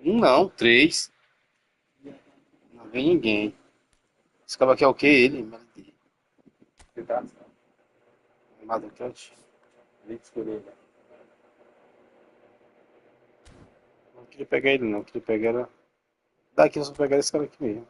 Um não, três. Não vem ninguém. Esse cara aqui é o que? Ele? Madrucante. Não queria pegar ele não, queria pegar era... Daqui eu só pegar esse cara aqui mesmo.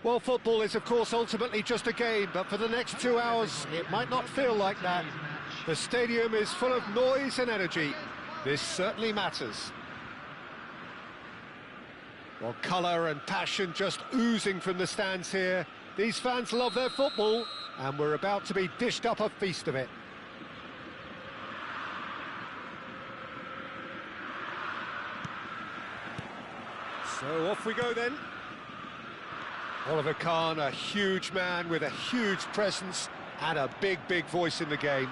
Well, football is, of course, ultimately just a game, but for the next 2 hours, it might not feel like that. The stadium is full of noise and energy. This certainly matters. Well, colour and passion just oozing from the stands here. These fans love their football, and we're about to be dished up a feast of it. So off we go then. Oliver Kahn, a huge man with a huge presence and a big, big voice in the game.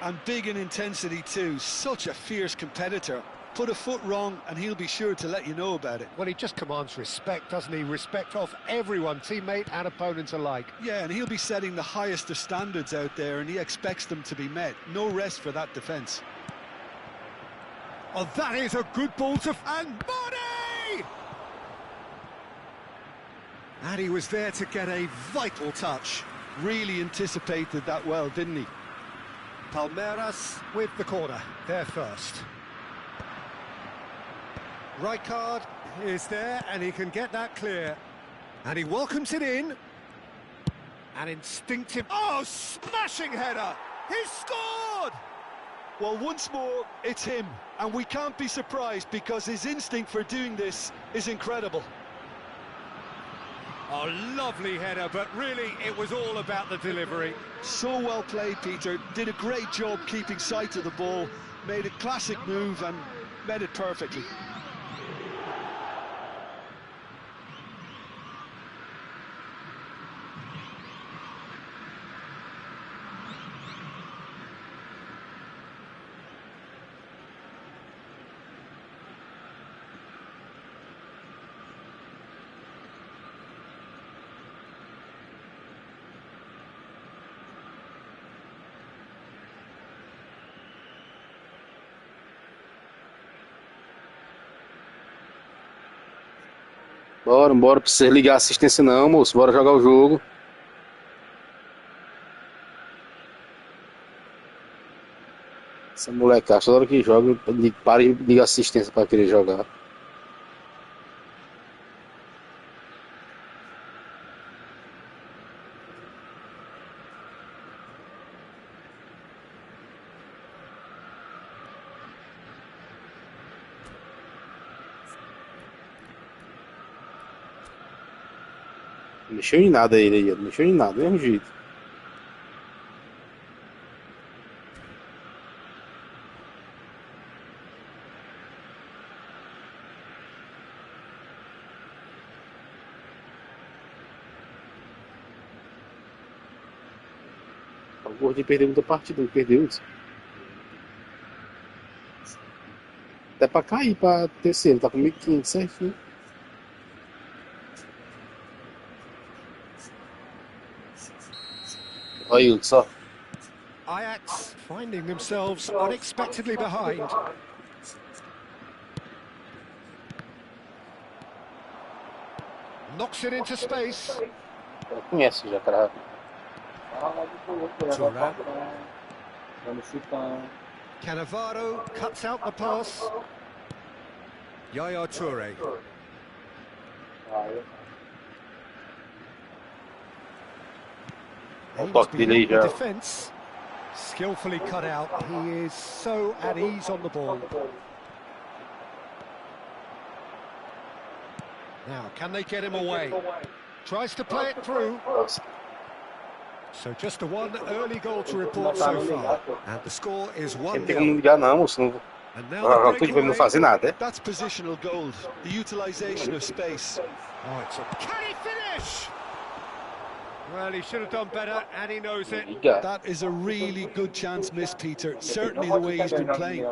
And big in intensity too, such a fierce competitor. Put a foot wrong and he'll be sure to let you know about it. Well, he just commands respect, doesn't he? Respect of everyone, teammate and opponent alike. Yeah, and he'll be setting the highest of standards out there, and he expects them to be met. No rest for that defence. Oh, that is a good ball to... And body! And he was there to get a vital touch. Really anticipated that well, didn't he? Palmeiras with the corner, there first. Rijkaard is there, and he can get that clear. And he welcomes it in. An instinctive... Oh, smashing header! He scored! Well, once more, it's him. And we can't be surprised because his instinct for doing this is incredible. Oh, lovely header, but really it was all about the delivery. So well played, Peter. Did a great job keeping sight of the ball. Made a classic move and met it perfectly. Bora, bora, precisa ligar a assistência não, moço. Bora jogar o jogo. Essa molecada, toda hora que joga, para e liga a assistência para querer jogar. Não mexeu em nada ele aí, não mexeu em nada, do mesmo jeito. O Gordinho perdeu muita partida, ele perdeu isso. Até pra cair pra terceiro, tá com 1.500 certinho. Olha isso só. Ajax finding themselves unexpectedly behind. Knocks it into space. Eu conheço já, cara. Turan. Cannavaro cuts out the pass. Yaya Toure. Olha o toque dele aí já. Defense skillfully cut out. He is so at ease on the ball. Now, can they get him away? Tries to play it through. So just the one early goal to report so far. And the score is 1-0. Não tem como ligar não, moço. Não tem como fazer nada, é? That's positional gold, the utilization of space. Oh, it's a... Can he finish? Well, he should have done better, and he knows it. That is a really good chance missed, Peter. Certainly the way he's been playing.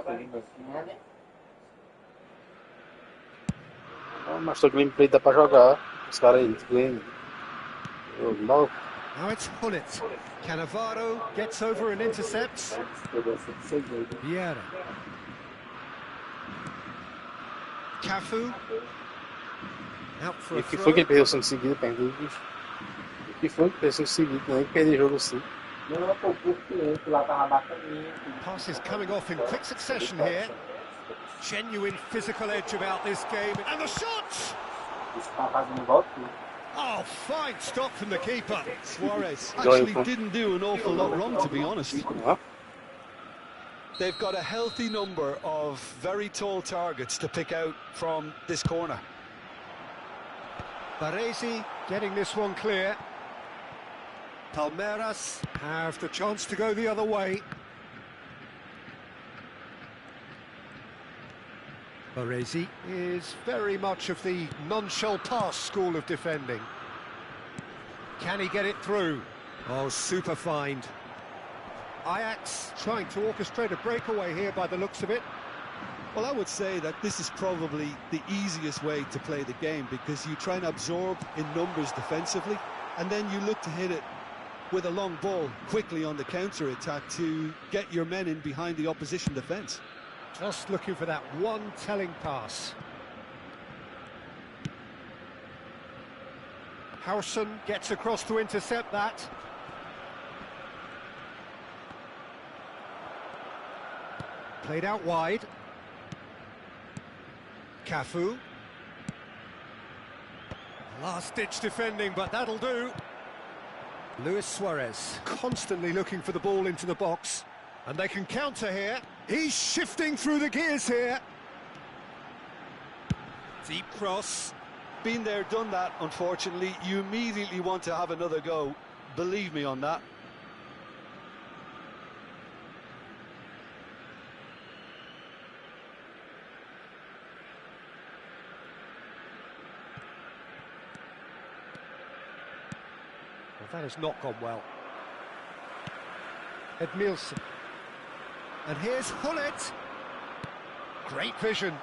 Mas tô gameplay dá pra jogar. Os caras aí, Now it's Hullet. Cannavaro gets over and intercepts. Vieira. Cafu. Out for a throw. E que throw. foi que ele perdeu 5 seguidos, perdeu, bicho? O que foi que perdeu 5 seguidos? Não é que perder jogo assim. Pass is coming off in quick succession here. Genuine physical edge about this game. And the shot! Oh, fine stop from the keeper. Suarez Going actually for- didn't do an awful lot wrong, to be honest. Ja. They've got a healthy number of very tall targets to pick out from this corner. Baresi getting this one clear. Palmeiras have the chance to go the other way. Baresi is very much of the non-shell pass school of defending. Can he get it through? Oh, super find. Ajax trying to orchestrate a breakaway here by the looks of it. Well, I would say that this is probably the easiest way to play the game, because you try and absorb in numbers defensively, and then you look to hit it with a long ball quickly on the counter-attack to get your men in behind the opposition defence. Just looking for that one telling pass. Howson gets across to intercept that. Played out wide. Cafu. Last-ditch defending, but that'll do. Luis Suarez constantly looking for the ball into the box. And they can counter here. He's shifting through the gears here. Deep cross. Been there, done that, unfortunately. You immediately want to have another go. Believe me on that. Well, that has not gone well. Edmilson. And here's Hullet. Great vision.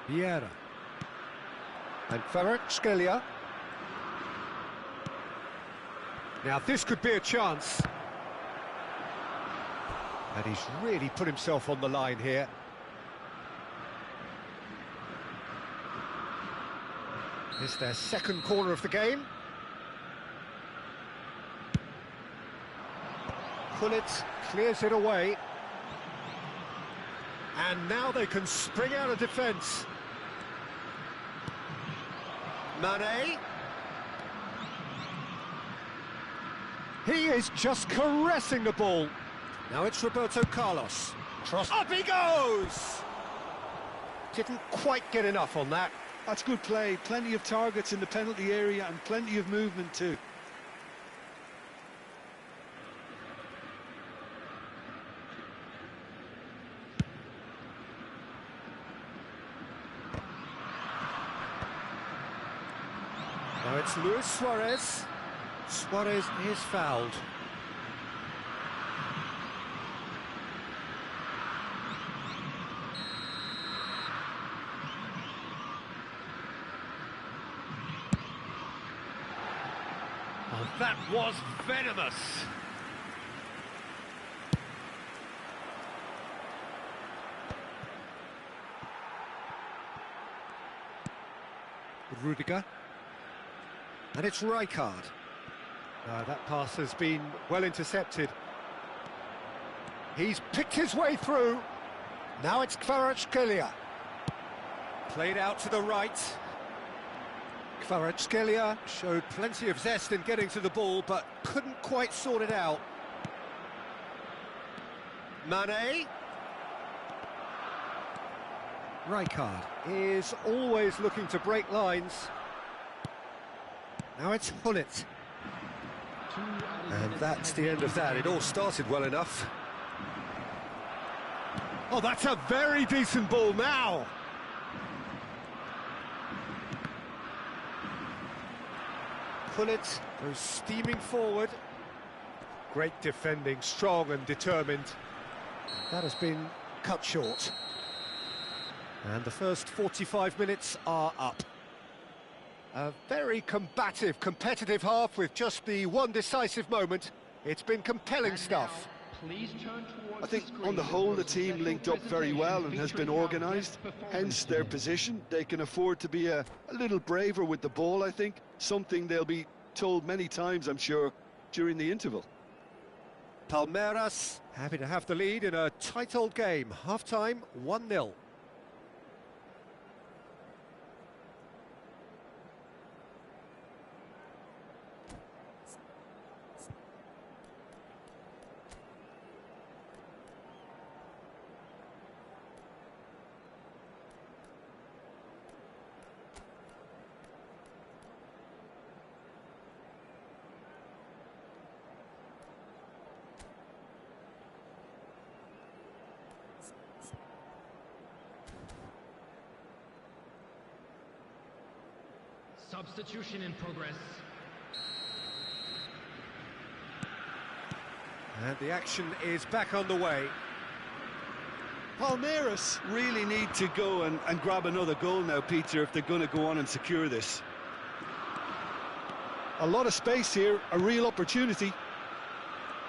Vieira. And Kvaratskhelia. Now this could be a chance. And he's really put himself on the line here. It's their second corner of the game. Hullet clears it away. And now they can spring out of defence. Mane. He is just caressing the ball. Now it's Roberto Carlos. Cross. Up he goes! Didn't quite get enough on that. That's good play. Plenty of targets in the penalty area and plenty of movement too. Now it's Luis Suarez. Suarez is fouled. Oh, that was venomous. Rudiger. And it's Rijkaard. That pass has been well intercepted. He's picked his way through. Now it's Kvaratskhelia. Played out to the right. Kvaratskhelia showed plenty of zest in getting to the ball, but couldn't quite sort it out. Mane. Rijkaard is always looking to break lines. Now it's Hullet. And that's the end of that. It all started well enough. Oh, that's a very decent ball now. Hullet goes steaming forward. Great defending, strong and determined. That has been cut short. And the first 45 minutes are up. A very combative, competitive half with just the one decisive moment. It's been compelling stuff. I think on the whole the team linked up very well and has been organised, hence their position. They can afford to be a little braver with the ball, I think, something they'll be told many times, I'm sure, during the interval. Palmeiras happy to have the lead in a tight old game. Half-time, 1-0. Substitution in progress. And the action is back underway. Palmeiras really need to go and grab another goal now, Peter, if they're going to go on and secure this. A lot of space here, a real opportunity.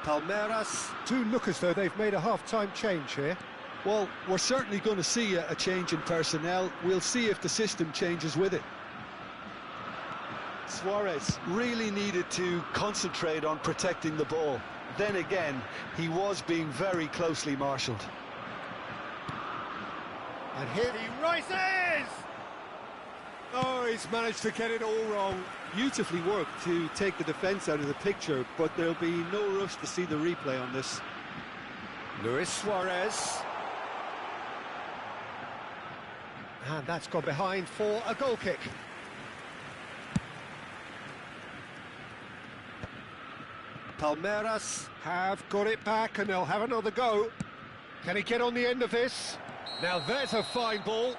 Palmeiras do look as though they've made a half-time change here. Well, we're certainly going to see a change in personnel. We'll see if the system changes with it. Suarez really needed to concentrate on protecting the ball. Then again, he was being very closely marshalled. And here he rises! Oh, he's managed to get it all wrong. Beautifully worked to take the defence out of the picture, but there'll be no rush to see the replay on this. Luis Suarez. And that's gone behind for a goal kick. Palmeiras have got it back and they'll have another go. Can he get on the end of this? Now there's a fine ball.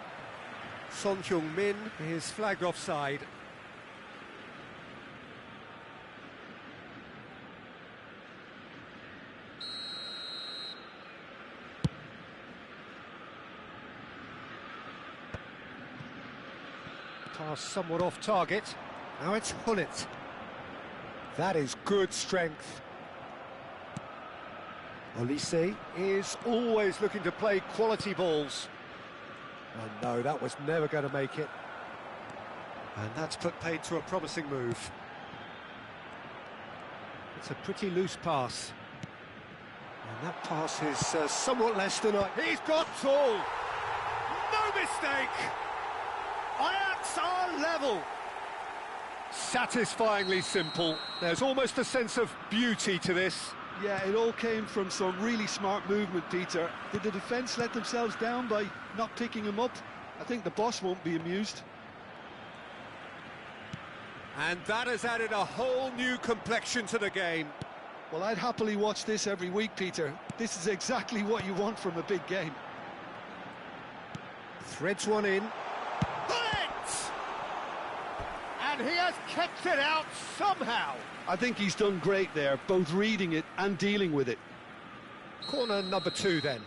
Son Heung-min is flagged offside. Pass somewhat off target. Now it's Hullet. That is good strength. Olise is always looking to play quality balls. And no, that was never going to make it. And that's put paid to a promising move. It's a pretty loose pass. And that pass is somewhat less than he's got all! No mistake! Ajax are level! Satisfyingly simple. There's almost a sense of beauty to this. Yeah, it all came from some really smart movement, Peter. Did the defence let themselves down by not picking him up? I think the boss won't be amused. And that has added a whole new complexion to the game. Well, I'd happily watch this every week, Peter. This is exactly what you want from a big game. Threads one in. Bullet! And he has kept it out somehow. I think he's done great there, both reading it and dealing with it. Corner number 2 then.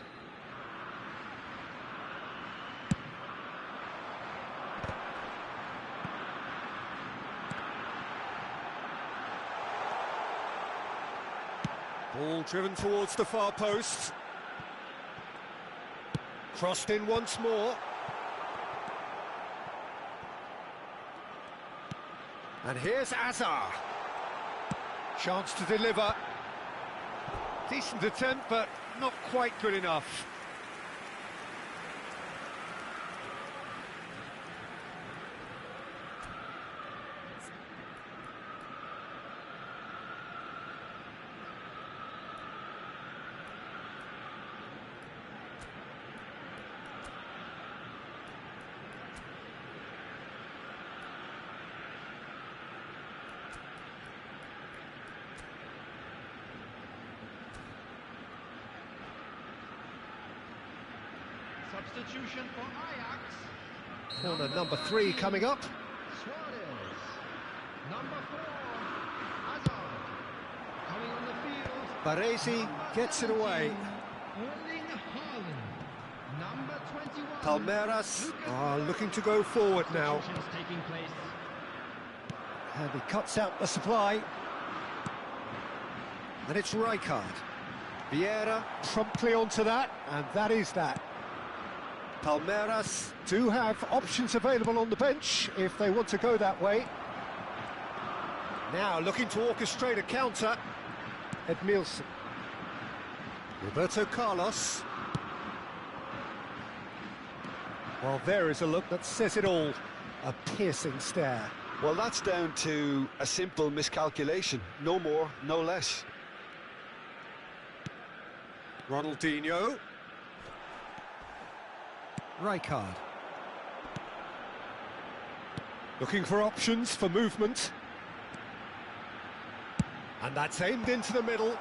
Ball driven towards the far post. Crossed in once more. And here's Azar. Chance to deliver. Decent attempt, but not quite good enough. Substitution for Ajax. Corner number 3 coming up. Suarez. Number 4, Hazard. Coming on the field. Baresi gets it away. Erling Haaland. Number 21. Palmeiras are looking to go forward now. Substitutions taking place. And he cuts out the supply. And it's Rijkaard. Vieira promptly onto that, and that is that. Palmeiras do have options available on the bench if they want to go that way. Now looking to orchestrate a counter. Edmilson. Roberto Carlos. Well, there is a look that says it all. A piercing stare. Well, that's down to a simple miscalculation. No more, no less. Ronaldinho. Rijkaard. Looking for options for movement. And that's aimed into the middle.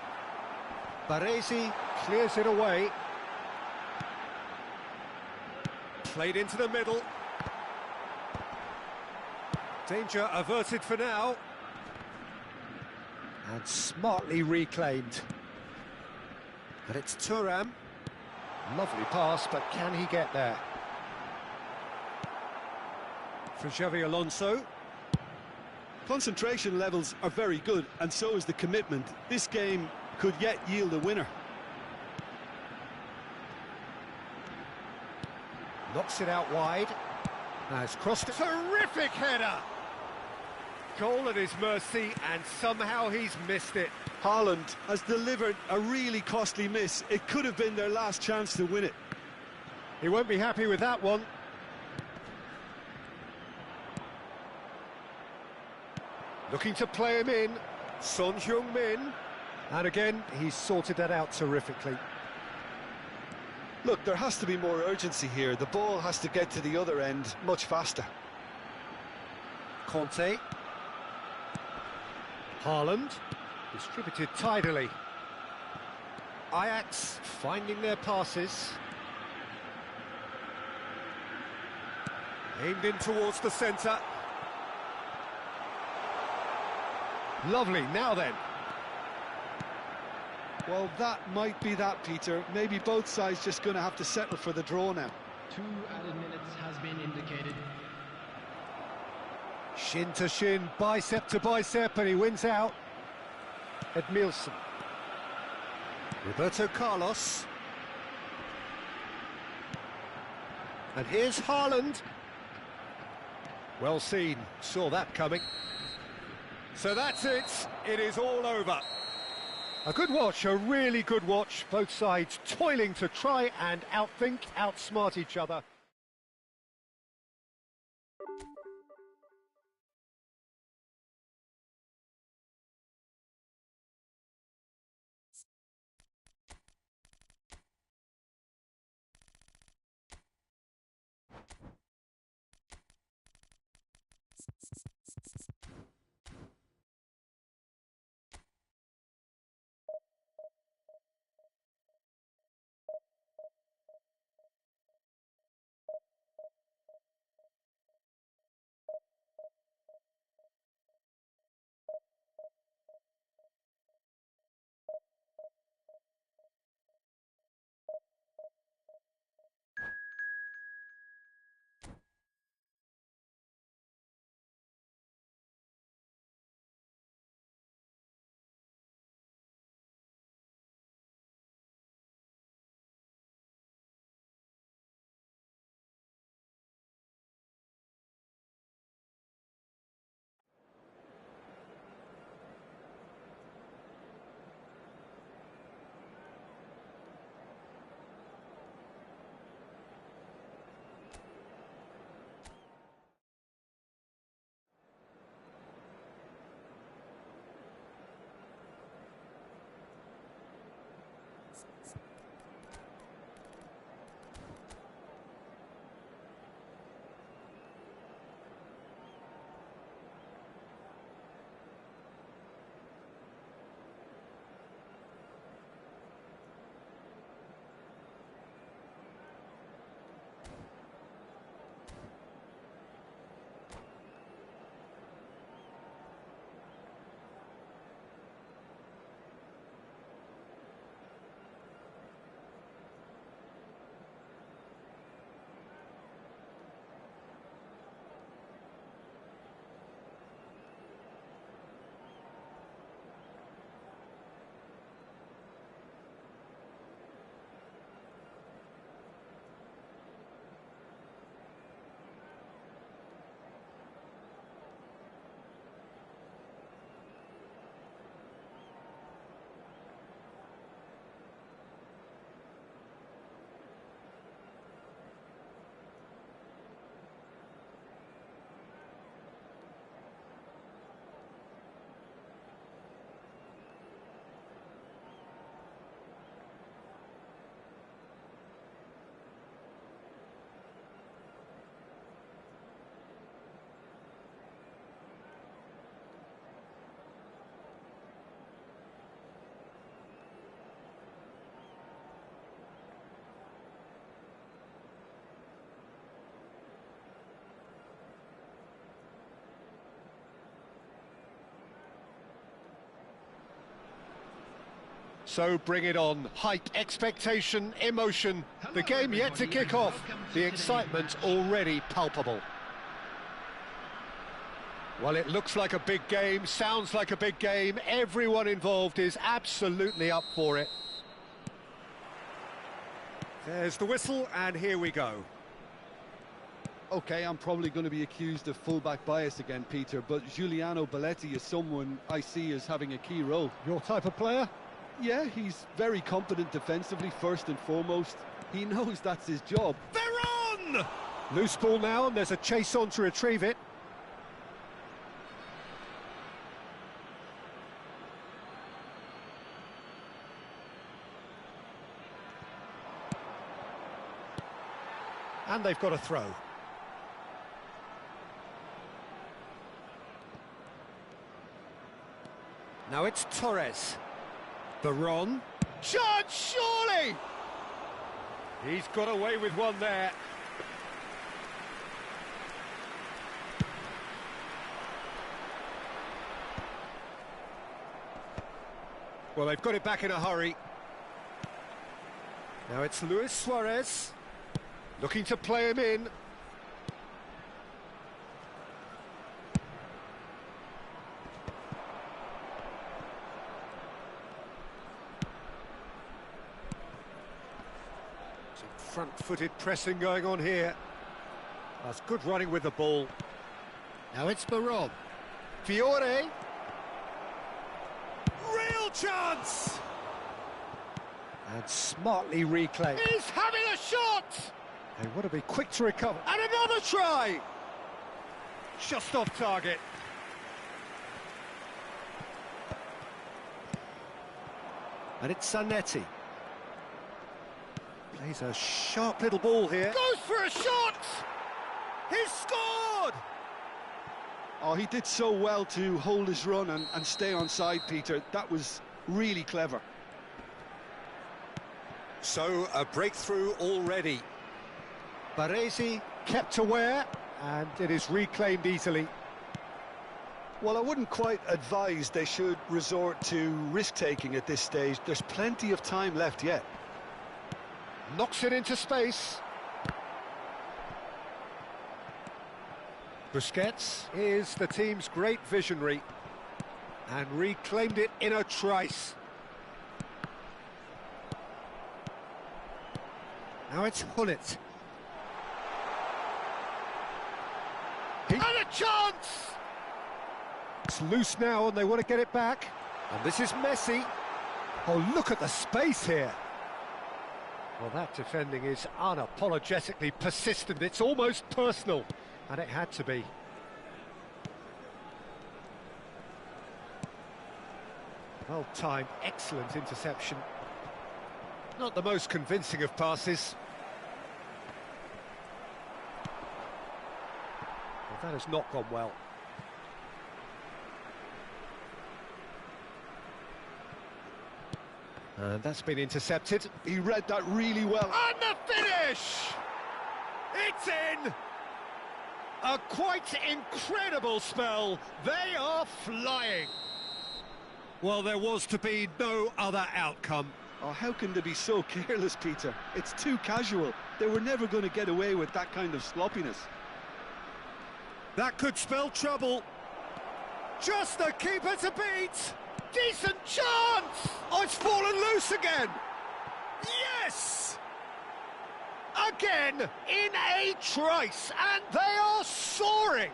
Baresi clears it away. Played into the middle. Danger averted for now. And smartly reclaimed. And it's Thuram. Lovely pass, but can he get there? For Xavi Alonso. Concentration levels are very good, and so is the commitment. This game could yet yield a winner. Knocks it out wide. Has crossed it. Terrific header! Goal at his mercy, and somehow he's missed it. Haaland has delivered a really costly miss. It could have been their last chance to win it. He won't be happy with that one. Looking to play him in. Son Heung-min. And again, he's sorted that out terrifically. Look, there has to be more urgency here. The ball has to get to the other end much faster. Conte. Haaland. Distributed tidily. Ajax finding their passes. Aimed in towards the centre. Lovely, now then. Well, that might be that, Peter. Maybe both sides just going to have to settle for the draw now. 2 added minutes has been indicated. Shin to shin, bicep to bicep, and he wins out. Edmilson. Roberto Carlos. And here's Haaland. Well seen, saw that coming. So that's it, it is all over. A good watch, a really good watch. Both sides toiling to try and outthink, outsmart each other. So bring it on. Hype, expectation, emotion. The game yet to kick off. The excitement already palpable. Well, it looks like a big game, sounds like a big game. Everyone involved is absolutely up for it. There's the whistle, and here we go. Okay, I'm probably going to be accused of fullback bias again, Peter, but Giuliano Belletti is someone I see as having a key role. Your type of player? Yeah, he's very competent defensively, first and foremost. He knows that's his job. They're on! Loose ball now, and there's a chase on to retrieve it. And they've got a throw. Now it's Torres. Baron. Chance, surely! He's got away with one there. Well, they've got it back in a hurry. Now it's Luis Suarez. Looking to play him in. Some front-footed pressing going on here. That's good running with the ball. Now it's Baron. Fiore. Real chance! And smartly reclaimed. He's having a shot! They want to be quick to recover. And another try! Just off target. And it's Zanetti. Plays a sharp little ball here. Goes for a shot! He's scored! Oh, he did so well to hold his run and stay on side, Peter. That was really clever. So, a breakthrough already. Baresi kept aware, and it is reclaimed easily. Well, I wouldn't quite advise they should resort to risk-taking at this stage. There's plenty of time left yet. Knocks it into space. Busquets is the team's great visionary, and reclaimed it in a trice. Now it's Hullet. And a chance! It's loose now and they want to get it back. And this is Messi. Oh, look at the space here. Well, that defending is unapologetically persistent. It's almost personal. And it had to be. Well timed, excellent interception. Not the most convincing of passes. That has not gone well. And that's been intercepted. He read that really well. And the finish! It's in! A quite incredible spell. They are flying. Well, there was to be no other outcome. Oh, how can they be so careless, Peter? It's too casual. They were never going to get away with that kind of sloppiness. That could spell trouble. Just the keeper to beat. Decent chance. Oh, it's fallen loose again. Yes! Again, in a trice, and they are soaring.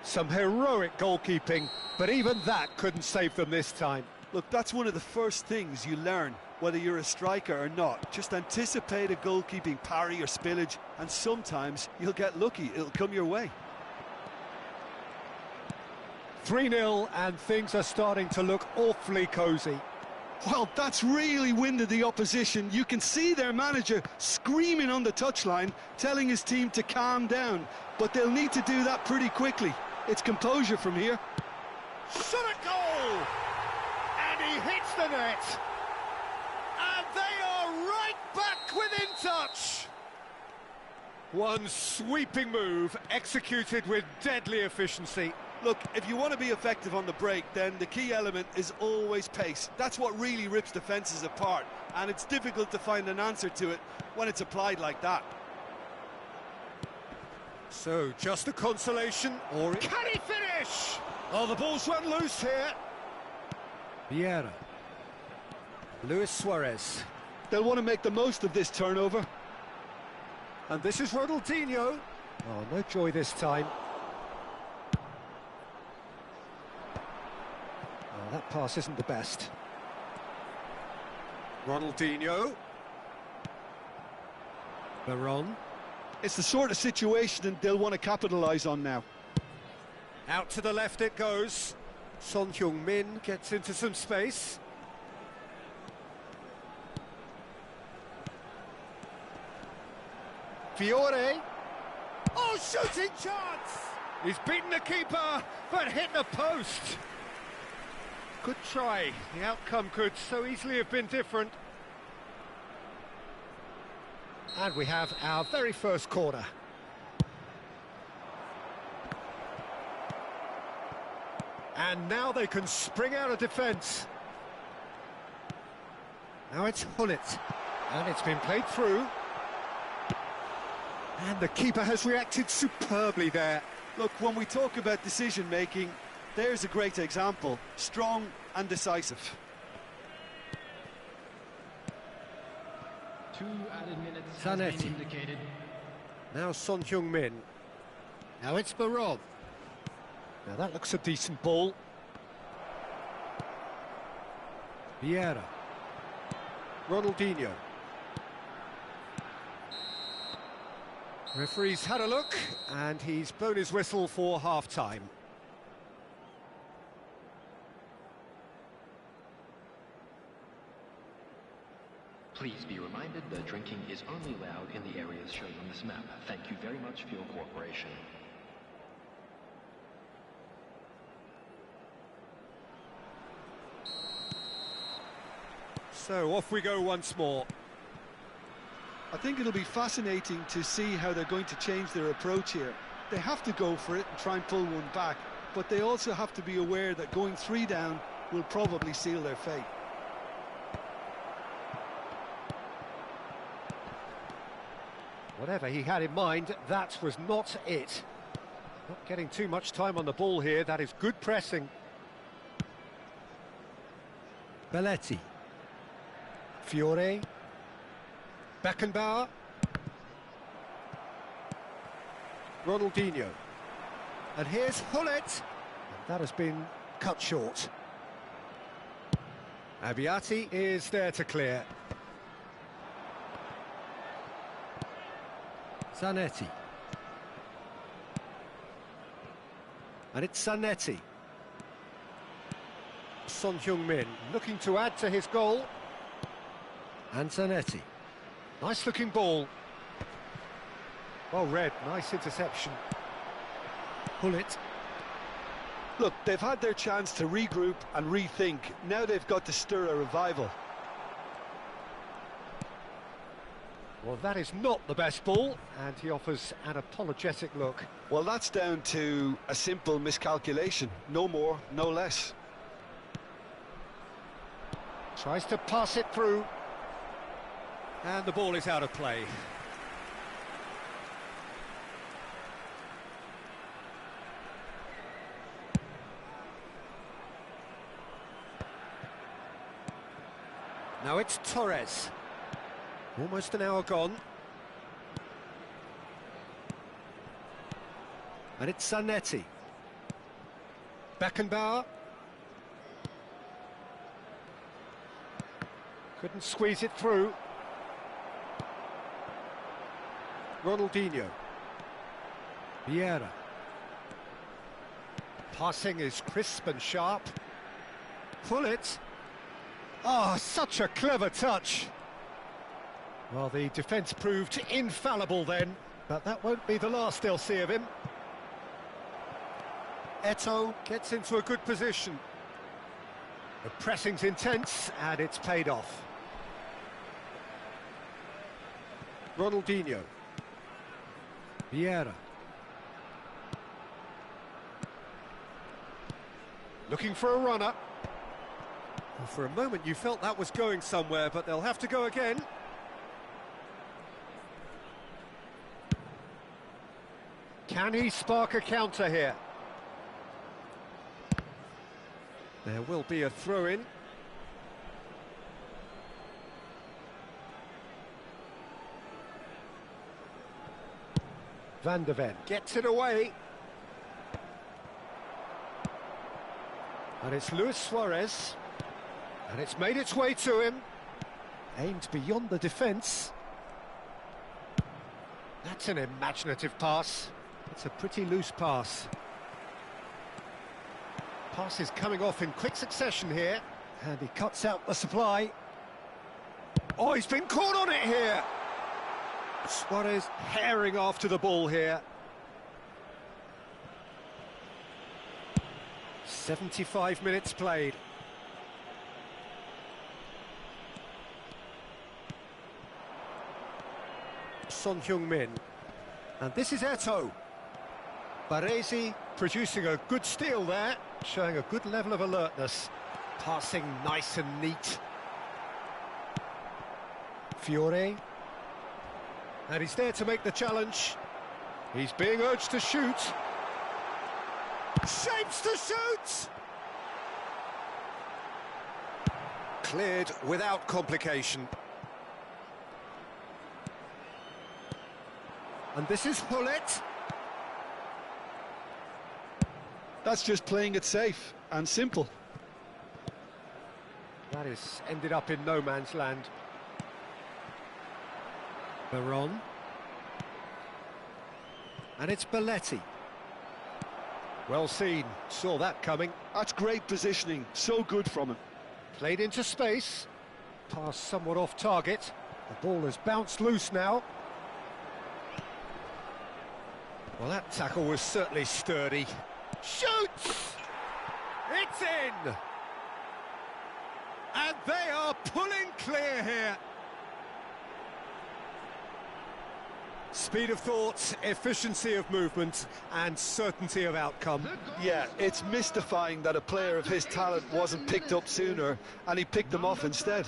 Some heroic goalkeeping, but even that couldn't save them this time. Look, that's one of the first things you learn, whether you're a striker or not. Just anticipate a goalkeeping parry or spillage, and sometimes you'll get lucky. It'll come your way. 3-0, and things are starting to look awfully cosy. Well, that's really winded the opposition. You can see their manager screaming on the touchline, telling his team to calm down. But they'll need to do that pretty quickly. It's composure from here. Shot a goal! And he hits the net. And they are right back within touch. One sweeping move, executed with deadly efficiency. Look, if you want to be effective on the break, then the key element is always pace. That's what really rips defences apart, and it's difficult to find an answer to it when it's applied like that. So, just a consolation, or... Can he finish? Oh, the ball's run loose here. Vieira. Luis Suarez. They'll want to make the most of this turnover. And this is Ronaldinho. Oh, no joy this time. Oh, that pass isn't the best. Ronaldinho. Veron. It's the sort of situation they'll want to capitalise on now. Out to the left it goes. Son Heung-min gets into some space. Fiore. Oh, shooting chance! He's beaten the keeper, but hit the post. Good try. The outcome could so easily have been different. And we have our very first corner. And now they can spring out of defence. Now it's Hullet. And it's been played through. And the keeper has reacted superbly there. Look, when we talk about decision-making, there's a great example. Strong and decisive. 2 added minutes Zanetti. has been indicated. Now Son Heung-min. Now it's Veron. Now that looks a decent ball. Vieira. Ronaldinho. Referee's had a look, and he's blown his whistle for half-time. Please be reminded that drinking is only allowed in the areas shown on this map. Thank you very much for your cooperation. So off we go once more. I think it'll be fascinating to see how they're going to change their approach here. They have to go for it and try and pull one back, but they also have to be aware that going 3 down will probably seal their fate. Whatever he had in mind, that was not it. Not getting too much time on the ball here, that is good pressing. Belletti. Fiore. Beckenbauer. Ronaldinho. And here's Hullet. And that has been cut short. Abbiati is there to clear. Zanetti. And it's Zanetti. Son Heung-min looking to add to his goal. And Zanetti. Nice looking ball. Well read, nice interception. Hullet. Look, they've had their chance to regroup and rethink. Now they've got to stir a revival. Well, that is not the best ball, and he offers an apologetic look. Well, that's down to a simple miscalculation. No more, no less. Tries to pass it through. And the ball is out of play. Now it's Torres. Almost an hour gone. And it's Zanetti. Beckenbauer. Couldn't squeeze it through. Ronaldinho. Vieira. Passing is crisp and sharp. Pull it. Oh, such a clever touch. Well, the defence proved infallible then, but that won't be the last they'll see of him. Eto'o gets into a good position. The pressing's intense, and it's paid off. Ronaldinho. Vieira. Looking for a runner. Well, for a moment you felt that was going somewhere, but they'll have to go again. Can he spark a counter here? There will be a throw-in. Van de Ven gets it away. And it's Luis Suarez. And it's made its way to him. Aimed beyond the defence. That's an imaginative pass. It's a pretty loose pass. Pass is coming off in quick succession here. And he cuts out the supply. Oh, he's been caught on it here. Suarez herring after the ball here. 75 minutes played. Son Heung-min. And this is Eto'o. Baresi producing a good steal there, showing a good level of alertness. Passing nice and neat. Fiore. And he's there to make the challenge. He's being urged to shoot. Shapes to shoot! Cleared without complication. And this is Hullet. That's just playing it safe and simple. That is ended up in no man's land. Baron. And it's Belletti. Well seen, saw that coming. That's great positioning, so good from him. Played into space. Pass somewhat off target. The ball has bounced loose now. Well, that tackle was certainly sturdy. Shoots! It's in! And they are pulling clear here. Speed of thought, efficiency of movement, and certainty of outcome. Yeah, it's mystifying that a player of his talent wasn't picked up sooner, and he picked them off instead.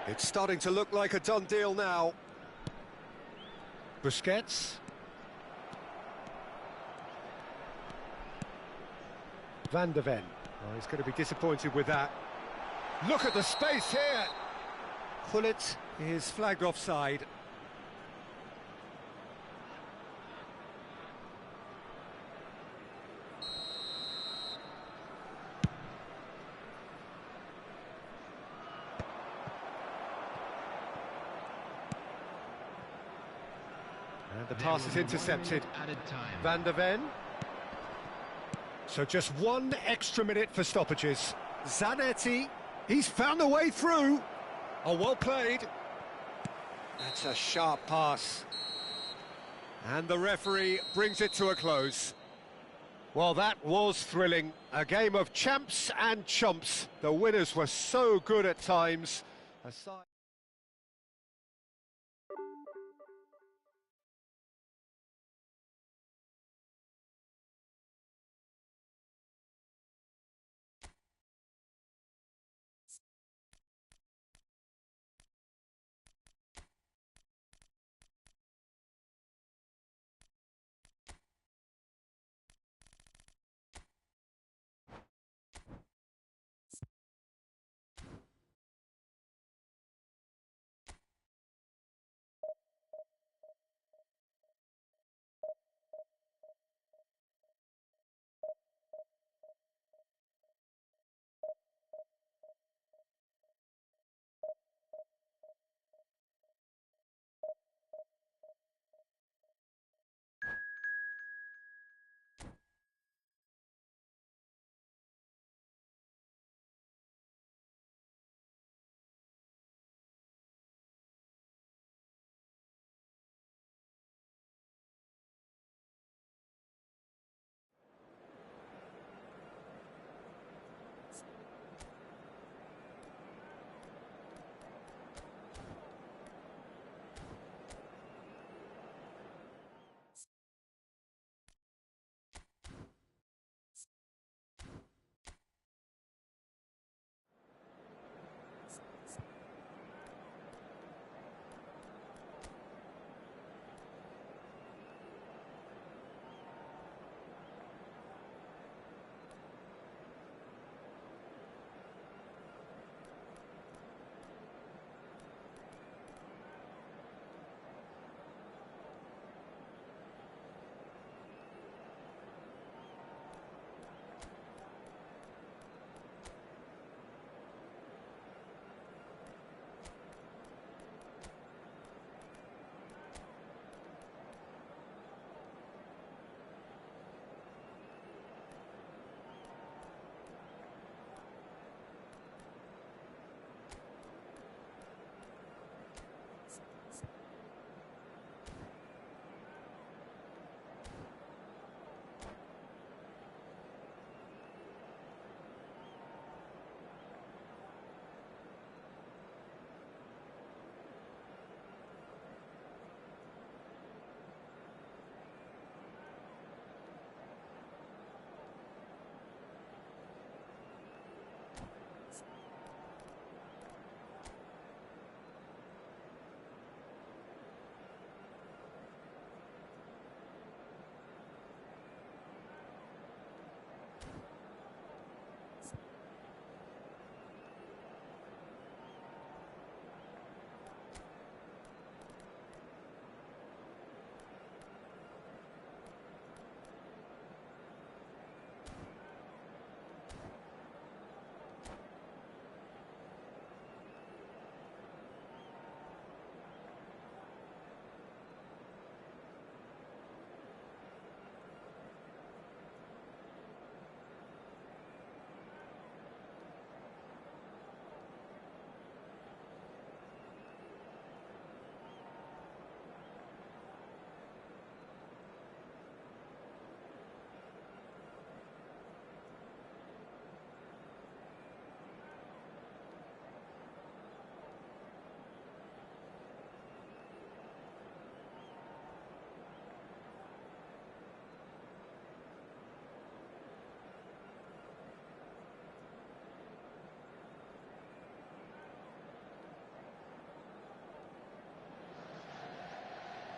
It's starting to look like a done deal now. Busquets. Van de Ven. Oh, he's going to be disappointed with that. Look at the space here. Hullet is flagged offside. And the pass is intercepted. Van de Ven. So just one extra minute for stoppages. Zanetti, he's found a way through. Oh, well played. That's a sharp pass. And the referee brings it to a close. Well, that was thrilling. A game of champs and chumps. The winners were so good at times.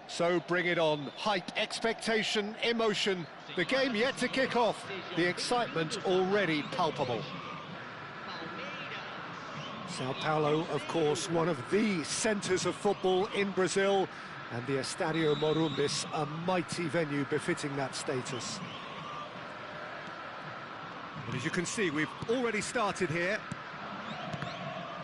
So bring it on. Hype, expectation, emotion. The game yet to kick off. The excitement already palpable. Sao Paulo, of course, one of the centres of football in Brazil, and the Estadio Morumbis, a mighty venue befitting that status. But as you can see, we've already started here.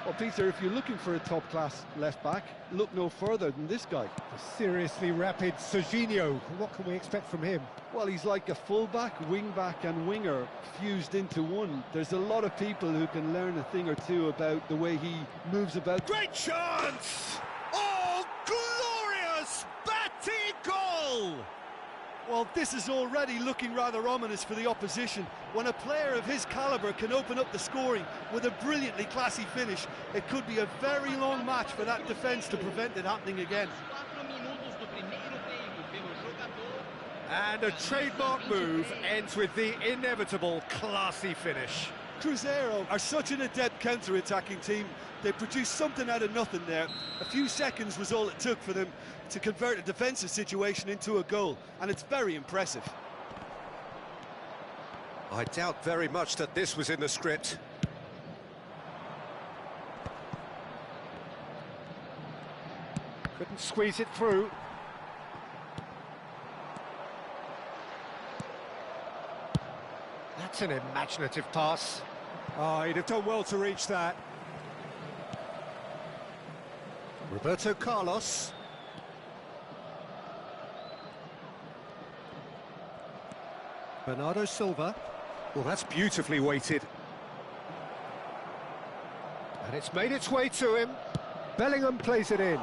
Well, Peter, if you're looking for a top-class left-back, look no further than this guy. The seriously rapid Serginho. What can we expect from him? Well, he's like a full-back, wing-back and winger fused into one. There's a lot of people who can learn a thing or two about the way he moves about. Great chance! Oh, glorious Batty goal! Well, this is already looking rather ominous for the opposition. When a player of his calibre can open up the scoring with a brilliantly classy finish, it could be a very long match for that defence to prevent it happening again. And a trademark move ends with the inevitable classy finish. Cruzeiro are such an adept counter-attacking team. They produced something out of nothing there. A few seconds was all it took for them to convert a defensive situation into a goal, and it's very impressive. I doubt very much that this was in the script. Couldn't squeeze it through. That's an imaginative pass. Oh, he'd have done well to reach that. Roberto Carlos. Bernardo Silva. Well, that's beautifully weighted. And it's made its way to him. Bellingham plays it in.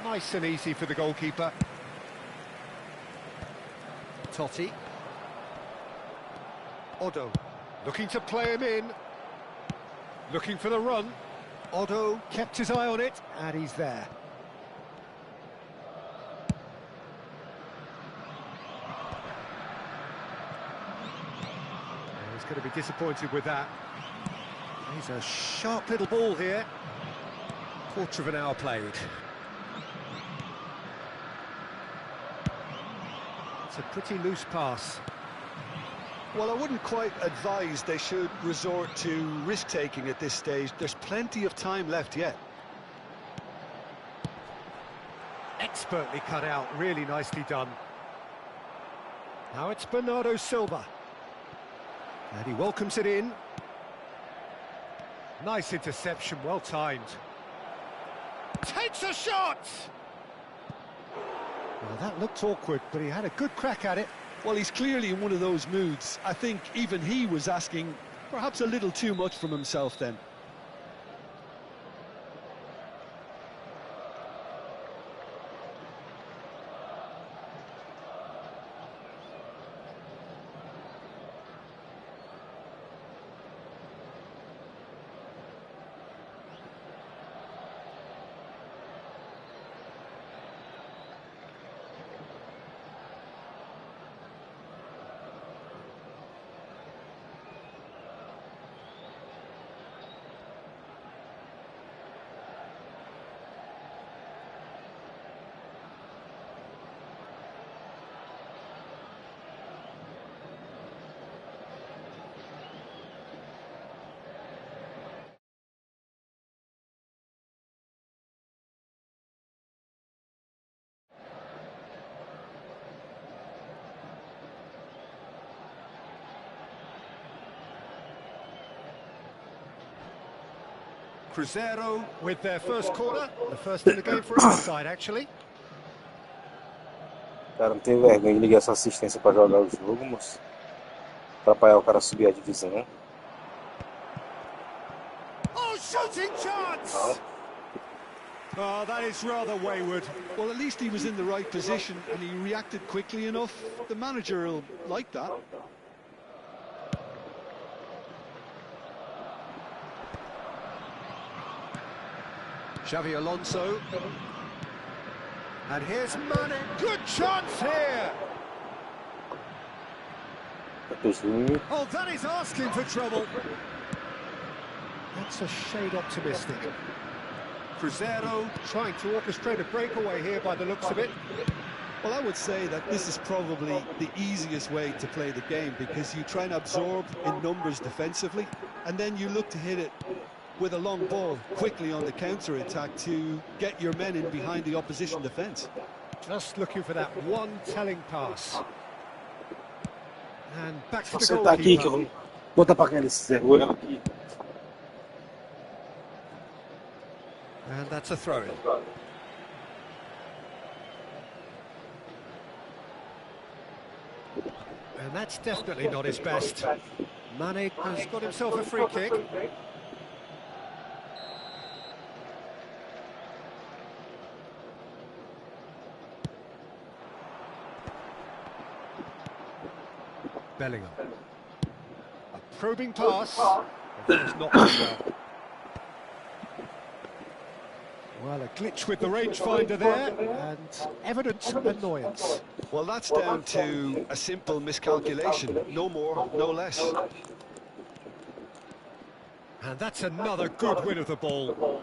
Nice and easy for the goalkeeper. Totti. Odo, looking to play him in, looking for the run. Odo kept his eye on it, and he's there. He's going to be disappointed with that. He's a sharp little ball here. Quarter of an hour played. It's a pretty loose pass. Well, I wouldn't quite advise they should resort to risk-taking at this stage. There's plenty of time left yet. Expertly cut out, really nicely done. Now it's Bernardo Silva. And he welcomes it in. Nice interception, well timed. Takes a shot! Well, that looked awkward, but he had a good crack at it. Well, he's clearly in one of those moods. I think even he was asking perhaps a little too much from himself then. Cruzeiro with their first corner, the first in the game for either side, actually. Cara, não tem vergonha de ligar essa assistência pra jogar o jogo, moço. Atrapalhar o cara subir a divisão. Oh, shooting chance! Oh, that is rather wayward. Well, at least he was in the right position and he reacted quickly enough. The manager will like that. Xavi Alonso. And here's Mane. Good chance here! Oh, that is asking for trouble. That's a shade optimistic. Cruzeiro trying to orchestrate a breakaway here by the looks of it. Well, I would say that this is probably the easiest way to play the game because you try and absorb in numbers defensively, and then you look to hit it with a long ball quickly on the counter-attack to get your men in behind the opposition defence. Just looking for that one telling pass. And back to the Você tá aqui que eu goalkeeper. vou botar pra aquele serruelo aqui. And that's a throw-in. And that's definitely not his best. Mane has got himself a free kick. Bellingham. A probing pass. But it's not well. Well, a glitch with the rangefinder there, and evident annoyance. Well, that's down to a simple miscalculation. No more, no less. And that's another good win of the ball.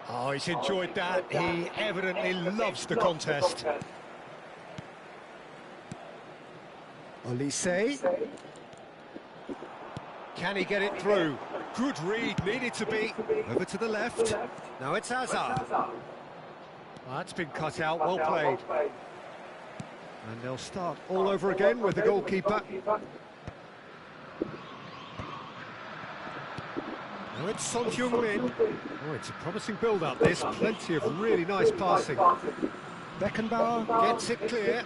Oh, he's enjoyed that. He evidently loves the contest. Olise. Can he get it through? Good read, needed to be. Over to the left. Now it's Hazard. That's been cut out, well played. And they'll start all over again with the goalkeeper. Now it's Son Heung-min. Oh, it's a promising build-up, this. Plenty of really nice passing. Beckenbauer gets it clear.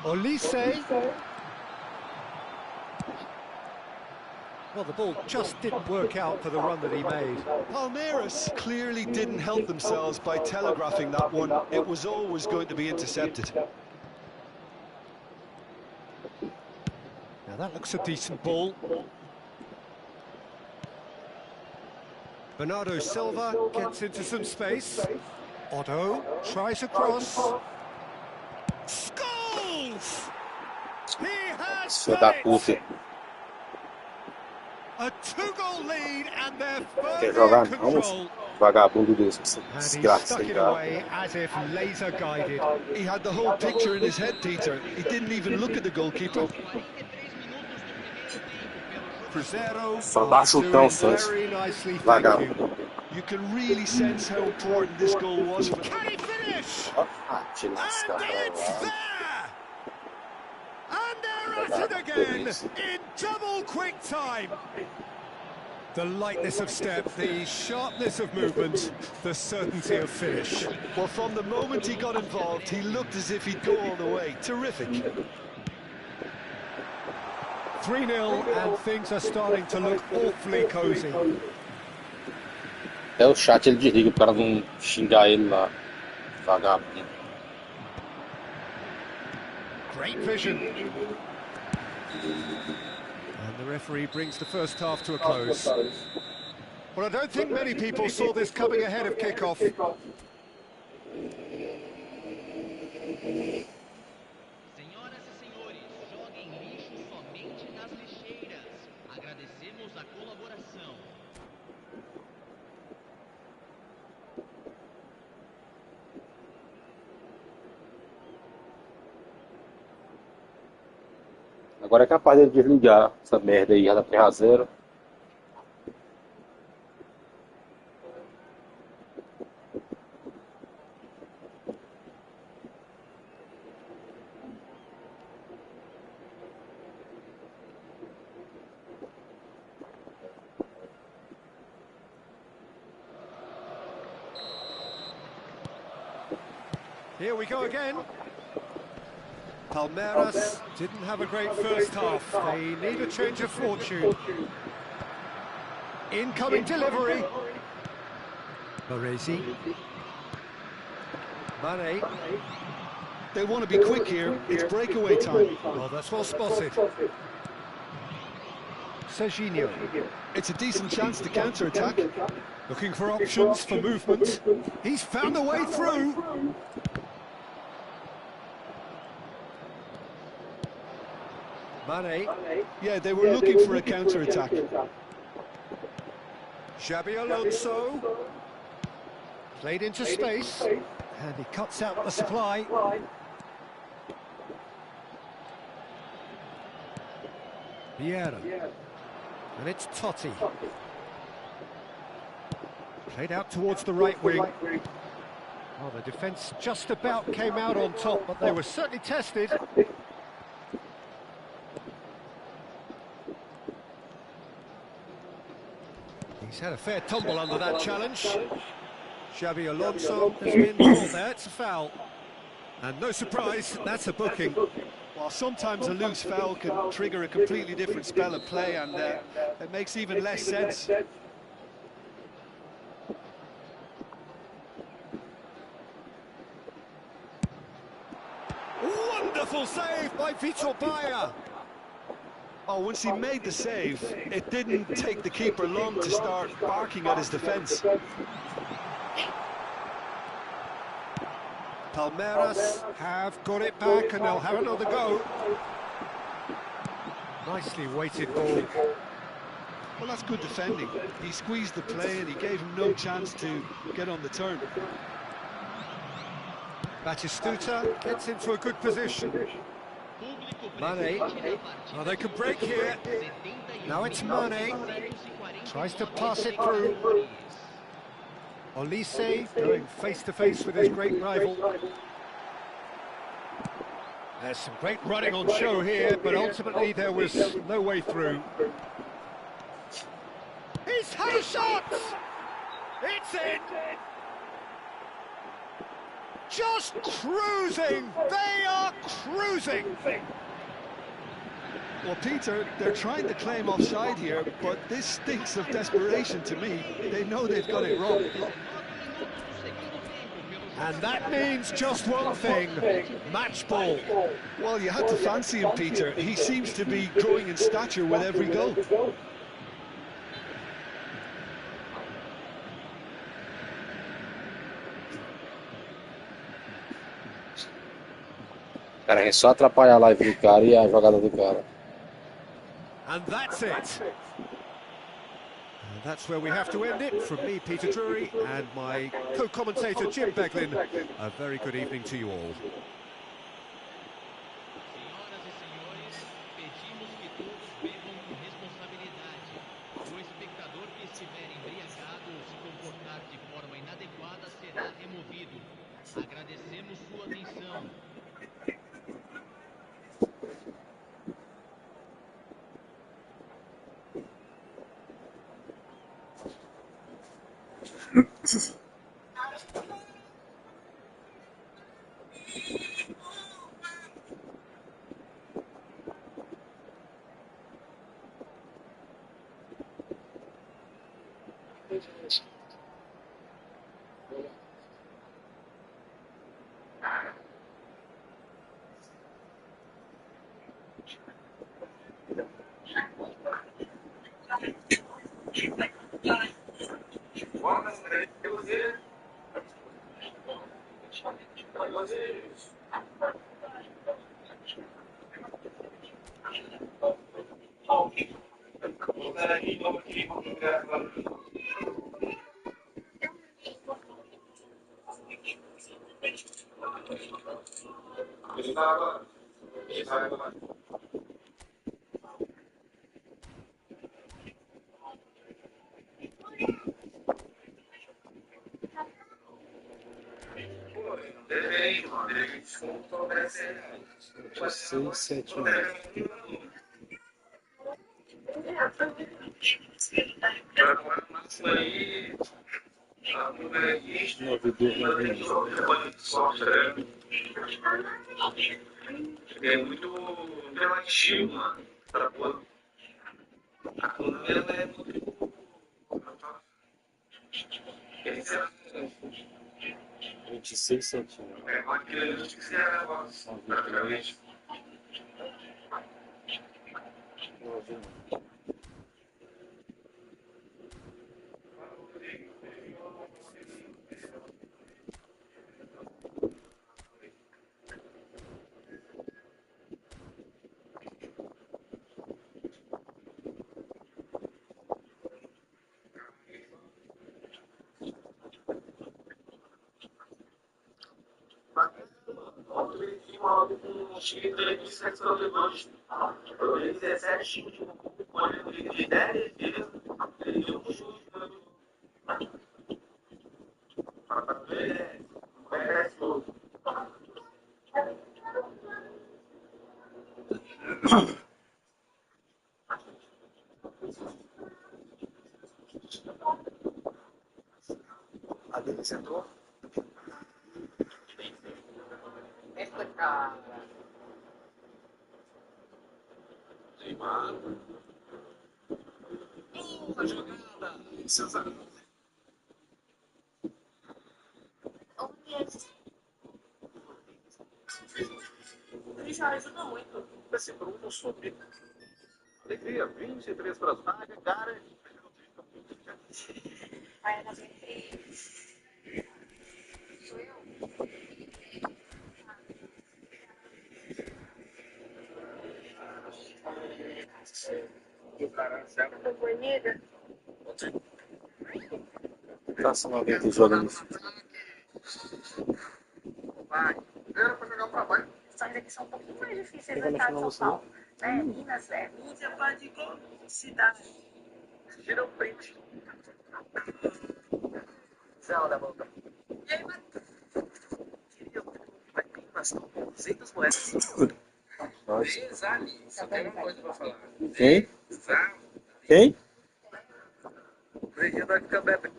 Olise. Well, the ball just didn't work out for the run that he made. Palmeiras clearly didn't help themselves by telegraphing that one. It was always going to be intercepted. Now that looks a decent ball. Bernardo Silva gets into some space. Otto tries a cross. Scores! He has Filho da done puta. it! A two-goal lead and they're Quer firmly jogar? in Não, control. vagabundo desse. And he Desgraça, stuck it cara. away as if laser guided. He had the whole picture in his head, Peter. He didn't even look at the goalkeeper. Cruzeiro Só dá chutão, Santos. very nicely, thank Vagabundo. you. You can really sense how important this goal was for them. Can he finish? Ah, te lascar, And it's cara. there! And they're at it again in double quick time. The lightness of step, the sharpness of movement, the certainty of finish. Well, from the moment he got involved, he looked as if he'd go all the way. Terrific. 3-0 and things are starting to look awfully cosy. Até o chat ele desliga pro cara não xingar ele lá. Vagabundo. Great vision. And the referee brings the first half to a close. Well, I don't think many people saw this coming ahead of kickoff. Senhoras e senhores, joguem lixo somente nas lixeiras. Agradecemos a colaboração. Agora é capaz de desligar essa merda aí, já dá 3-0. Here we go again. Palmeiras didn't have a great first half. They need a change of fortune. Incoming delivery. Baresi. Mane. They want to be quick here. It's breakaway time. Oh, that's well spotted. Serginho. It's a decent chance to counter-attack. Looking for options for movement. He's found a way through. Mane. Yeah, they were looking for a counter-attack. Xabi Alonso. Played into space. And he cuts out the supply. Vieira. And it's Totti. Played out towards the right wing. Well, the defence just about came out on top, but they were certainly tested. He's had a fair tumble under that challenge. Xabi Alonso has been told there, it's a foul. And no surprise, that's a booking. Well, sometimes a loose foul can trigger a completely different spell of play, and it makes even less sense. Wonderful save by Vitor Baia. Oh, once he made the save, it didn't take the keeper long to start barking at his defence. Palmeiras have got it back and they'll have another go. Nicely weighted ball. Well, that's good defending. He squeezed the play and he gave him no chance to get on the turn. Batistuta gets into a good position. Mane. Oh, they can break here. Now it's Mane. Tries to pass it through. Olise going face-to-face with his great rival. There's some great running on show here, but ultimately there was no way through. He's had a shot! It's in! Just cruising! They are cruising! Well, Peter, they're trying to claim offside here, but this stinks of desperation to me. They know they've got it wrong. And that means just one thing, match ball. Well, you had to fancy him, Peter. He seems to be growing in stature with every goal. Cara, é só atrapalhar a live do cara e a jogada do cara. And that's it. And that's where we have to end it. From me, Peter Drury, and my co-commentator, Jim Beglin. A very good evening to you all. Senhoras e senhores, pedimos que todos bebam com responsabilidade. O espectador que estiver embriagado ou se comportar de forma inadequada será removido. Agradecemos sua atenção. Seis, sete, É muito relativo, mano. Pra pôr. A coluna ela é muito. 26 centímetros. É uma grande que você era praticamente. falando com um time de 7 torcedores. Eu ganhei 17 times de colhendo de 10 dias. Ele deu um chute para ver. Merece tudo. A Denise entrou? Neymar. Boa jogada. César. Ele já ajuda muito. Esse Bruno subir. Alegria, 23 para as vagas, cara. Vai na frente. Sou eu. Tô bonita. Passa uma vez jogando isso. Vai. Era para jogar para baixo. Só que são um pouquinho mais difíceis Pega no no estado de final São você. Paulo. Né? Minas é mídia, pode cidade. Tira o print. Zão da boca. E aí, mano? Queria vai ter bastante 200 moedas. Nossa. Exame. Só tem uma coisa para falar. Quem? Exame. Quem? Briguinha da Cambeta.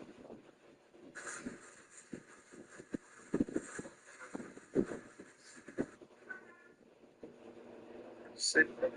Sempre.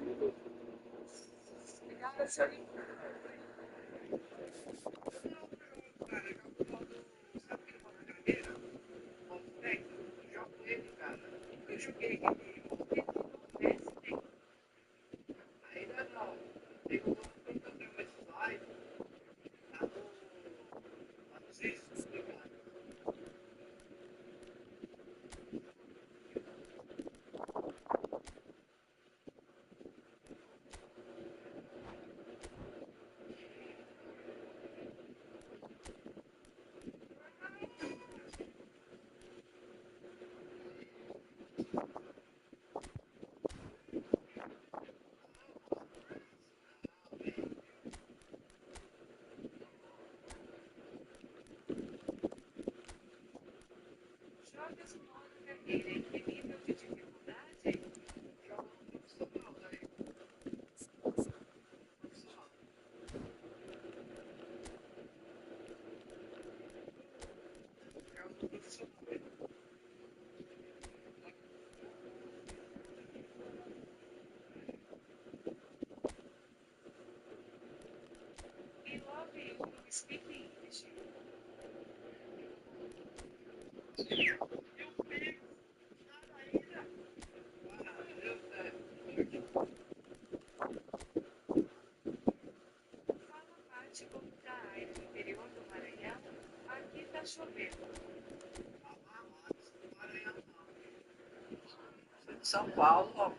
São Paulo, ó,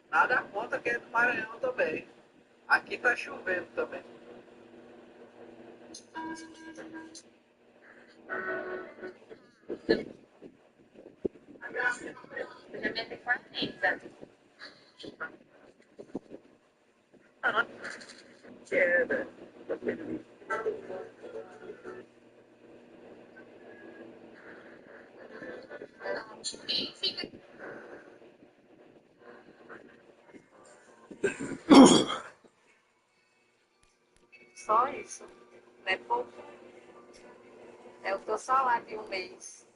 nada contra que é do Maranhão também. Aqui tá chovendo também. É, né? Só isso. Não é pouco. É o teu salário de um mês.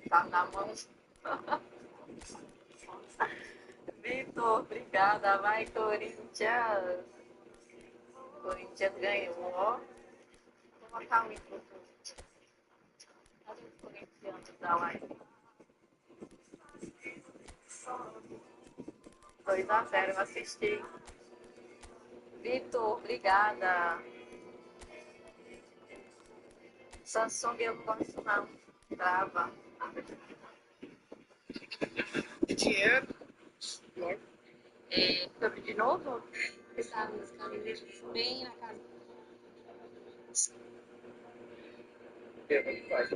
Tá na mão. Vitor, obrigada. Vai, Corinthians. Corinthians ganhou, ó. Vou marcar um minuto. Cadê os corintianos da live? 2-0, eu assisti. Vitor, obrigada. Samsung eu não gosto não. Trava. Dinheiro. Sobre de novo? Estava nos camisetas bem na casa. Eu não faz.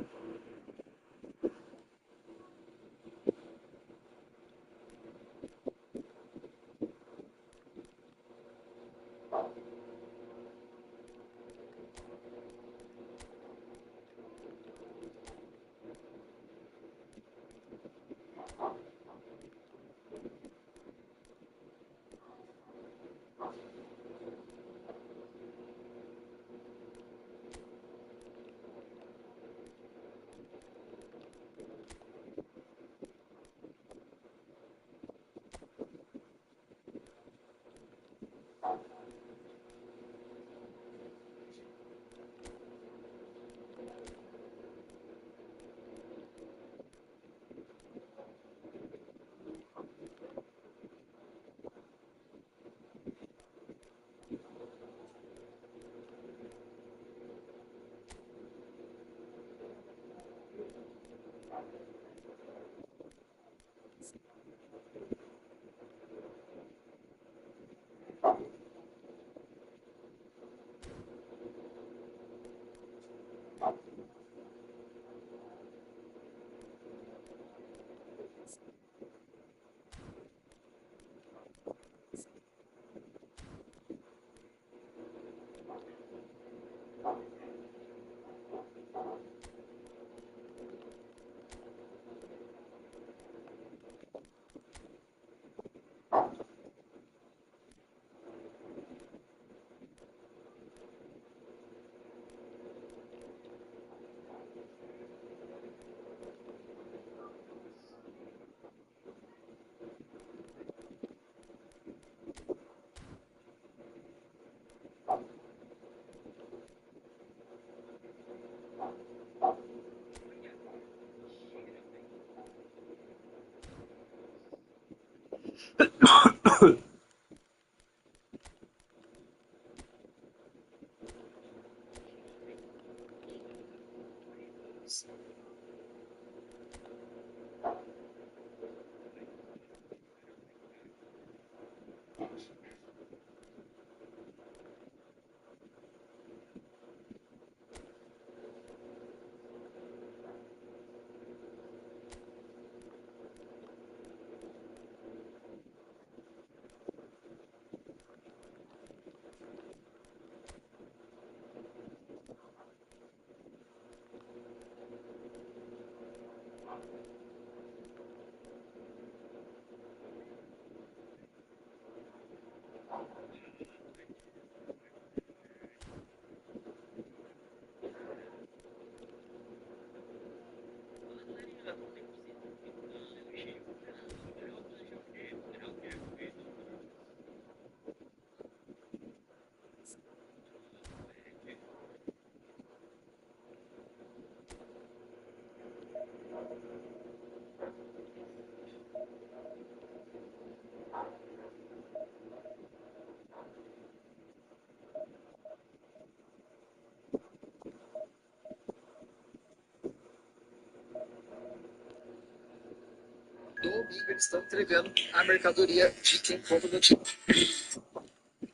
Domingo eles estão entregando a mercadoria de quem compra no time.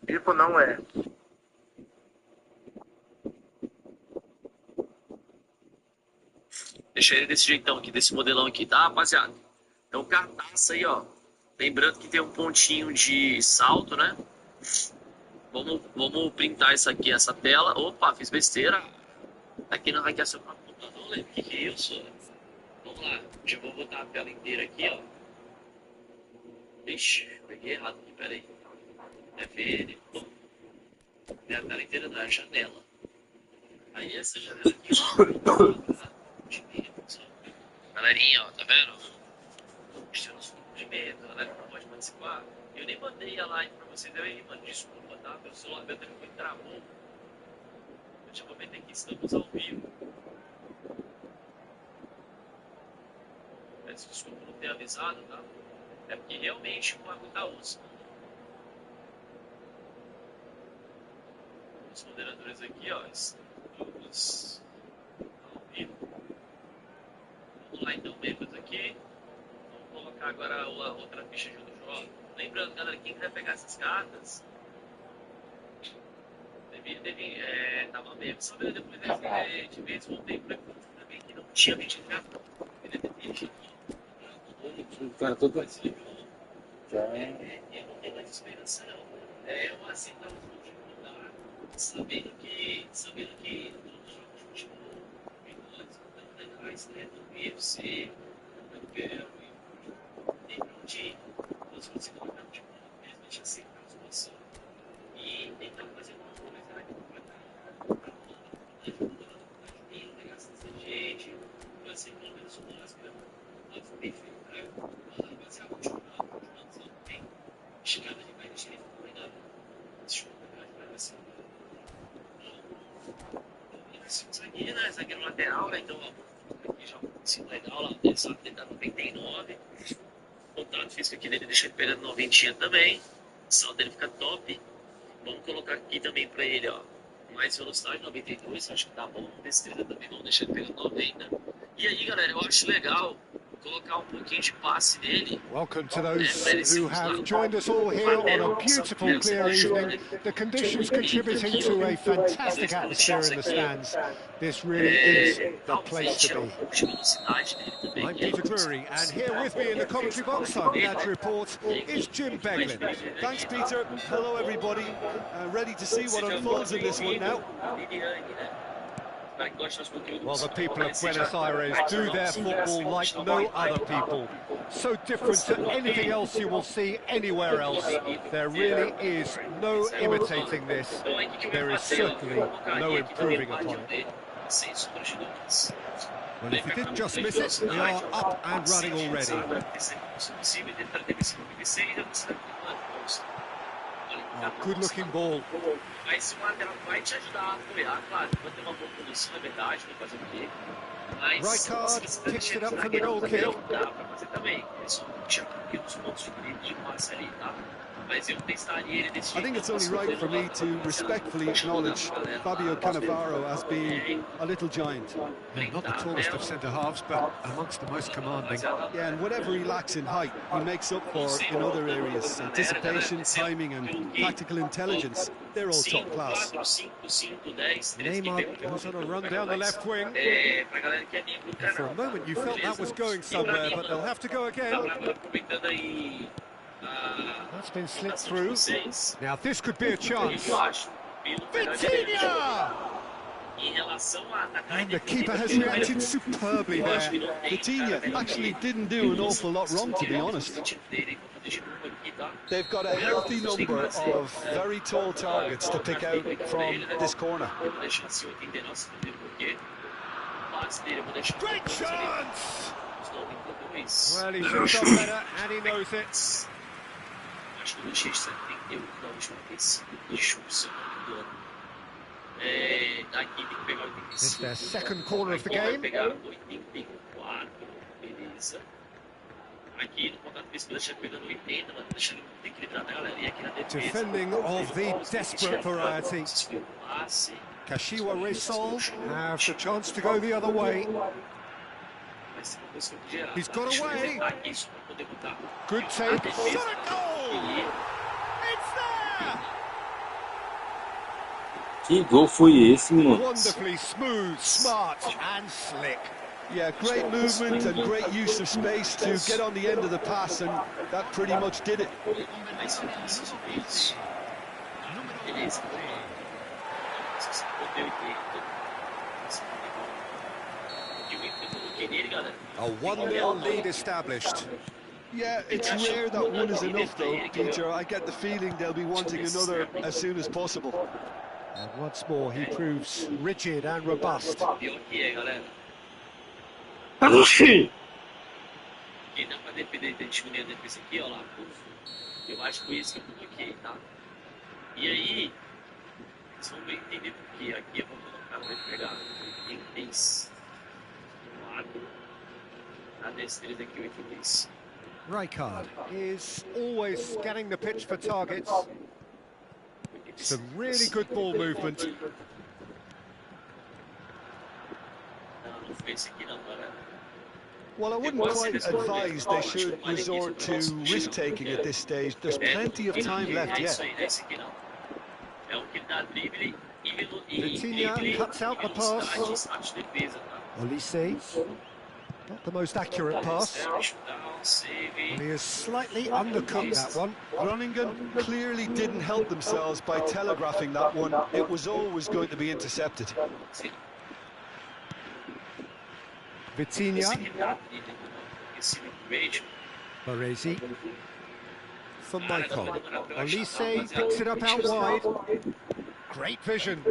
Tipo, não é. Deixa ele desse jeitão aqui, desse modelão aqui, tá, rapaziada? Então, cartaça aí, ó. Lembrando que tem um pontinho de salto, né? Vamos printar isso aqui, essa tela. Opa, fiz besteira. Aqui não vai querer seu computador, né? Que é isso? Vamos lá. Já vou botar a tela inteira aqui, ó. Ixi, peguei errado aqui, peraí. É ver. É a tela inteira da janela. Aí essa janela aqui, ó. Galerinha, ó, tá vendo? Estilo de medo, a galera não pode participar. Eu nem mandei a live pra vocês, eu aí, mano, desculpa, tá? Meu celular, meu telefone travou. Eu te comentei que estamos ao vivo. Peço desculpa por não ter avisado, tá? É porque realmente o bagulho tá osso. Os moderadores aqui, ó, estão todos ao vivo. Vamos lá então, membros aqui. Vamos colocar agora a outra ficha junto do jogo. Lembrando, galera, quem quiser pegar essas cartas, tava mesmo, só ver depois de vez voltei para também que não tinha vendido cartão. O cara todo assim. Já. Eu não tenho mais esperança, não. Eu aceitar o futebol, tá? Sabendo que todos os jogos de futebol, episódios tão legais, né? Do UFC, do Bel e tem pra onde ir. Nós vamos colocar no futebol, mesmo aceitar a situação e tentar fazer uma coisa, né? Pegar essa gente, fazer pelo menos o máximo, nós bem feito, né? Mas é a última tem chegada de vai deixar ele cuidado. Esse jogo vai ser zagueiro, né? Zagueiro lateral, né? Então, ó, aqui já um legal lá, só tentar 99. O contato físico aqui dele deixa ele pegando 90 também. O saldo dele fica top. Vamos colocar aqui também pra ele, ó. Mais velocidade 92, acho que tá bom. Destreza também, vamos deixar ele pegando 90. E aí, galera, eu acho legal colocar um pouquinho de passe nele. Welcome to those who have joined us all here on a beautiful, clear evening. The conditions contributing to a fantastic atmosphere in the stands. This really is the place to be. I'm Peter Drury, and here with me in the commentary box, I'm glad to report, is Jim Beglin. Thanks, Peter. Hello, everybody. Ready to see what unfolds in this one now. Well, the people of Buenos Aires do their football like no other people. So different to anything else you will see anywhere else. There really is no imitating this. There is certainly no improving upon it. Well, if you did just miss it, we are up and running already. Good looking ball. Mas se o lateral vai te ajudar a apoiar, claro, vai ter uma boa condução, é verdade, vai fazer o quê? Mas se você picks it deixar up de from the goal kick. dá pra fazer também. É só tirar um pouquinho dos pontos de perigo de passe ali, tá? Mas eu testaria ele desse I think it's only right for me to respectfully acknowledge Fabio Cannavaro as being a little giant. Yeah, not the tallest of centre-halves, but amongst the most commanding. Yeah, and whatever he lacks in height, he makes up for in other areas. Anticipation, timing and tactical intelligence, they're all top class. Neymar goes on a run down the left wing. For a moment you felt that was going somewhere, but they'll have to go again. That's been slipped through. Now this could be a chance. Vitinha! And the keeper has reacted superbly there. Vitinha actually didn't do an awful lot wrong, to be honest. They've got a healthy number of very tall targets to pick out from this corner. Great chance! Well, he should have done better, and he knows it. It's their second corner of the game. Defending of the desperate variety. Kashiwa Resol have the chance to go the other way. He's got away. Good take. Shot a goal! It's there! Que gol foi esse, mano? Wonderfully smooth, smart and slick. Yeah, great movement and great use of space to get on the end of the pass, and that pretty much did it. A 1-0 lead established. Yeah, it's rare that one is enough though, Peter. I get the feeling they'll be wanting another as soon as possible. And once more he proves rigid and robust. Rijkaard is always scanning the pitch for targets. Some really good ball movement. Well, I wouldn't quite advise they should resort to risk-taking at this stage. There's plenty of time left yet. Vitinha cuts out the pass. Olise, not the most accurate pass. And he has slightly undercut that one. Groningen clearly didn't help themselves by telegraphing that one. It was always going to be intercepted. Vitinha. Baresi. For Michael. Olise picks it up out wide. Great vision.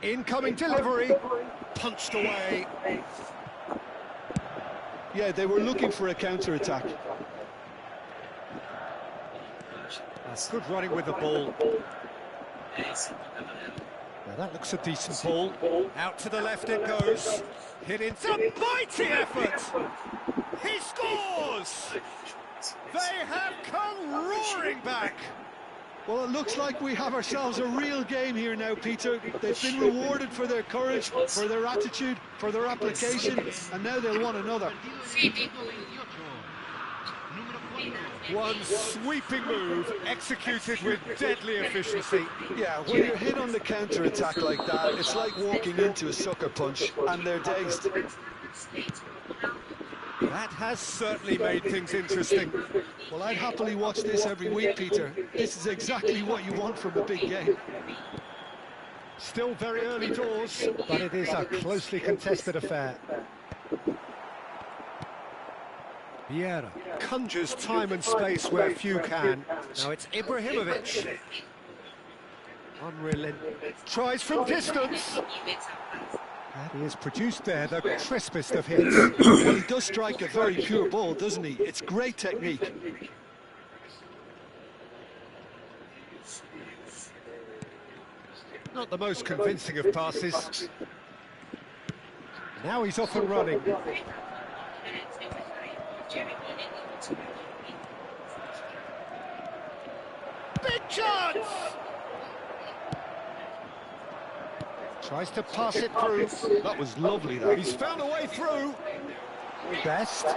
Incoming delivery. Punched away. Yeah, they were looking for a counter-attack. Good running with the ball. Now that looks a decent ball. Out to the left it goes. Hit into a mighty effort. He scores! They have come roaring back. Well, it looks like we have ourselves a real game here now, Peter. They've been rewarded for their courage, for their attitude, for their application, and now they'll want another. One sweeping move executed with deadly efficiency. Yeah, when you're hit on the counter-attack like that, it's like walking into a sucker punch, and they're dazed. That has certainly made things interesting. Well, I'd happily watch this every week, Peter. This is exactly what you want from a big game. Still very early doors, but it is a closely contested affair. Vieira conjures time and space where few can. Now it's Ibrahimovic. Unrelenting. Tries from distance. And he has produced there the crispest of hits. Well, he does strike a very pure ball, doesn't he? It's great technique. Not the most convincing of passes. Now he's off and running. Big chance! Tries to pass it through. That was lovely, that. He's found a way through. Best.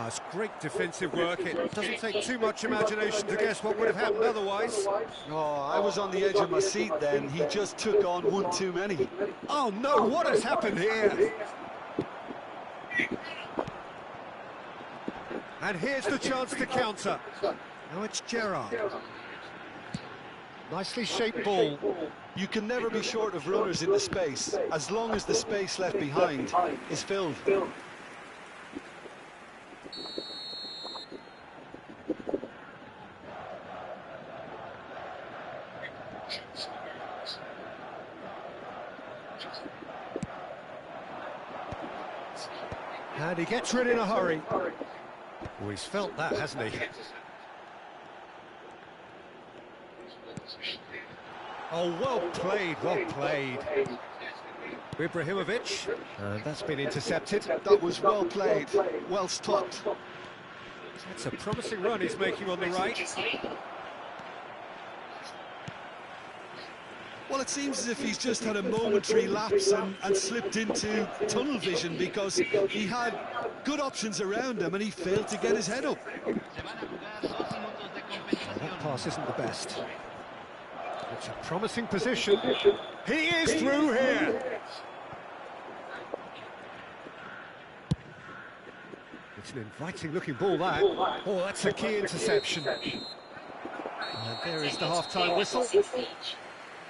It's great defensive work. It doesn't take too much imagination to guess what would have happened otherwise. Oh, I was on the edge of my seat then. He just took on one too many. Oh no, what has happened here? And here's the chance to counter. Now it's Gerrard. Nicely shaped ball. You can never be short of runners in the space, as long as the space left behind is filled. And he gets rid in a hurry. Oh, he's felt that, hasn't he? Oh, well played, well played. Ibrahimovic, that's been intercepted. That was well played, well stopped. That's a promising run he's making on the right. Well, it seems as if he's just had a momentary lapse and slipped into tunnel vision, because he had good options around him and he failed to get his head up. That pass isn't the best. It's a promising position. He is through here. It's an inviting looking ball, that. Oh, that's a key interception. And there is the half-time whistle.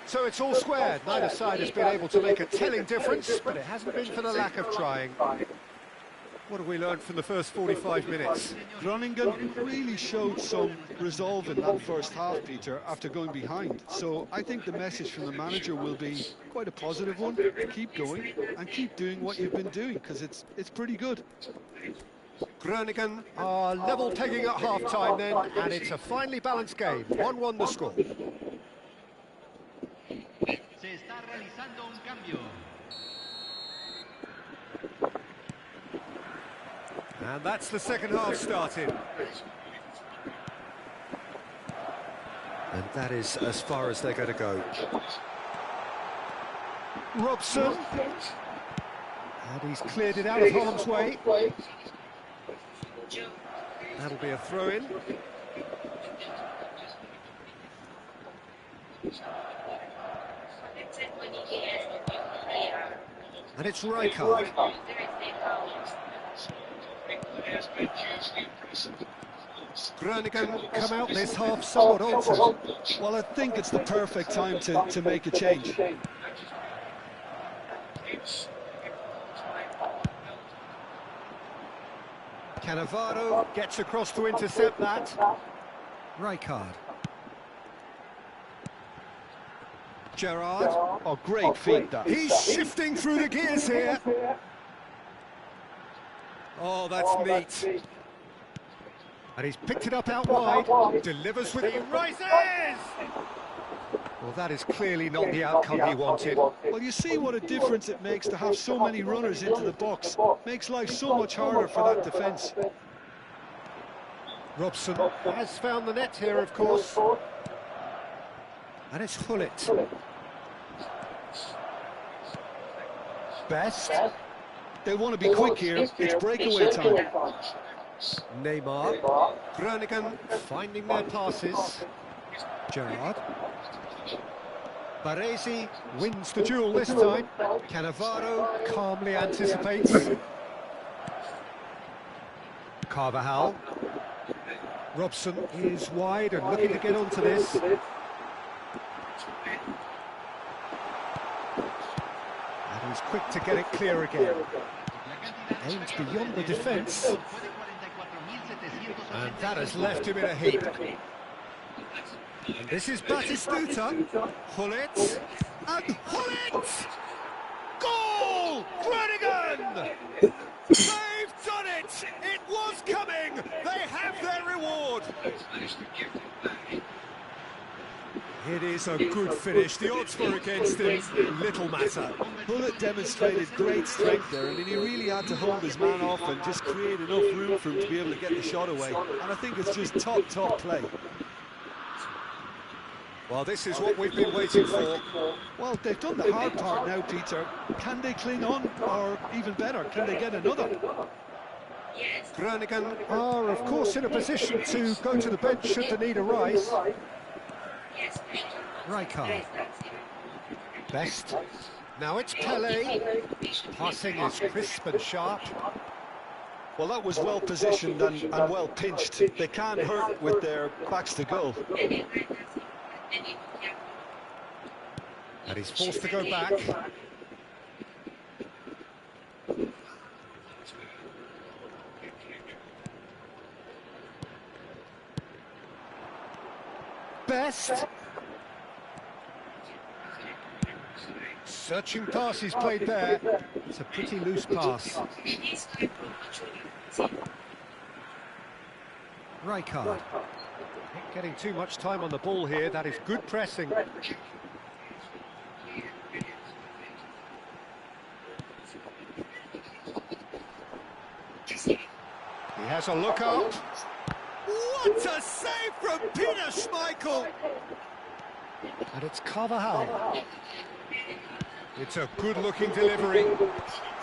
So it's all squared. Neither side has been able to make a telling difference, but it hasn't been for the lack of trying. What have we learned from the first 45 minutes? Groningen really showed some resolve in that first half, Peter, after going behind. So I think the message from the manager will be quite a positive one. Keep going and keep doing what you've been doing, because it's pretty good. Groningen are level pegging at half-time then, and it's a finely balanced game. 1-1 the score. Se está realizando un cambio. And that's the second half started. And that is as far as they're going to go. Robson. And he's cleared it out of harm's way. That'll be a throw-in. And it's Rijkaard. Groningen come out this half somewhat altered. Well, I think it's the perfect time to make a change. Cannavaro gets across to intercept that. Rijkaard. Gerrard. Oh, great feat, that. He's shifting through the gears here. Oh, that's neat. And he's picked it up out wide. Delivers with it. Rises! Well, that is clearly not the outcome he wanted. Well, you see what a difference it makes to have so many runners into the box. Makes life so much harder for that defence. Robson has found the net here, of course. And it's Hullet. Best. They want to be quick here. It's breakaway time. Neymar. Groningen finding their passes. Gerrard. Baresi wins the duel this time. Cannavaro calmly anticipates. Carvajal. Robson is wide and looking to get onto this. And he's quick to get it clear again. Aims beyond the defence. And that has left him in a heap. And this is Batistuta. Hullet. And Hullet! Goal! Groningen! They've done it! It was coming! They have their reward! It is a good finish. The odds were against him. Little matter. Bullet demonstrated great strength there. I mean, he really had to hold his man off and just create enough room for him to be able to get the shot away. And I think it's just top play. Well, this is what we've been waiting for. Well, they've done the hard part now, Peter. Can they cling on, or even better, can they get another? Groningen are, of course, in a position to go to the bench should the need arise. Rijkaard. Best. Now it's Pelé. Passing is crisp and sharp. Well, that was well positioned and well pinched. They can't hurt with their backs to goal. And he's forced to go back. Best. Searching pass he's played there. It's a pretty loose pass. Rijkaard. Not getting too much time on the ball here. That is good pressing. He has a look up. What a save from Peter Schmeichel! And it's Carvajal. It's a good-looking delivery.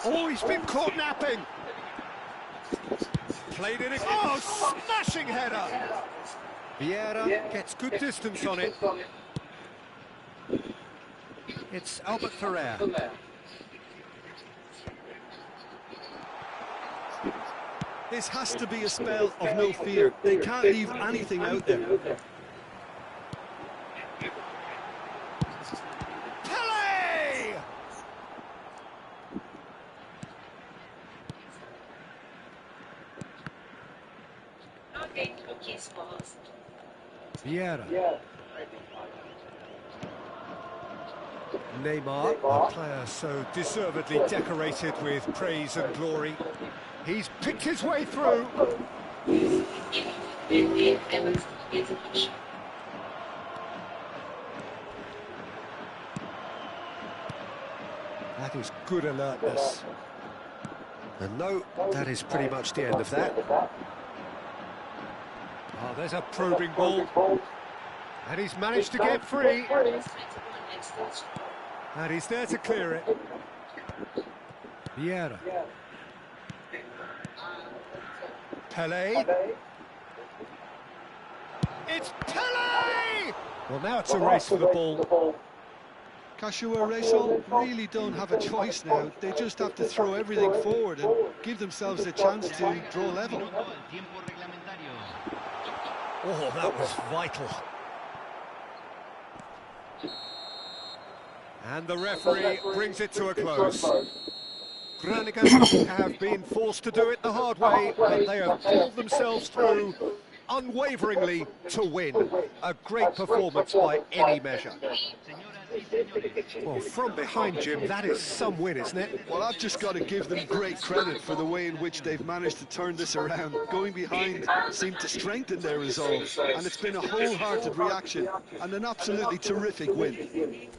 Oh, he's been caught napping. Played it again. Oh, smashing header! Vieira gets good distance on it. It's Albert Ferrer. This has to be a spell of no fear. They can't leave anything out there. Pelé! Vieira. Neymar, a player so deservedly decorated with praise and glory. He's picked his way through. That is good alertness. And no, that is pretty much the end of that. Oh, there's a probing ball. And he's managed to get free. And he's there to clear it. Vieira. Pelé. It's Pelé! Well, now it's a race for the ball. Kashiwa Reysol really don't have a choice now. They just have to throw everything forward and give themselves a chance to draw level. Oh, that was vital. And the referee brings it to a close. Groningen have been forced to do it the hard way, but they have pulled themselves through unwaveringly to win. A great performance by any measure. Well, from behind, Jim, that is some win, isn't it? Well, I've just got to give them great credit for the way in which they've managed to turn this around. Going behind seemed to strengthen their resolve, and it's been a wholehearted reaction and an absolutely terrific win.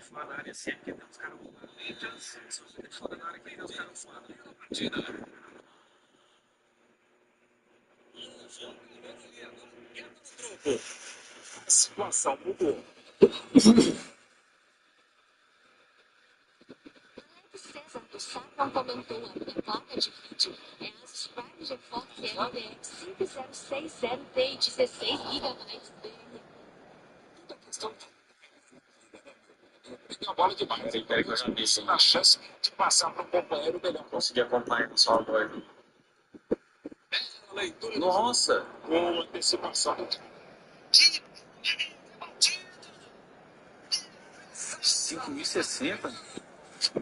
Falar na área sempre que tem os caras lá. E já se você tem que falar na área que tem os caras lá. Partida, né? A situação mudou. César do Sacão comentou a minha placa de vídeo é a Asus Prime GeForce RTX 5060Ti 16 GB dele. Peguei a bola demais. Peraí, que eu já disse. A chance de passar para um companheiro melhor. Consegui acompanhar na sua voz. Leitura. Nossa! Boa antecipação. 5.060?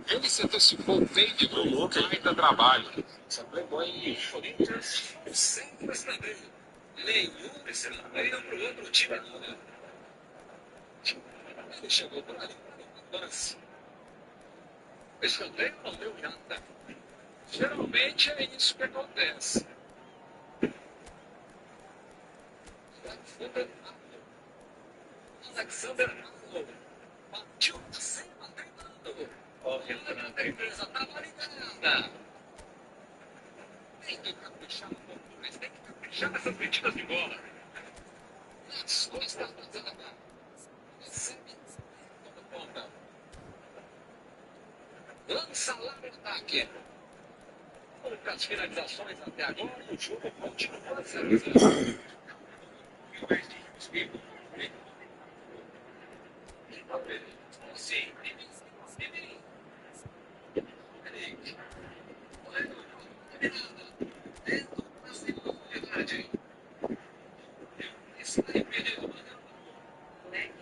Ele se antecipou bem de novo. Baita trabalho. Só pegou em Corinthians sem perceber. Nenhum cenário para o outro time. Ele chegou por ali para o lance. Escanteio não deu nada. Geralmente é isso que acontece. Alexander Arnold partiu pra cima, treinando. Olha, a defesa estava ligada. Tem que caprichar um pouco mais, tem que caprichar nessas metidas de bola. Nas costas da zaga. Recebe no ponta. Lança lá no ataque. Poucas finalizações até agora, o jogo continua 0-0. Sim.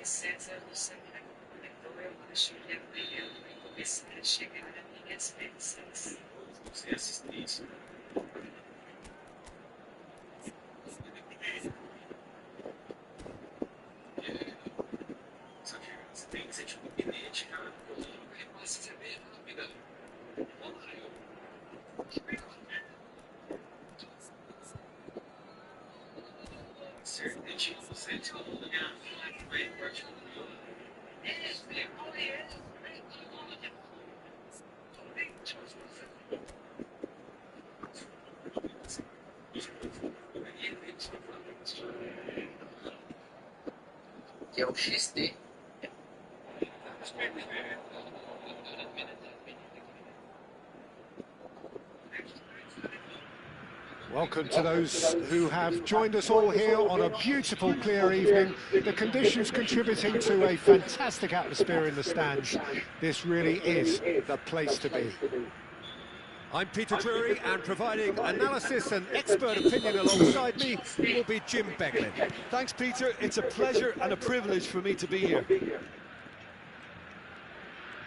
César do Sacão comentou, eu acho que amanhã vai começar a chegar a minhas peças. Você assistência. Você tem que ser tipo um bilhete, cara. Repasse é bem rápida. Acertei, você te falou da minha vai parte do meu. Que é o XD. Welcome to those who have joined us all here on a beautiful, clear evening. The conditions contributing to a fantastic atmosphere in the stands. This really is the place to be. I'm Peter Drury, and providing analysis and expert opinion alongside me will be Jim Beglin. Thanks, Peter. It's a pleasure and a privilege for me to be here.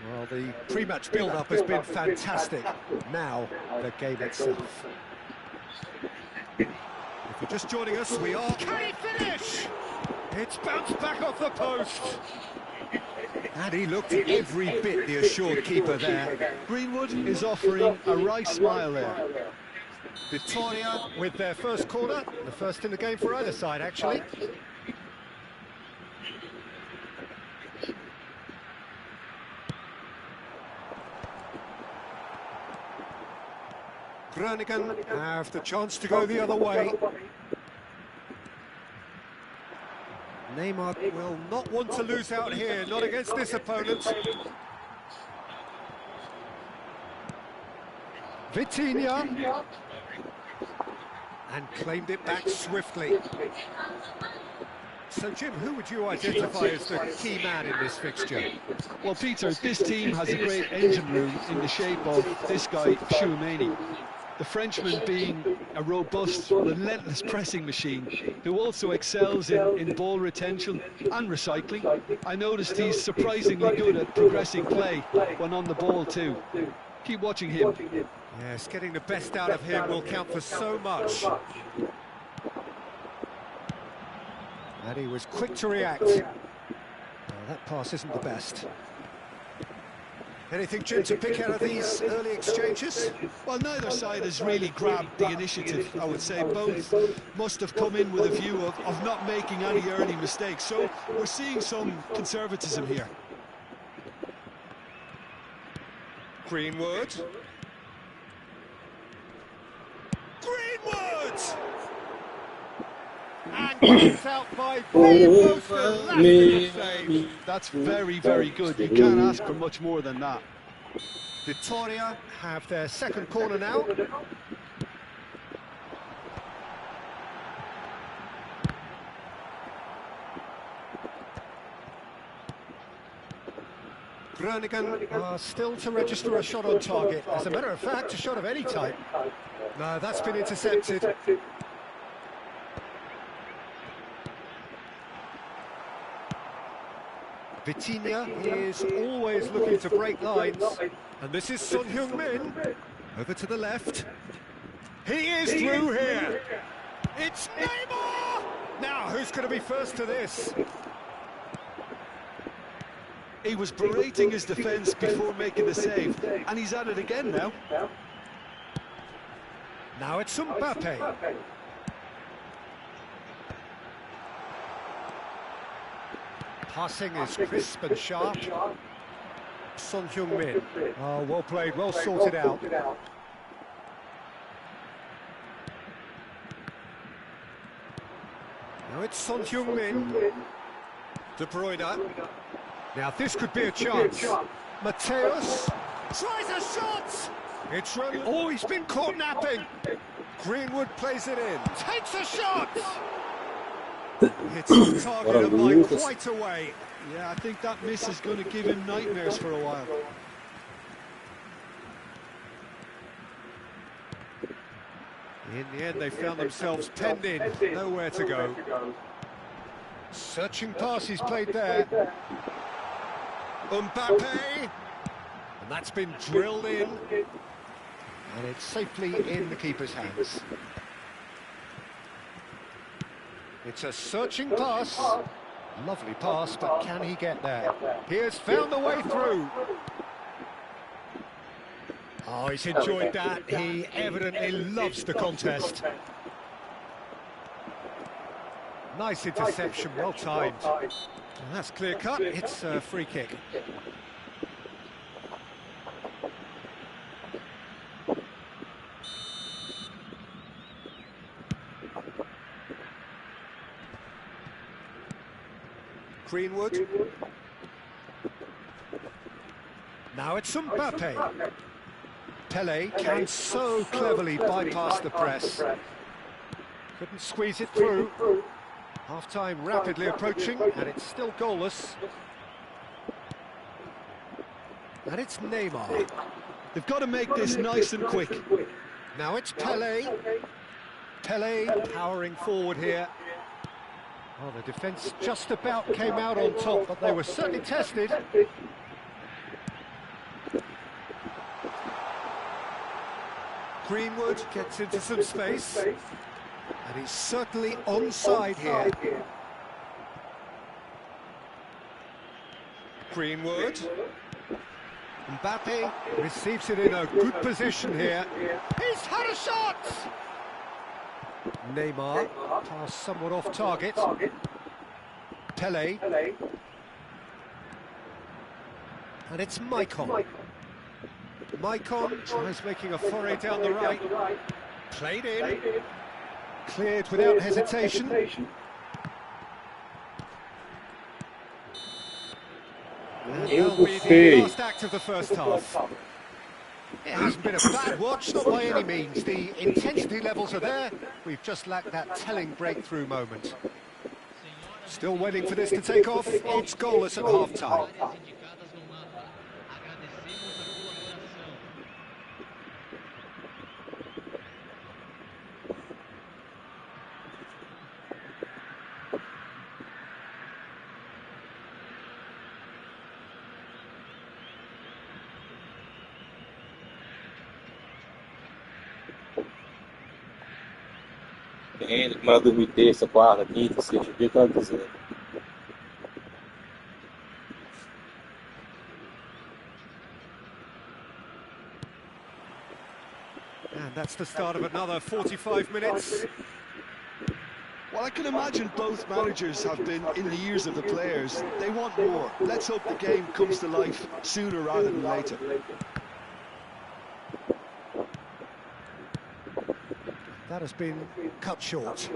Well, the pre-match build-up has been fantastic. Now, the game itself. If you're just joining us, we are... Can he finish? It's bounced back off the post. And he looked every bit the assured keeper there. Greenwood is offering a wry smile there. Victoria with their first corner, the first in the game for either side, actually. Groningen have the chance to go the other way. Neymar will not want to lose out here, not against this opponent. Vitinha. And claimed it back swiftly. So, Jim, who would you identify as the key man in this fixture? Well, Peter, this team has a great engine room in the shape of this guy, Chouameni. The Frenchman being a robust, relentless pressing machine who also excels in ball retention and recycling. I noticed he's surprisingly good at progressing play when on the ball too. Keep watching him. Yes, getting the best out of him will count for so much. And he was quick to react. Well, that pass isn't the best. Anything, Jim, to pick out of these early exchanges? Well, neither side has really grabbed the initiative, I would say. Both must have come in with a view of not making any early mistakes. So we're seeing some conservatism here. Greenwood. Greenwood! And gets out by the most elastic of saves. That's very, very good. You can't ask for much more than that. Vitoria have their second corner now. Groningen are still to register a shot on target. As a matter of fact, a shot of any type. No, that's been intercepted. Vitinha is always looking to break lines. And this is Son Heung-min. Over to the left. He is through here. It's Neymar! Now, who's going to be first to this? He was berating his defence before making the save, and he's at it again now. Now it's Mbappe. Passing is crisp and sharp. Son Heung-min. Oh, well played, well sorted out. Now it's Son Heung-min. De Bruyne. Now this could be a chance. Mateus tries a shot. It's run. Oh, he's been caught napping. Greenwood plays it in. Takes a shot. It's on target and by quite a way. Yeah, I think that miss is going to give him nightmares for a while. In the end, they found themselves penned in. Nowhere to go. Searching pass he's played there. Mbappe, and that's been drilled in, and it's safely in the keeper's hands. It's a searching pass, lovely pass, but can he get there? He has found the way through. Oh, he's enjoyed that. He evidently loves the contest. Nice interception, well timed. And that's clear cut, it's a free kick. Greenwood. Now it's Mbappe. Pele can so cleverly bypass the press. Couldn't squeeze it through. Half-time rapidly approaching, and it's still goalless. And it's Neymar. They've got to make this nice and quick. Now it's Pele. Pele powering forward here. Oh, the defence just about came out on top, but they were certainly tested. Greenwood gets into some space. And he's certainly onside here. Greenwood. Mbappe receives it in a good position here. He's had a shot! Neymar, pass somewhat off target. Pele. And it's Maicon. Maicon tries making a foray down the right. Played in. Cleared without hesitation. And that'll be the last act of the first half. It hasn't been a bad watch, not by any means. The intensity levels are there. We've just lacked that telling breakthrough moment. Still waiting for this to take off. It's goalless at half-time. Tem, manda dormir terça, quarta, quinta, sexta, dia que ela quiser. And that's the start of another 45 minutes. Well, I can imagine both managers have been in the ears of the players. They want more. Let's hope the game comes to life sooner rather than later. That has been cut short.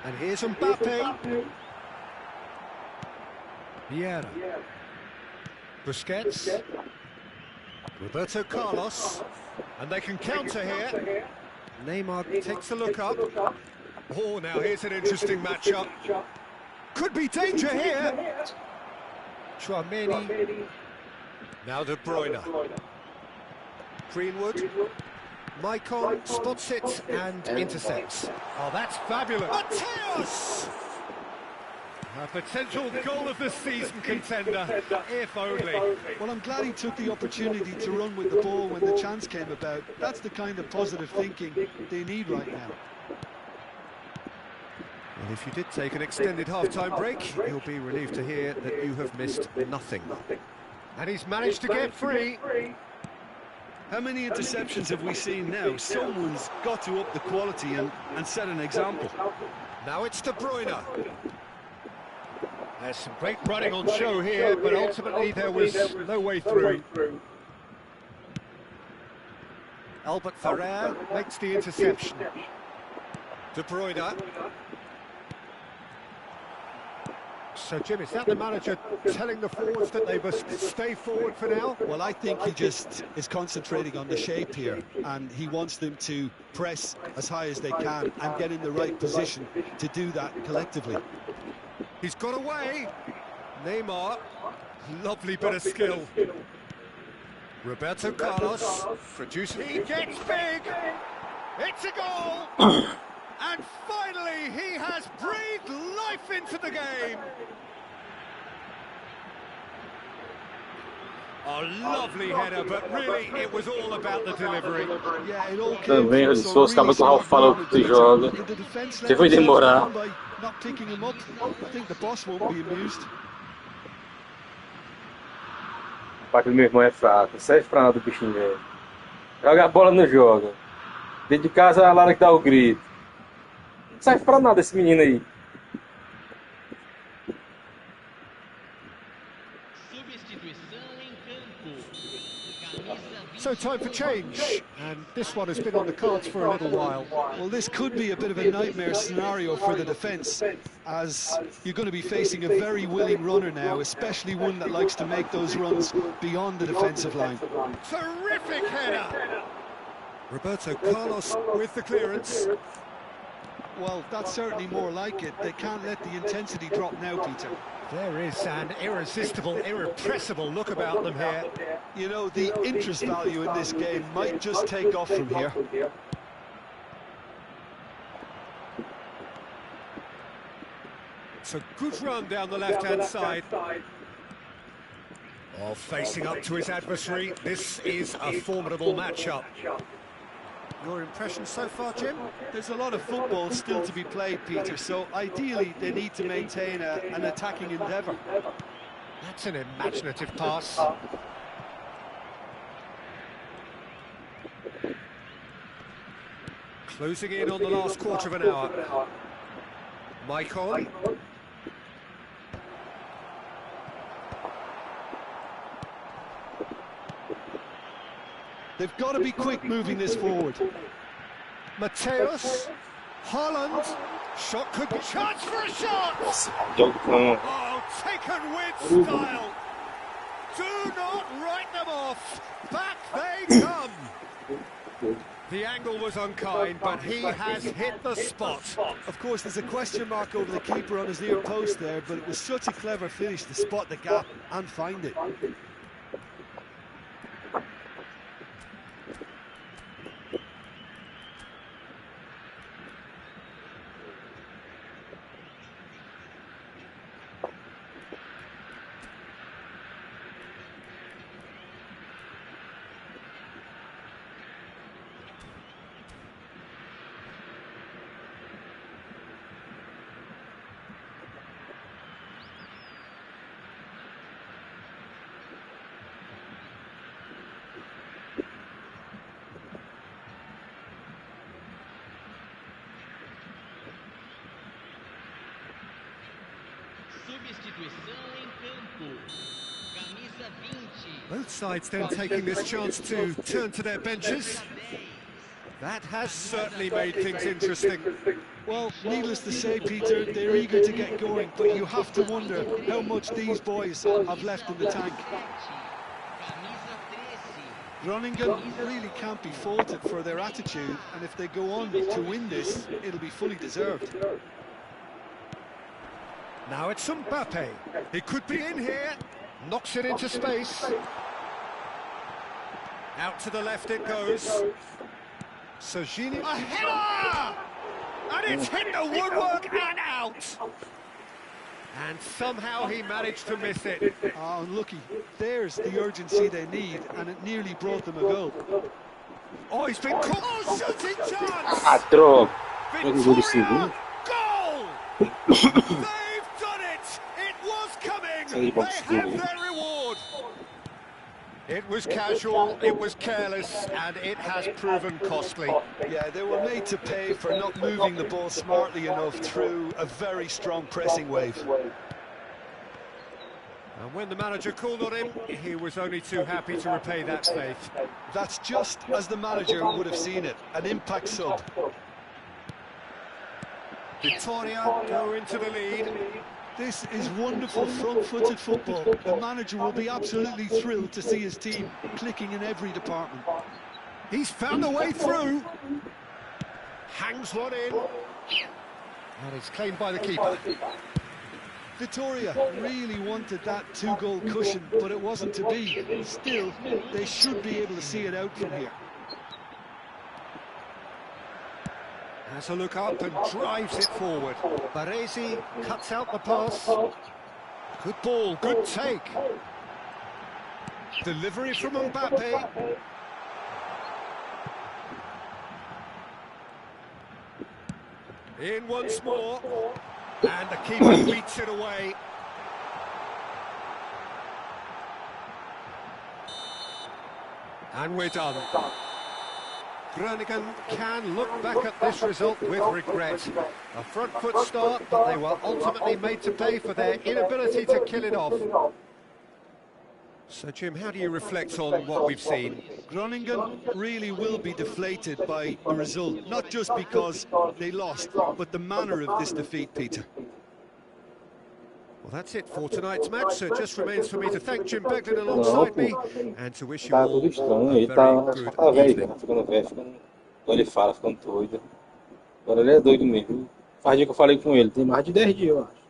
And here's Mbappe. Vieira. Busquets. Roberto Carlos. And they can counter here. Neymar takes a look up. Oh, now here's an interesting matchup. Could be danger here. Chouameni. Now De Bruyne. Greenwood. Maicon spots it and intercepts. Oh, that's fabulous. Mateus! A potential goal of the season contender, if only. Well, I'm glad he took the opportunity to run with the ball when the chance came about. That's the kind of positive thinking they need right now. Well, if you did take an extended half-time break, you'll be relieved to hear that you have missed nothing. And he's managed to get free. How many interceptions have we seen now? Someone's got to up the quality and set an example. Now it's De Bruyne. There's some great running on show here, but ultimately there was no way through. Albert Ferrer makes the interception. De Bruyne. So, Jim, is that the manager telling the forwards that they must stay forward for now? Well, I think he just is concentrating on the shape here, and he wants them to press as high as they can and get in the right position to do that collectively. He's got away. Neymar. Lovely bit of skill. Roberto Carlos. Producing. He gets big. It's a goal. And finally, he has breathed life into the game. A lovely header, but really it was all about the delivery. Yeah, it all came Também as pessoas acabam que o Ralf falou que joga. Você foi demorar. Not picking him up. I think the boss won't be amused. O pai do meu irmão é fraco, não serve pra nada o bichinho velho. Joga a bola, não joga. Dentro de casa é a Lara que dá o grito. Não serve pra nada esse menino aí. So time for change, and this one has been on the cards for a little while. Well, this could be a bit of a nightmare scenario for the defence, as you're going to be facing a very willing runner now, especially one that likes to make those runs beyond the defensive line. Terrific header! Roberto Carlos with the clearance. Well, that's certainly more like it. They can't let the intensity drop now, Peter. There is an irresistible, irrepressible look about them here. You know, the interest value in this game might just take off from here. It's a good run down the left-hand side. Oh, facing up to his adversary. This is a formidable matchup. Your impression so far, Jim? There's a lot of football still to be played, Peter, so ideally they need to maintain an attacking endeavour. That's an imaginative pass. Closing in on the last quarter of an hour. Maicon. They've got to be quick moving this forward. Mateus. Haaland. Shot could be... Chance for a shot! Oh, taken with style. Do not write them off. Back they come. The angle was unkind, but he has hit the spot. Of course, there's a question mark over the keeper on his near post there, but it was such a clever finish to spot the gap and find it. Both sides then taking this chance to turn to their benches. That has certainly made things interesting. Well, needless to say, Peter, they're eager to get going, but you have to wonder how much these boys have left in the tank. Groningen really can't be faulted for their attitude, and if they go on to win this, it'll be fully deserved. Now it's Mbappe. He could be in here. Knocks it into space. Out to the left it goes. Serginho. A header! And it's hit the woodwork and out! And somehow he managed to miss it. Oh, unlucky. There's the urgency they need, and it nearly brought them a goal. Oh, he's been caught. Oh, shooting chance! Ah, droga. Victoria! Goal! They've done it! It was coming! They have their reward! It was casual, it was careless, and it has proven costly. Yeah, they were made to pay for not moving the ball smartly enough through a very strong pressing wave. And when the manager called on him, he was only too happy to repay that faith. That's just as the manager would have seen it, an impact sub. Victoria go into the lead. This is wonderful front-footed football. The manager will be absolutely thrilled to see his team clicking in every department. He's found a way through. Hangs one in. And it's claimed by the keeper. Victoria really wanted that two-goal cushion, but it wasn't to be. Still, they should be able to see it out from here. Has a look up and drives it forward. Baresi cuts out the pass. Good ball, good take. Delivery from Mbappe. In once more. And the keeper beats it away. And we're done. Groningen can look back at this result with regret. A front foot start, but they were ultimately made to pay for their inability to kill it off. So, Jim, how do you reflect on what we've seen? Groningen really will be deflated by the result, not just because they lost, but the manner of this defeat, Peter. Well, that's it for tonight's match, so it just remains for me to thank Jim Beglin alongside me and to wish you Tá all tudo estranho a aí, very tá, acho que good tá velho, evening. tá ficando velho, ficando... Agora ele fala, ficando doido. Agora ele é doido mesmo. Faz dia que eu falei com ele, tem mais de 10 dias, eu acho.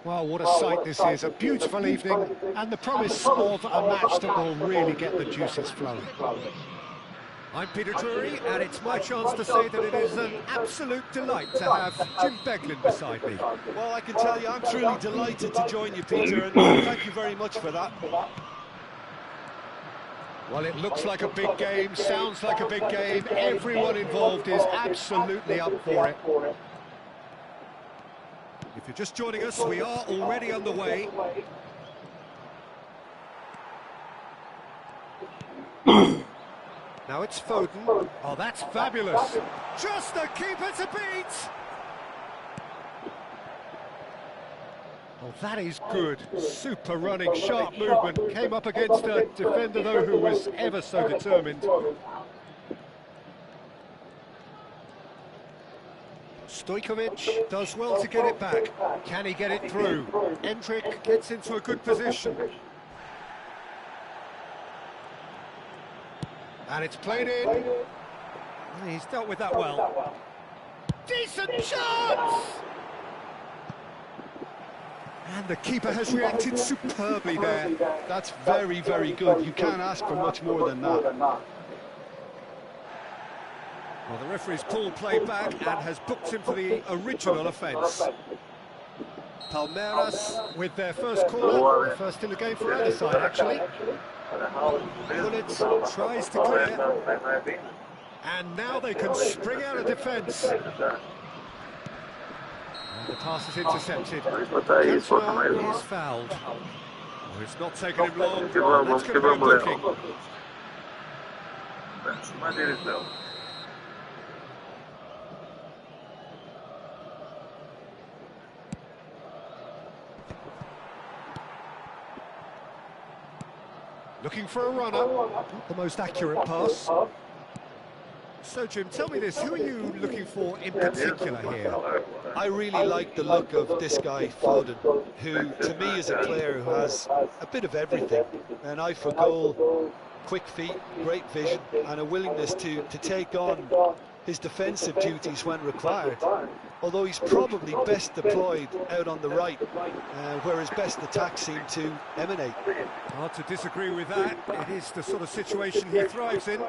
Well, what a sight this is, a beautiful evening, and the promise of a match that will really get the juices flowing. I'm Peter Drury, and it's my chance to say that it is an absolute delight to have Jim Beglin beside me. Well, I can tell you, I'm truly delighted to join you, Peter, and thank you very much for that. Well, it looks like a big game, sounds like a big game. Everyone involved is absolutely up for it. If you're just joining us, we are already underway. Now it's Foden. Oh, that's fabulous. Just the keeper to beat. Oh, that is good. Super running, sharp movement. Came up against a defender, though, who was ever so determined. Stojkovic does well to get it back. Can he get it through? Endrick gets into a good position. And it's played in. He's dealt with that well. Decent chance! And the keeper has reacted superbly there. That's very, very good. You can't ask for much more than that. Well, the referee's pulled play back and has booked him for the original offence. Palmeiras with their first corner, first in the game for either side, actually. Bullet tries to clear. And now they can spring out of defence. And the pass is intercepted. Cantona is fouled. Well, it's not taken him long. That's going to be a booking. Looking for a runner. Not the most accurate pass. So, Jim, tell me this, who are you looking for in particular here? I really like the look of this guy, Foden, who, to me, is a player who has a bit of everything. An eye for goal, quick feet, great vision, and a willingness to take on his defensive duties when required. Although he's probably best deployed out on the right, where his best attacks seem to emanate. Hard to disagree with that. It is the sort of situation he thrives in.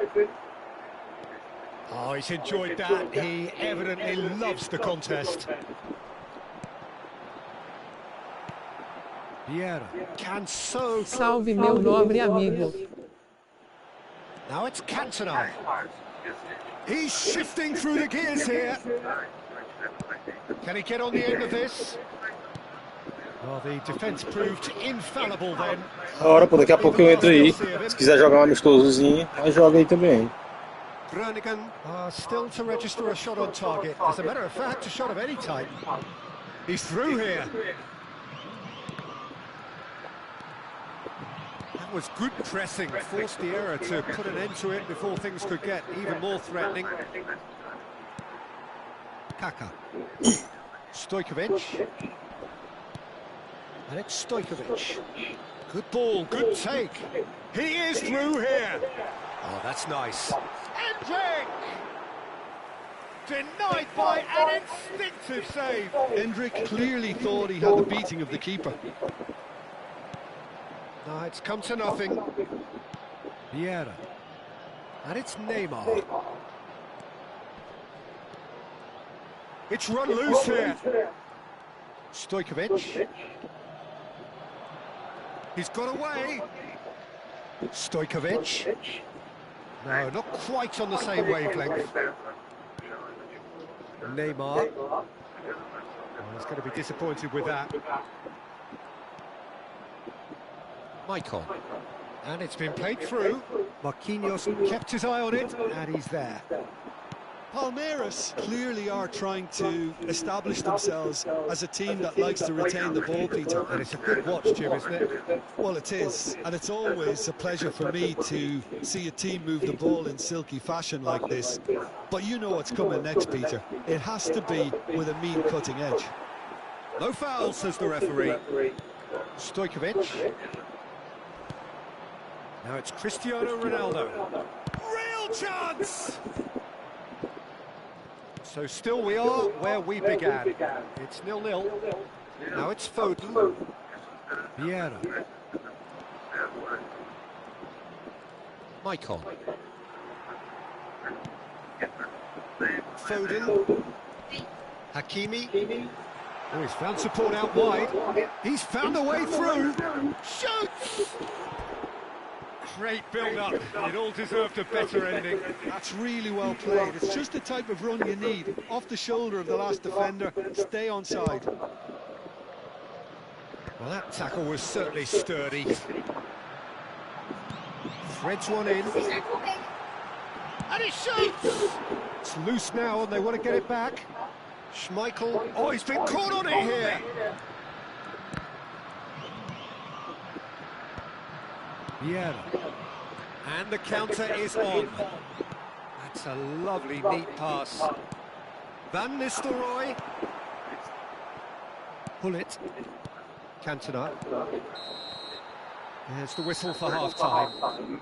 Oh, he's enjoyed that. He evidently loves the contest. Vieira can so... Salve, meu nobre amigo. Now it's Cantona. He's shifting through the gears here. Can he get on the end of this? Well, the defence proved infallible then. Ora, pô, daqui a pouco eu entro aí. Se quiser jogar um amistosozinho, aí joga aí também. Groningen still to register a shot on target. As a matter of fact, a shot of any type. He's through here. That was good pressing, forced the error to put an end to it before things could get even more threatening. Kaka. Stojkovic. And it's Stojkovic. Good ball, good take. He is through here. Oh, that's nice. Endrick! Denied by an instinctive save. Endrick clearly thought he had the beating of the keeper. No, it's come to nothing. Vieira. And it's Neymar. It's run loose here. Stojkovic. He's got away. Stojkovic. No, not quite on the same wavelength. Neymar. Oh, he's going to be disappointed with that. Maicon. And it's been played through. Marquinhos kept his eye on it, and he's there. Palmeiras clearly are trying to establish themselves as a team that likes to retain the ball, Peter. And it's a good watch, Jim, isn't it? Well, it is. And it's always a pleasure for me to see a team move the ball in silky fashion like this. But you know what's coming next, Peter. It has to be with a mean cutting edge. No foul, says the referee. Stojkovic. Now it's Cristiano Ronaldo. Real chance! So still we are where we began. It's 0-0. Now it's Foden. Vieira. Maicon. Foden. Hakimi. Oh, he's found support out wide. He's found a way through. Shoots! Great build-up. It all deserved a better ending. That's really well played. It's just the type of run you need. Off the shoulder of the last defender. Stay onside. Well, that tackle was certainly sturdy. Threads one in. And he shoots! It's loose now and they want to get it back. Schmeichel. Oh, he's been caught on it here. Vieira. And the counter is on. That's a lovely, neat pass. Van Nistelrooy. Hullet. Cantona. There's the whistle for half-time.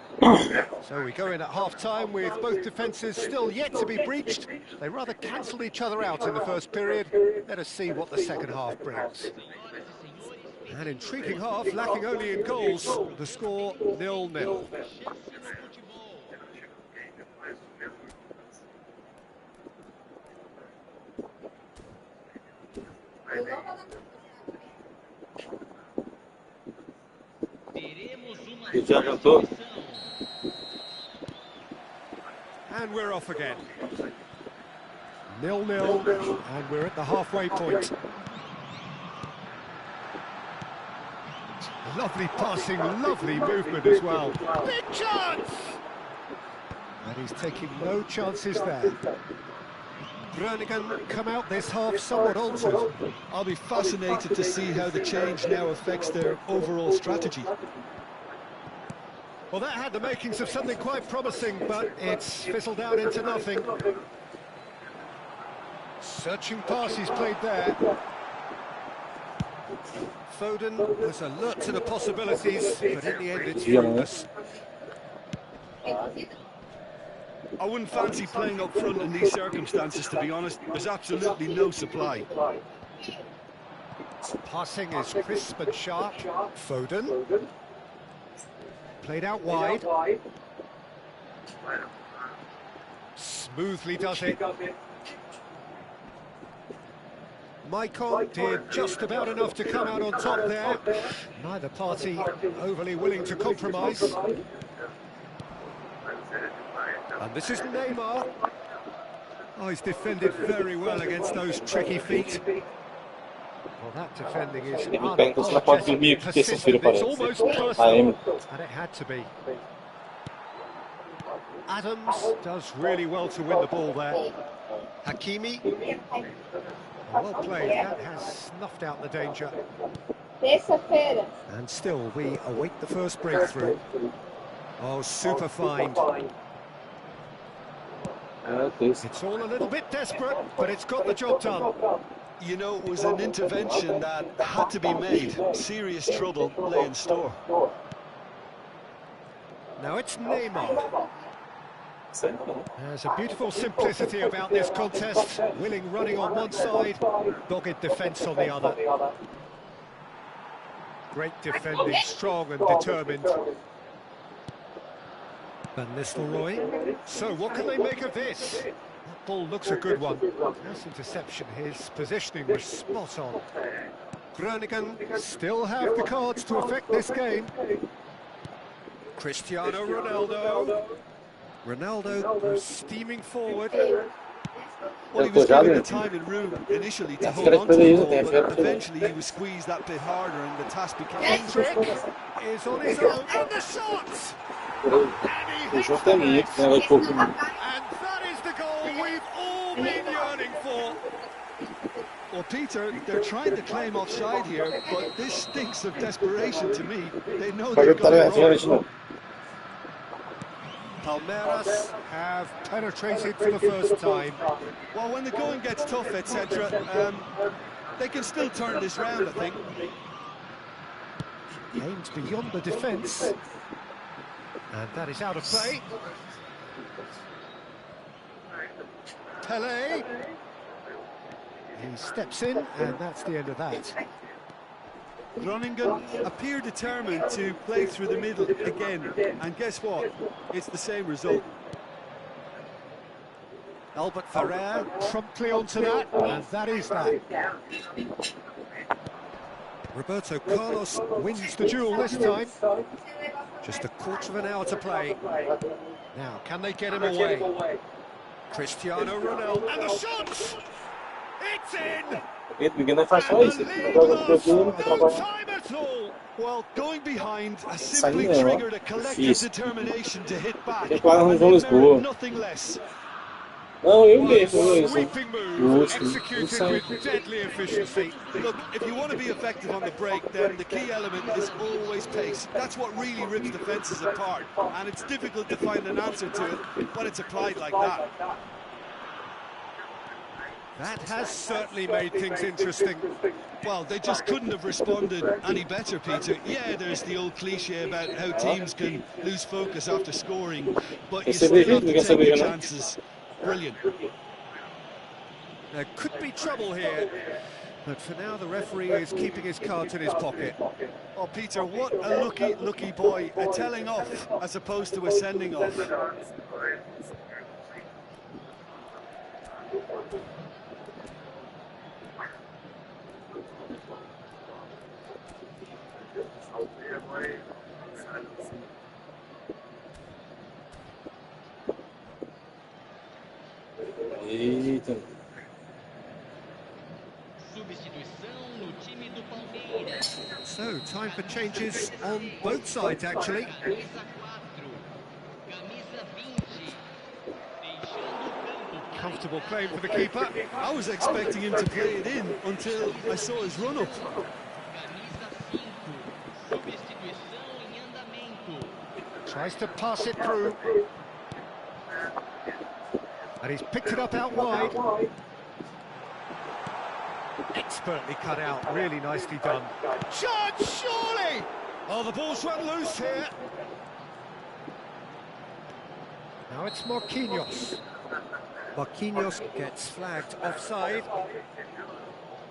So we go in at half-time with both defences still yet to be breached. They rather cancelled each other out in the first period. Let us see what the second half brings. An intriguing half, lacking only in goals. The score 0-0. And we're off again. 0-0, and we're at the halfway point. Lovely passing, lovely movement as well. Big chance! And he's taking no chances there. Groningen come out this half somewhat altered. I'll be fascinated to see how the change now affects their overall strategy. Well, that had the makings of something quite promising, but it's fizzled out into nothing. Searching pass he's played there. Foden was alert to the possibilities, but in the end it's fruitless. I wouldn't fancy playing up front in these circumstances, to be honest. There's absolutely no supply. Passing is crisp and sharp. Foden. Played out wide. Smoothly does it. Maicon did just about enough to come out on top there. Neither party overly willing to compromise. And this is Neymar. Oh, he's defended very well against those tricky feet. Well, that defending is unapologetically persistent. It's almost personal, and it had to be. Adams does really well to win the ball there. Hakimi. Well played, that has snuffed out the danger. And still, we await the first breakthrough. Oh, super find. It's all a little bit desperate, but it's got the job done. You know, it was an intervention that had to be made. Serious trouble lay in store. Now it's Neymar. There's a beautiful simplicity about this contest. Willing running on one side, dogged defence on the other. Great defending, strong and determined. Van Nistelrooy. So what can they make of this? That ball looks a good one. Nice interception, his positioning was spot on. Groningen still have the cards to affect this game. Cristiano Ronaldo. Ronaldo goes steaming forward. Well, he was given the time and room initially to hold on to the ball, but eventually he was squeezed that bit harder and the task became... Hendrick is on his own, and the shot! And that is the goal we've all been yearning for. Well, Peter, they're trying to claim offside here, but this stinks of desperation to me. They know they've got it wrong. Palmeiras have penetrated for the first time. Well, when the going gets tough, etc., they can still turn this round, I think. Aimed beyond the defence. And that is out of play. Pelé. He steps in, and that's the end of that. Groningen appear determined to play through the middle again, and guess what? It's the same result. Albert Ferrer promptly onto that, and that is that. Roberto Carlos wins the duel this time. Just a quarter of an hour to play. Now, can they get him away? Cristiano Ronaldo, and the shots! It's in! Ninguém faz só isso. Joga um pouquinho, vai trabalhar. Time at all! Well, going behind has simply Isso aí não, triggered a collective difícil. determination to hit back, Declara and João they Lisboa. merit nothing less. Não, eu mesmo, eu Sweeping O move, último, executed isso aí. with deadly efficiency. Look, if you want to be effective on the break, then the key element is always pace. That's what really rips defences apart, and it's difficult to find an answer to it when it's applied like that. That has certainly made things interesting. Well, they just couldn't have responded any better, Peter. Yeah, there's the old cliche about how teams can lose focus after scoring, but you still have to take your chances. Brilliant. There could be trouble here, but for now the referee is keeping his cards in his pocket. Oh, Peter, what a lucky boy. A telling off as opposed to a sending off. Eita. Substituição no time do Palmeiras. So, time for changes on both sides, actually. Camisa 4, camisa 20. Deixando o campo. Comfortable claim for the keeper. I was expecting him to play it in until I saw his run-up. Camisa 5, substituição em andamento. Tries to pass it through. And he's picked it up out wide. Expertly cut out, really nicely done. Chance, surely! Oh, the ball's run loose here. Now it's Marquinhos. Marquinhos gets flagged offside.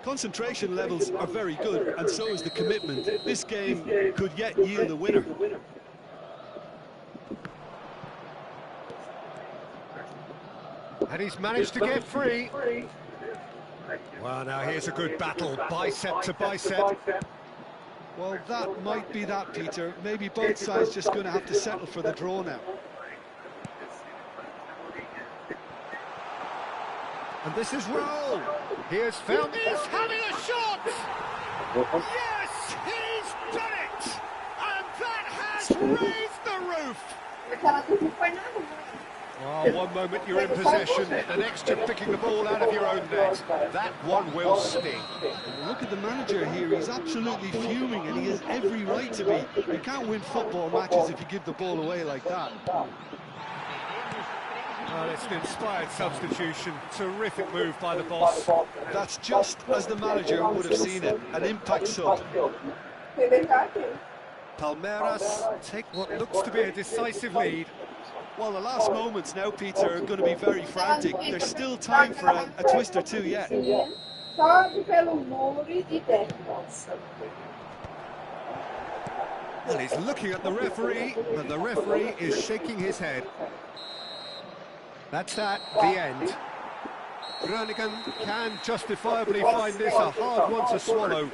Concentration levels are very good, and so is the commitment. This game could yet yield a winner. And he's managed to get free. Well, now here's a good battle, bicep to bicep. Well, that might be that, Peter. Maybe both sides just going to have to settle for the draw now. And this is Raul. Here's found. He's having a shot! Yes, he's done it! And that has raised the roof! Oh, one moment you're in possession, the next you're picking the ball out of your own net. That one will sting. Look at the manager here, he's absolutely fuming, and he has every right to be. You can't win football matches if you give the ball away like that. Well, it's an inspired substitution. Terrific move by the boss. That's just as the manager would have seen it, an impact sub. Palmeiras take what looks to be a decisive lead. Well, the last moments now, Peter, are going to be very frantic. There's still time for a twist or two yet. Well, he's looking at the referee, but the referee is shaking his head. That's that, the end. Groningen can justifiably find this a hard one to swallow.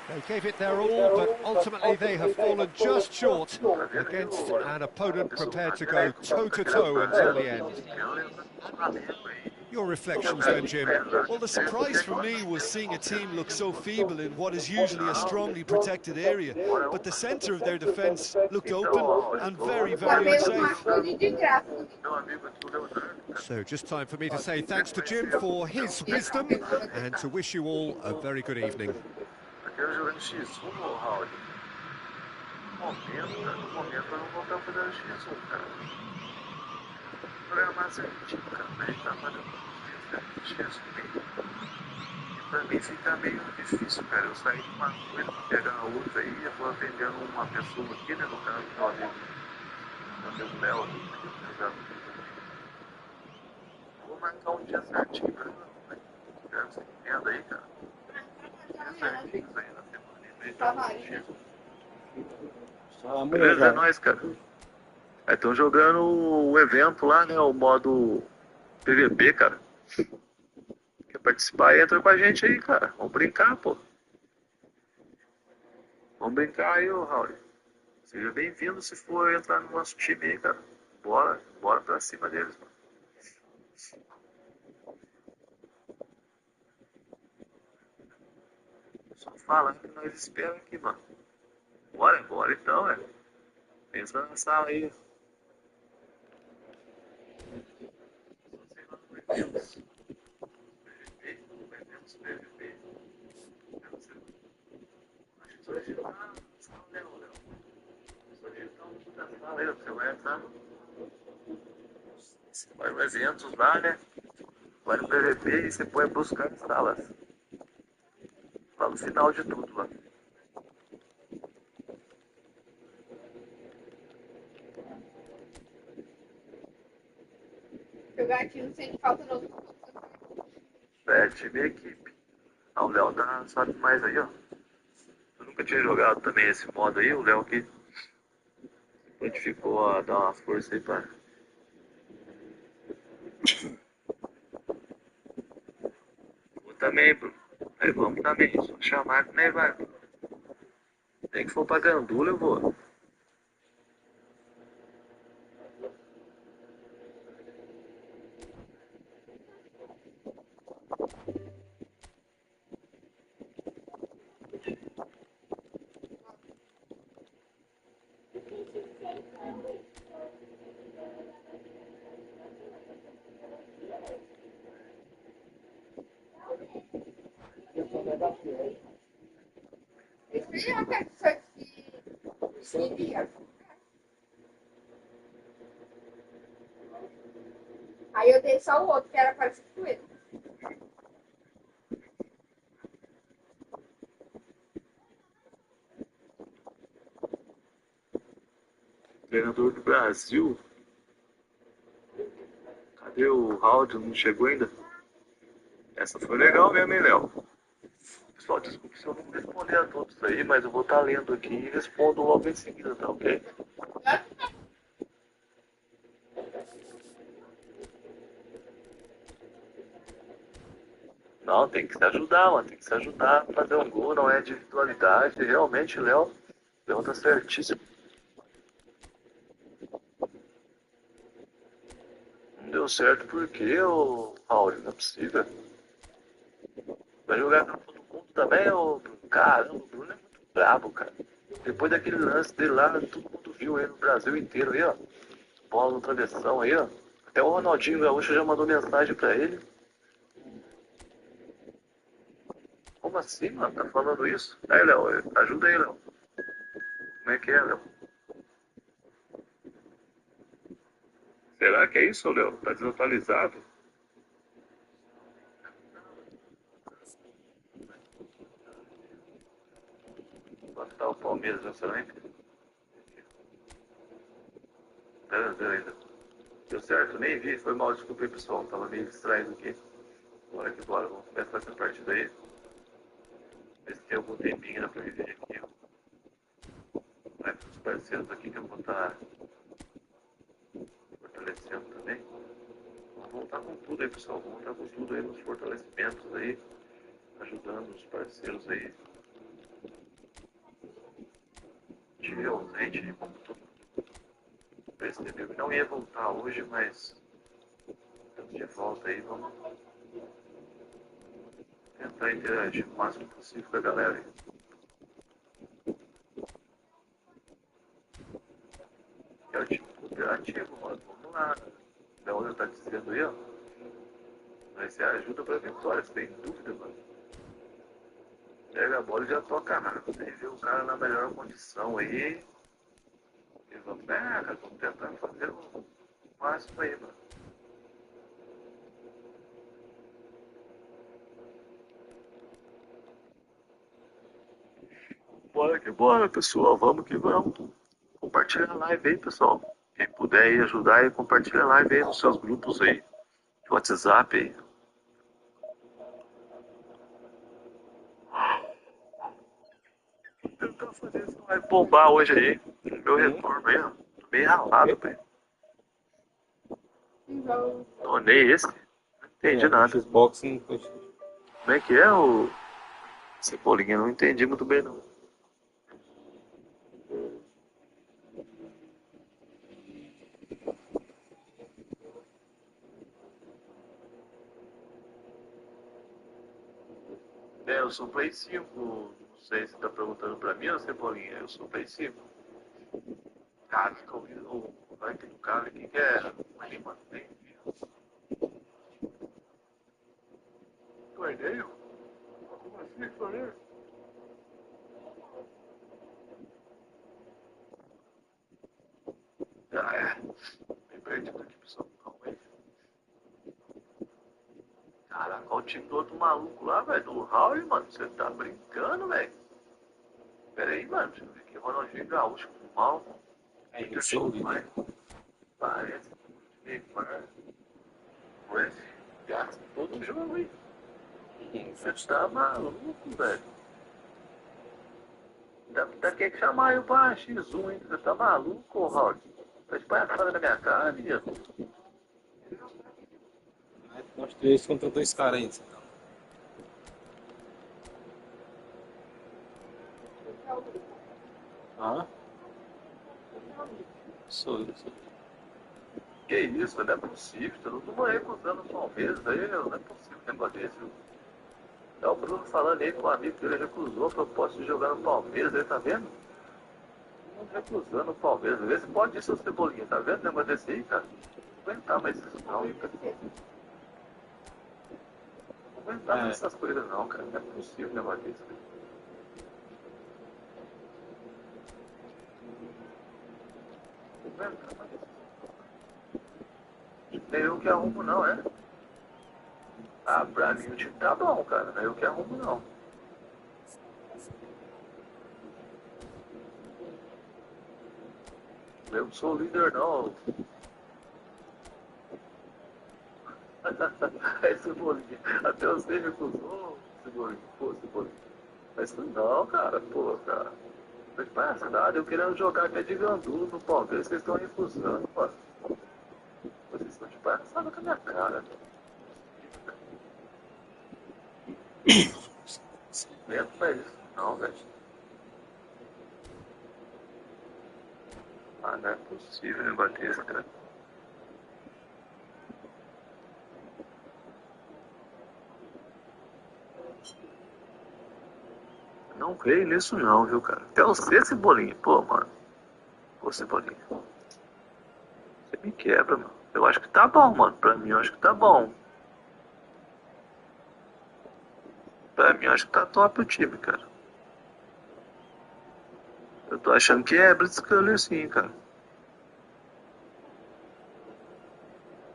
They gave it their all, but ultimately they have fallen just short against an opponent prepared to go toe-to-toe until the end. Your reflections then, Jim? Well, the surprise for me was seeing a team look so feeble in what is usually a strongly protected area, but the centre of their defence looked open and very, very unsafe. So just time for me to say thanks to Jim for his wisdom and to wish you all a very good evening. Pra mim fica meio difícil, cara. Eu saí de uma coisa pra pegar a outra aí, eu vou atendendo uma pessoa aqui, né, no caso, meu amigo Léo, vou marcar um dia certinho pra você entenda aí, cara. Dia certinho aí na semana. Tá nós. Beleza, é nóis, cara. Aí estão jogando o evento lá, né? O modo PVP, cara. Quer participar? Entra com a gente aí, cara. Vamos brincar, pô. Vamos brincar aí, ô Raul. Seja bem-vindo se for entrar no nosso time aí, cara. Bora pra cima deles, mano. Só fala que nós esperamos aqui, mano. Bora então, velho. Entra na sala aí. Você vai entrar. Você vai no eventos lá, né? Vai no PVP e você põe buscar em salas. Lá no final de tudo lá. O gatinho não sente falta não. Time e equipe. Ah, o Léo sabe mais aí, ó. Eu nunca tinha jogado também esse modo aí, o Léo aqui ficou a dar uma força aí pra. Eu também, Bruno. Aí vamos também. Só chamar que nem vai. Nem que for pra Gandula, eu vou. Esse é uma pessoa que queria. Aí eu dei só o outro, que era parecido com ele. Treinador do Brasil. Cadê o Raul? Não chegou ainda? Essa foi legal mesmo, hein, Léo? Pessoal, desculpe se eu não responder a todos aí, mas eu vou estar lendo aqui e respondo logo em seguida, tá ok? Não, tem que se ajudar, mano. Tem que se ajudar a fazer um gol, não é individualidade. Realmente, Léo tá certíssimo. Não deu certo porque o Raul não é possível. Vai jogar no fundo do mundo também, ô Bruno. Caramba, o Bruno é muito brabo, cara. Depois daquele lance dele lá, todo mundo viu ele no Brasil inteiro aí, ó. Bola no travessão aí, ó. Até o Ronaldinho Gaúcho já mandou mensagem pra ele. Como assim, mano? Tá falando isso? Aí, Léo, ajuda aí, Léo. Como é que é, Léo? Será que é isso, Léo? Tá desatualizado? Quanto tá o Palmeiras nessa lente? 0x0 ainda. Deu certo? Nem vi. Foi mal, desculpa aí, pessoal. Tava meio distraído aqui. Bora que bora. Vamos começar essa partida aí. Ver se tem algum tempinho pra me ver aqui. Vai pros parceiros aqui que eu vou estar fortalecendo também. Vamos voltar com tudo aí, pessoal. Vamos voltar com tudo aí nos fortalecimentos aí. Ajudando os parceiros aí. Tive ausente aí, como todo mundo percebeu que não ia voltar hoje, mas estamos de volta aí. Vamos tentar interagir o máximo possível com a galera aí. É o time cooperativo, mano. Vamos lá. Da onde tá dizendo aí, ó. Vai ser ajuda pra vitória, sem dúvida, mano. Pega a bola e já toca rápido. Aí vê o cara na melhor condição aí. E vamos, cara, vamos tentar fazer o máximo aí, mano. Bora que bora, pessoal. Vamos que vamos. Compartilha a live aí, pessoal. Quem puder aí ajudar aí, compartilha a live aí nos seus grupos aí. De WhatsApp aí. bombar hoje aí. No meu retorno aí, ó. Tô meio ralado, velho. Tornei esse. Não entendi nada. Xbox não foi. Como é que é o Cebolinha? Não entendi muito bem, não. Eu sou Play 5. Não sei se tá perguntando pra mim ou Cebolinha. Eu sou Play 5. Cara, fica ouvindo. Vai ter um cara aqui que é. Ali, mano, nem vi. Torneio? Como assim, torneio? Ah, é. Bem perdido aqui, pessoal. Calma aí. Caraca, olha o time do outro maluco lá, velho. Do Raul, mano. Você tá brincando, velho? Pera aí, mano. Deixa eu ver aqui. Ronaldinho Gaúcho com mal. Aí, não sei o que. Parece. Neymar. Parece. Gasta todo o jogo, hein? Você tá maluco, velho. Ainda quer que chamar eu pra X1, hein? Você tá maluco, ô Raul? Tá de palhaçada na minha cara, menino. Nós 3 contra 2 caras então. Ah? Sou eu. Que isso, não é possível. Todo mundo recusando o Palmeiras aí, não é possível um negócio desse. É o Bruno falando aí com o amigo que ele recusou a proposta de jogar no Palmeiras, aí tá vendo? Recusando o Palmeiras. Vê se pode ir, seu Cebolinha, tá vendo o negócio desse aí, cara? Não aguentar mais isso não, hein, cara. Não aguentar mais essas coisas não, cara. Não é possível um negócio desse. Não aguentar mais isso. Nem eu que arrumo não, é? Ah, pra mim o time tá bom, cara. Não é eu que arrumo não. Eu não sou líder não. É Cebolinha. Até você recusou, Cebolinha. Pô, Cebolinha. Mas não, cara. Pô, cara. Não passa nada. Eu querendo jogar até de Gandu no Palmeiras. Vocês estão recusando, mano. Vocês estão de palhaçada com a minha cara. Não faz isso não, velho. Ah, não é possível negócio desse, cara. Não creio nisso não, viu, cara. Até você, Cebolinha. Pô, mano. Pô, Cebolinha. Você me quebra, mano. Eu acho que tá bom, mano. Pra mim, eu acho que tá bom. Pra mim, eu acho que tá top o time, cara. Eu tô achando que é Blitzkiller sim, cara.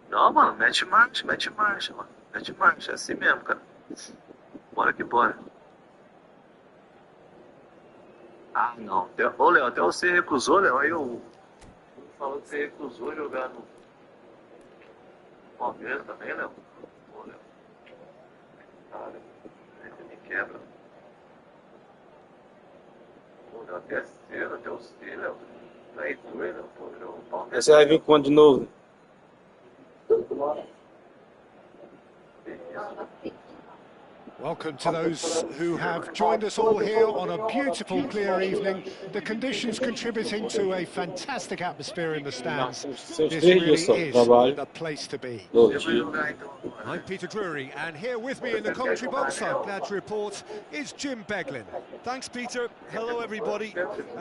Não, mano. Mete marcha, mano. Mete marcha. É assim mesmo, cara. Bora que bora. Ah, não. Ô, Léo, até você recusou, Léo. Aí eu falou que você recusou jogar no Palmeiras também, Léo. Pô, Léo. Cara, você me quebra. Pô, Léo, até cedo, até o C, Léo. Traidor, Léo. Pô, o Palmeiras. Você vai vir quando de novo? Welcome to those who have joined us all here on a beautiful, clear evening. The conditions contributing to a fantastic atmosphere in the stands. This really is the place to be. I'm Peter Drury, and here with me in the commentary box, I'm glad to report, is Jim Beglin. Thanks, Peter. Hello, everybody.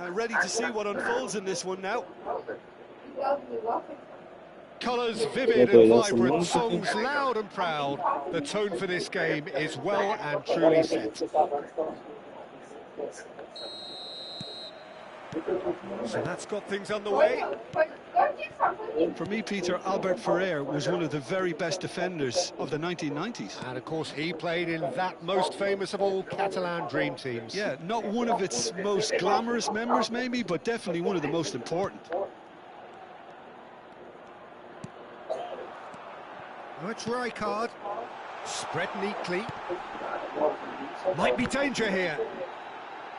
Ready to see what unfolds in this one now. Colours vivid and vibrant, songs loud and proud. The tone for this game is well and truly set. So that's got things underway. For me, Peter, Albert Ferrer was one of the very best defenders of the 1990s. And of course, he played in that most famous of all Catalan dream teams. Yeah, not one of its most glamorous members, maybe, but definitely one of the most important. Oh, it's Rijkaard. Spread neatly. Might be danger here.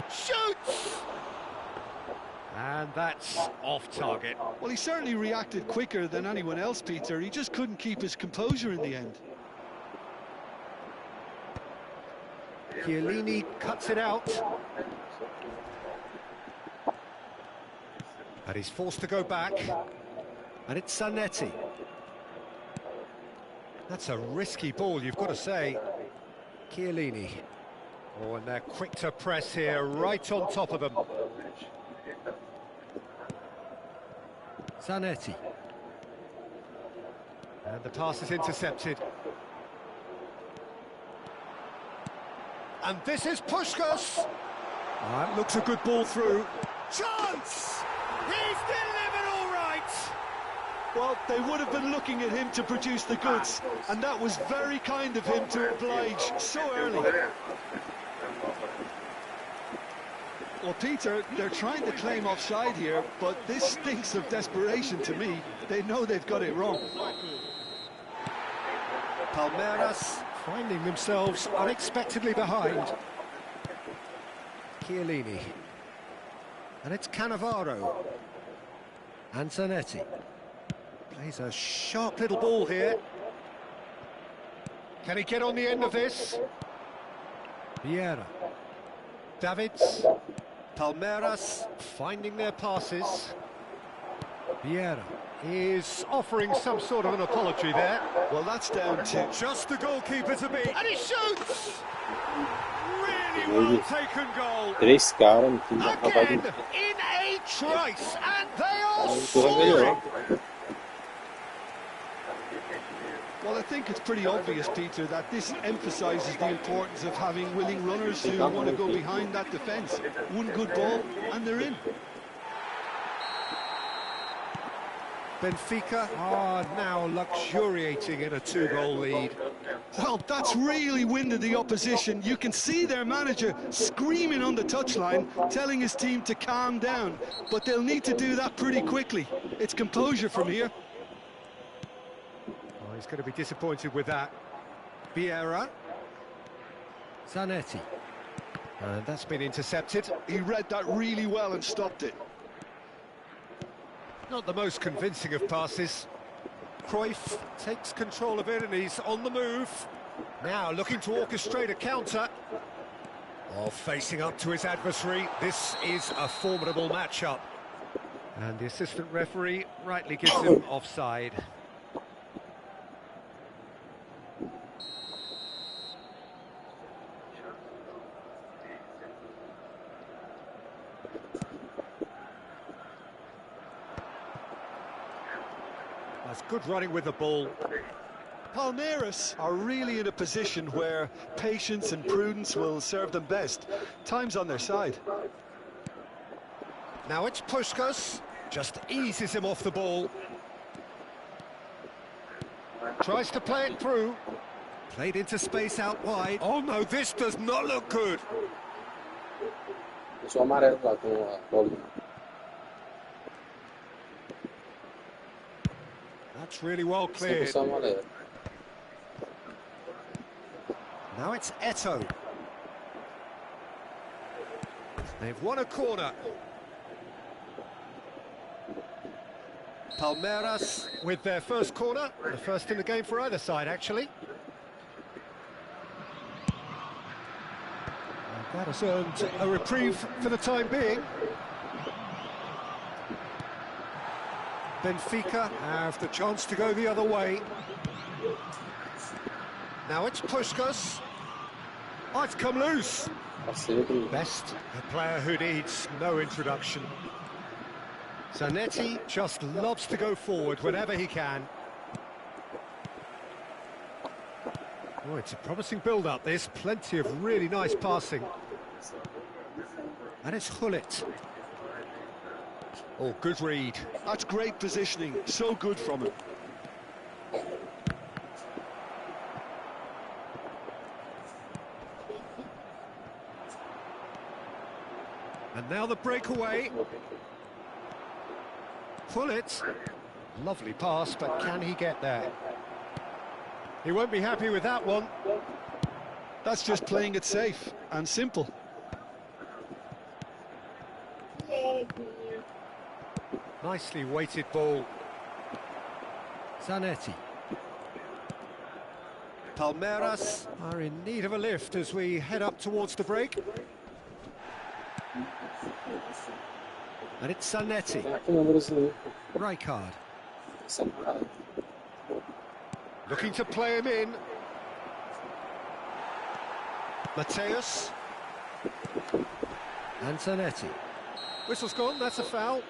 Shoots! And that's off target. Well, he certainly reacted quicker than anyone else, Peter. He just couldn't keep his composure in the end. Chiellini cuts it out. And he's forced to go back. And it's Zanetti. That's a risky ball, you've got to say. Chiellini. Oh, and they're quick to press here, right on top of them. Zanetti. And the pass is intercepted. And this is Puskás. That looks a good ball through. Chance! He's delivered all right! Well, they would have been looking at him to produce the goods, and that was very kind of him to oblige so early. Well, Peter, they're trying to claim offside here, but this stinks of desperation to me. They know they've got it wrong. Palmeiras finding themselves unexpectedly behind. Chiellini. And it's Cannavaro. And Zanetti. Plays a sharp little ball here. Can he get on the end of this? Vieira. Davids. Palmeiras finding their passes. Vieira is offering some sort of an apology there. Well, that's down to just the goalkeeper to beat. And he shoots! Really well taken goal. Três caras no time da Again, in a trice, and they are soaring. Well, I think it's pretty obvious, Peter, that this emphasises the importance of having willing runners who want to go behind that defence. One good ball, and they're in. Benfica are now luxuriating in a 2-goal lead. Well, that's really winded the opposition. You can see their manager screaming on the touchline, telling his team to calm down. But they'll need to do that pretty quickly. It's composure from here. Oh, he's going to be disappointed with that. Vieira. Zanetti. And that's been intercepted. He read that really well and stopped it. Not the most convincing of passes. Cruyff takes control of it and he's on the move. Now looking to orchestrate a counter. Oh, facing up to his adversary. This is a formidable matchup. And the assistant referee rightly gives him offside. That's good running with the ball. Palmeiras are really in a position where patience and prudence will serve them best. Time's on their side. Now it's Puskás, just eases him off the ball. Tries to play it through. Played into space out wide. Oh no, this does not look good. Eu sou amarelo lá com a bola. That's really well cleared. Now it's Eto'o. They've won a corner. Palmeiras with their first corner, the first in the game for either side, actually. And that has earned a reprieve for the time being. Benfica have the chance to go the other way. Now it's Puskás. Oh, it's come loose. Best, a player who needs no introduction. Zanetti just loves to go forward whenever he can. Oh, it's a promising build-up, this. Plenty of really nice passing. And it's Gullit. Oh, good read. That's great positioning. So good from him. And now the breakaway. Gullit. Lovely pass, but can he get there? He won't be happy with that one. That's just playing it safe and simple. Nicely weighted ball. Zanetti. Palmeiras are in need of a lift as we head up towards the break. And it's Zanetti. Rijkaard. Looking to play him in. Mateus. And Zanetti. Whistle's gone, that's a foul.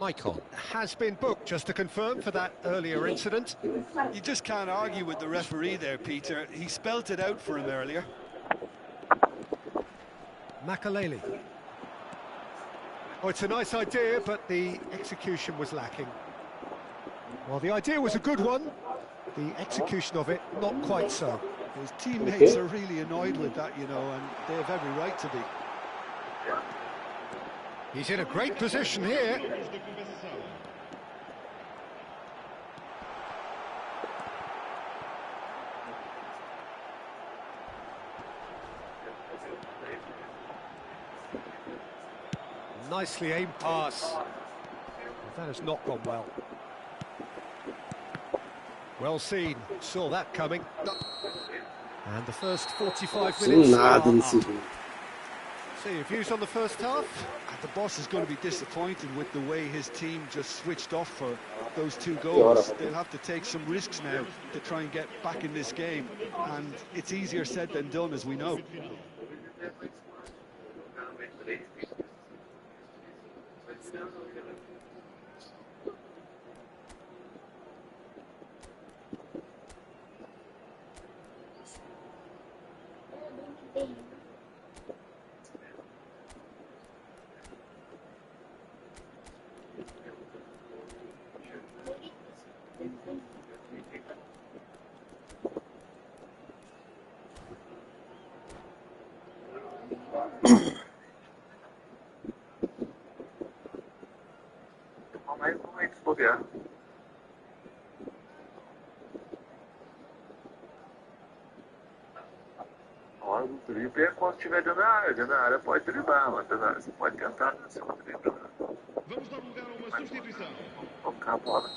Maicon has been booked, just to confirm, for that earlier incident. You just can't argue with the referee there, Peter. He spelt it out for him earlier. Makaleli. Oh, it's a nice idea, but the execution was lacking. Well, the idea was a good one. The execution of it, not quite so. His teammates are really annoyed with that, you know, and they have every right to be. He's in a great position here. Nicely aimed pass. That has not gone well. Well seen, saw that coming. And the first 45 minutes are up. So your views on the first half? The boss is going to be disappointed with the way his team just switched off for those 2 goals. They'll have to take some risks now to try and get back in this game, and it's easier said than done, as we know. A hora do drible é quando estiver dentro da área pode driblar, mas dentro da área você pode tentar ser um drible. Vamos dar lugar a uma substituição. Tocar a bola.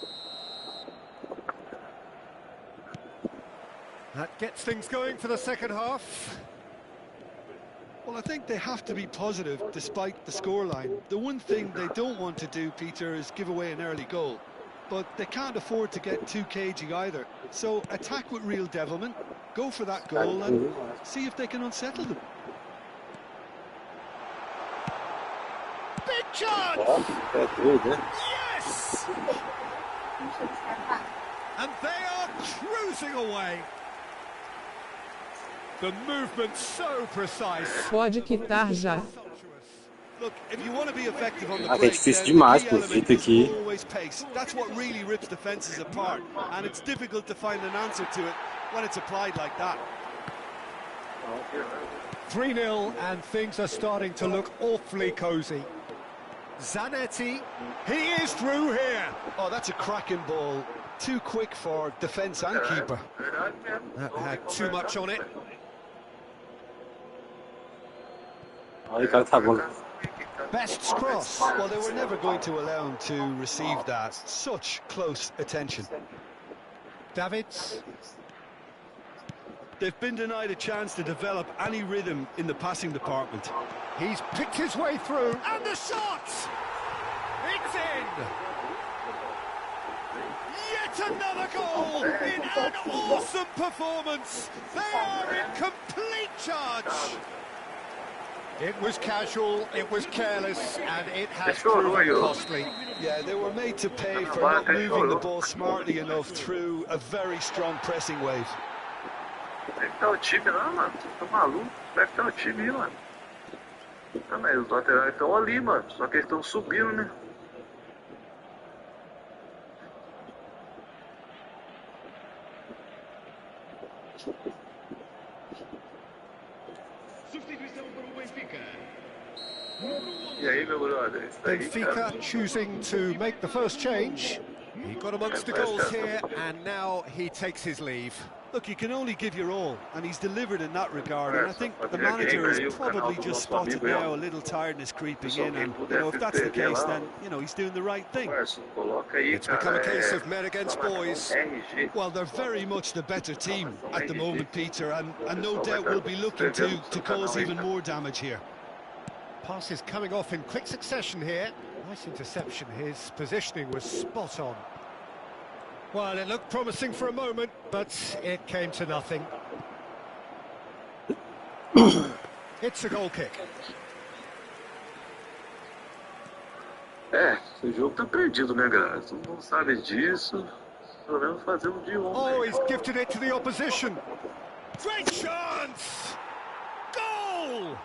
That gets things going for the second half. Well, I think they have to be positive despite the scoreline. The one thing they don't want to do, Peter, is give away an early goal. But they can't afford to get too cagey either. So attack with real devilment, go for that goal and see if they can unsettle them. Big chance! Yes! And they are cruising away. The movement's so precise. Pode quitar já. Look, if you want to be effective on the É break, difícil then demais the pro element Vita is aqui. always pace. That's what really rips defenses apart, and it's difficult to find an answer to it when it's applied like that. 3-0 and things are starting to look awfully cosy. Zanetti, he is through here. Oh, that's a cracking ball. Too quick for defence and keeper. That had too much on it. Olha o cara tá bom. Best's cross. Well, they were never going to allow him to receive that. Such close attention. Davids. They've been denied a chance to develop any rhythm in the passing department. He's picked his way through, and the shot! It's in! Yet another goal in an awesome performance! They are in complete charge! It was casual, it was careless, and it has proven costly. Yeah, they were made to pay for not moving the ball smartly enough through a very strong pressing wave. Tem que estar o time lá, mano. Tô maluco. Deve estar o time aí, mano. Também, os laterais estão ali, mano. Só que eles estão subindo, né? Substituição para o Benfica. E aí, meu brother? Isso aí, Benfica cara. choosing to make the first change. He got amongst the goals here, and now he takes his leave. Look, you can only give your all, and he's delivered in that regard. And I think the manager has probably just spotted now a little tiredness creeping in. And if that's the case, then he's doing the right thing. It's become a case of men against boys. Well, they're very much the better team at the moment, Peter, and no doubt will be looking to cause even more damage here. Pass is coming off in quick succession here. Nice interception. His positioning was spot on. Well, it looked promising for a moment, but it came to nothing. It's a goal kick. O jogo tá perdido, né, galera? Todo mundo sabe disso. Pelo menos fazendo de ontem. Oh, he's gifted it to the opposition. Great chance! Goal!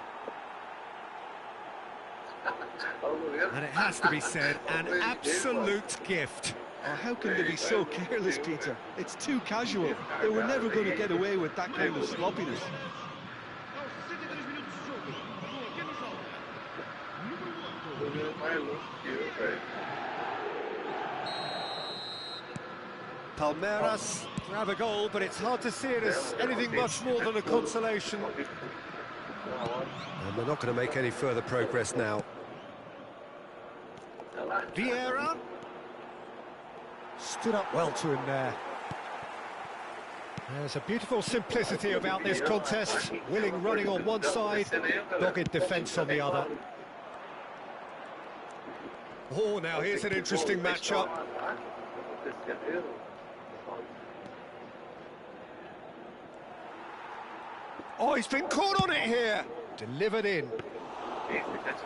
And it has to be said, an absolute gift. Oh, how can they be so careless, Peter? It's too casual. They were never going to get away with that kind of sloppiness. Palmeiras grab a goal, but it's hard to see it as anything much more than a consolation. And they're not going to make any further progress now. Vieira stood up well to him there. There's a beautiful simplicity about this contest. Willing running on one side, dogged defence on the other. Oh, now here's an interesting matchup. Oh, he's been caught on it here. Delivered in.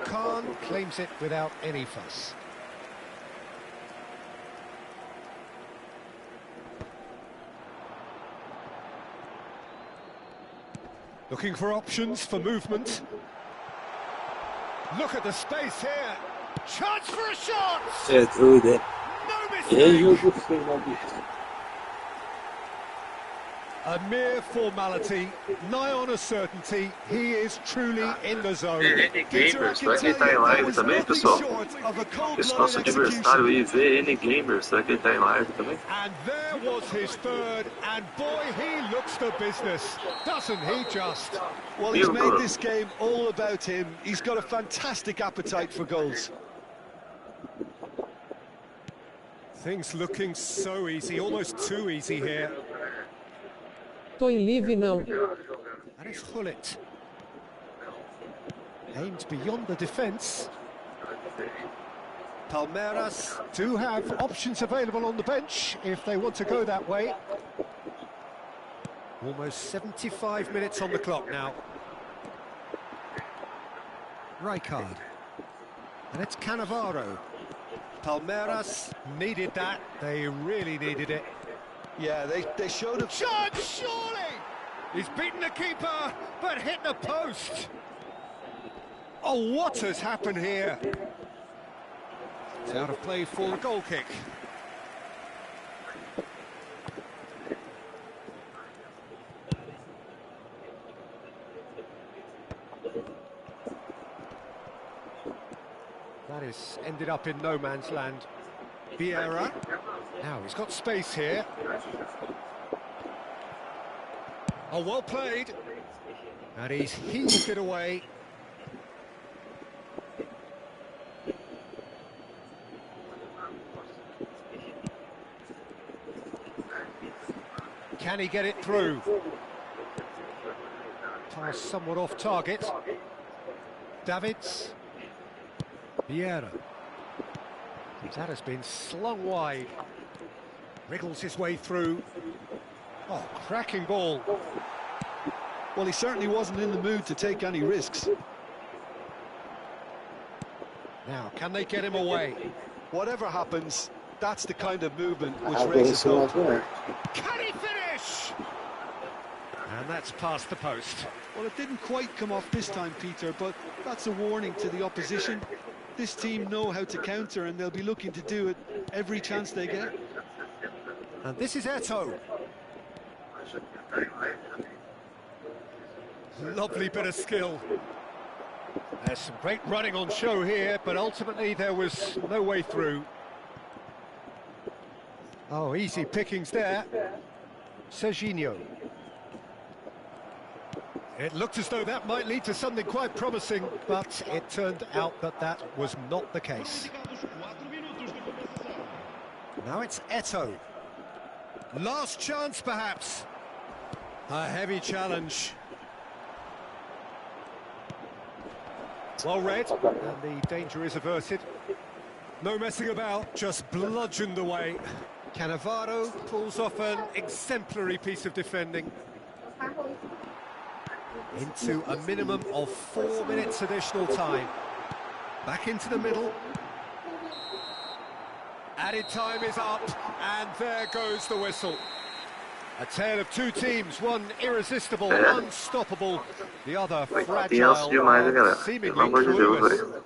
Khan claims it without any fuss. Looking for options for movement. Look at the space here. Chance for a shot! No mistake! A mere formality, nigh on a certainty, he is truly in the zone. N-Gamers, será que ele tá em live também, pessoal? Esse nosso adversário aí, N-Gamers, será que ele tá em live também? And there was his third, and boy, he looks the business, doesn't he just? Well, he's made this game all about him. He's got a fantastic appetite for goals. Things looking so easy, almost too easy here. Tô em livre, não. That is Hullet. Aimed beyond the defence. Palmeiras do have options available on the bench if they want to go that way. Almost 75 minutes on the clock now. Rijkaard. And it's Cannavaro. Palmeiras needed that. They really needed it. Yeah, they showed a chance, surely! He's beaten the keeper, but hit the post. Oh, what has happened here? It's out of play for a goal kick. That is ended up in no man's land. Vieira. Now he's got space here. Oh, well played. And he's heaved it away. Can he get it through? Pass somewhat off target. Davids. Vieira. That has been slung wide. Wriggles his way through. Oh, cracking ball. Well, he certainly wasn't in the mood to take any risks. Now, can they get him away? Whatever happens, that's the kind of movement which raises hope. Can he finish? And that's past the post. Well, it didn't quite come off this time, Peter, but that's a warning to the opposition. This team know how to counter, and they'll be looking to do it every chance they get. And this is Eto'o. Lovely bit of skill. There's some great running on show here, but ultimately there was no way through. Oh, easy pickings there. Serginho. It looked as though that might lead to something quite promising, but it turned out that that was not the case. Now it's Eto'o. Last chance, perhaps. A heavy challenge. Well read, and the danger is averted. No messing about, just bludgeoned away. Cannavaro pulls off an exemplary piece of defending. Into a minimum of 4 minutes additional time. Back into the middle. Added time is up, and there goes the whistle. A tale of two teams, one irresistible, unstoppable, the other fragile, and seemingly clueless.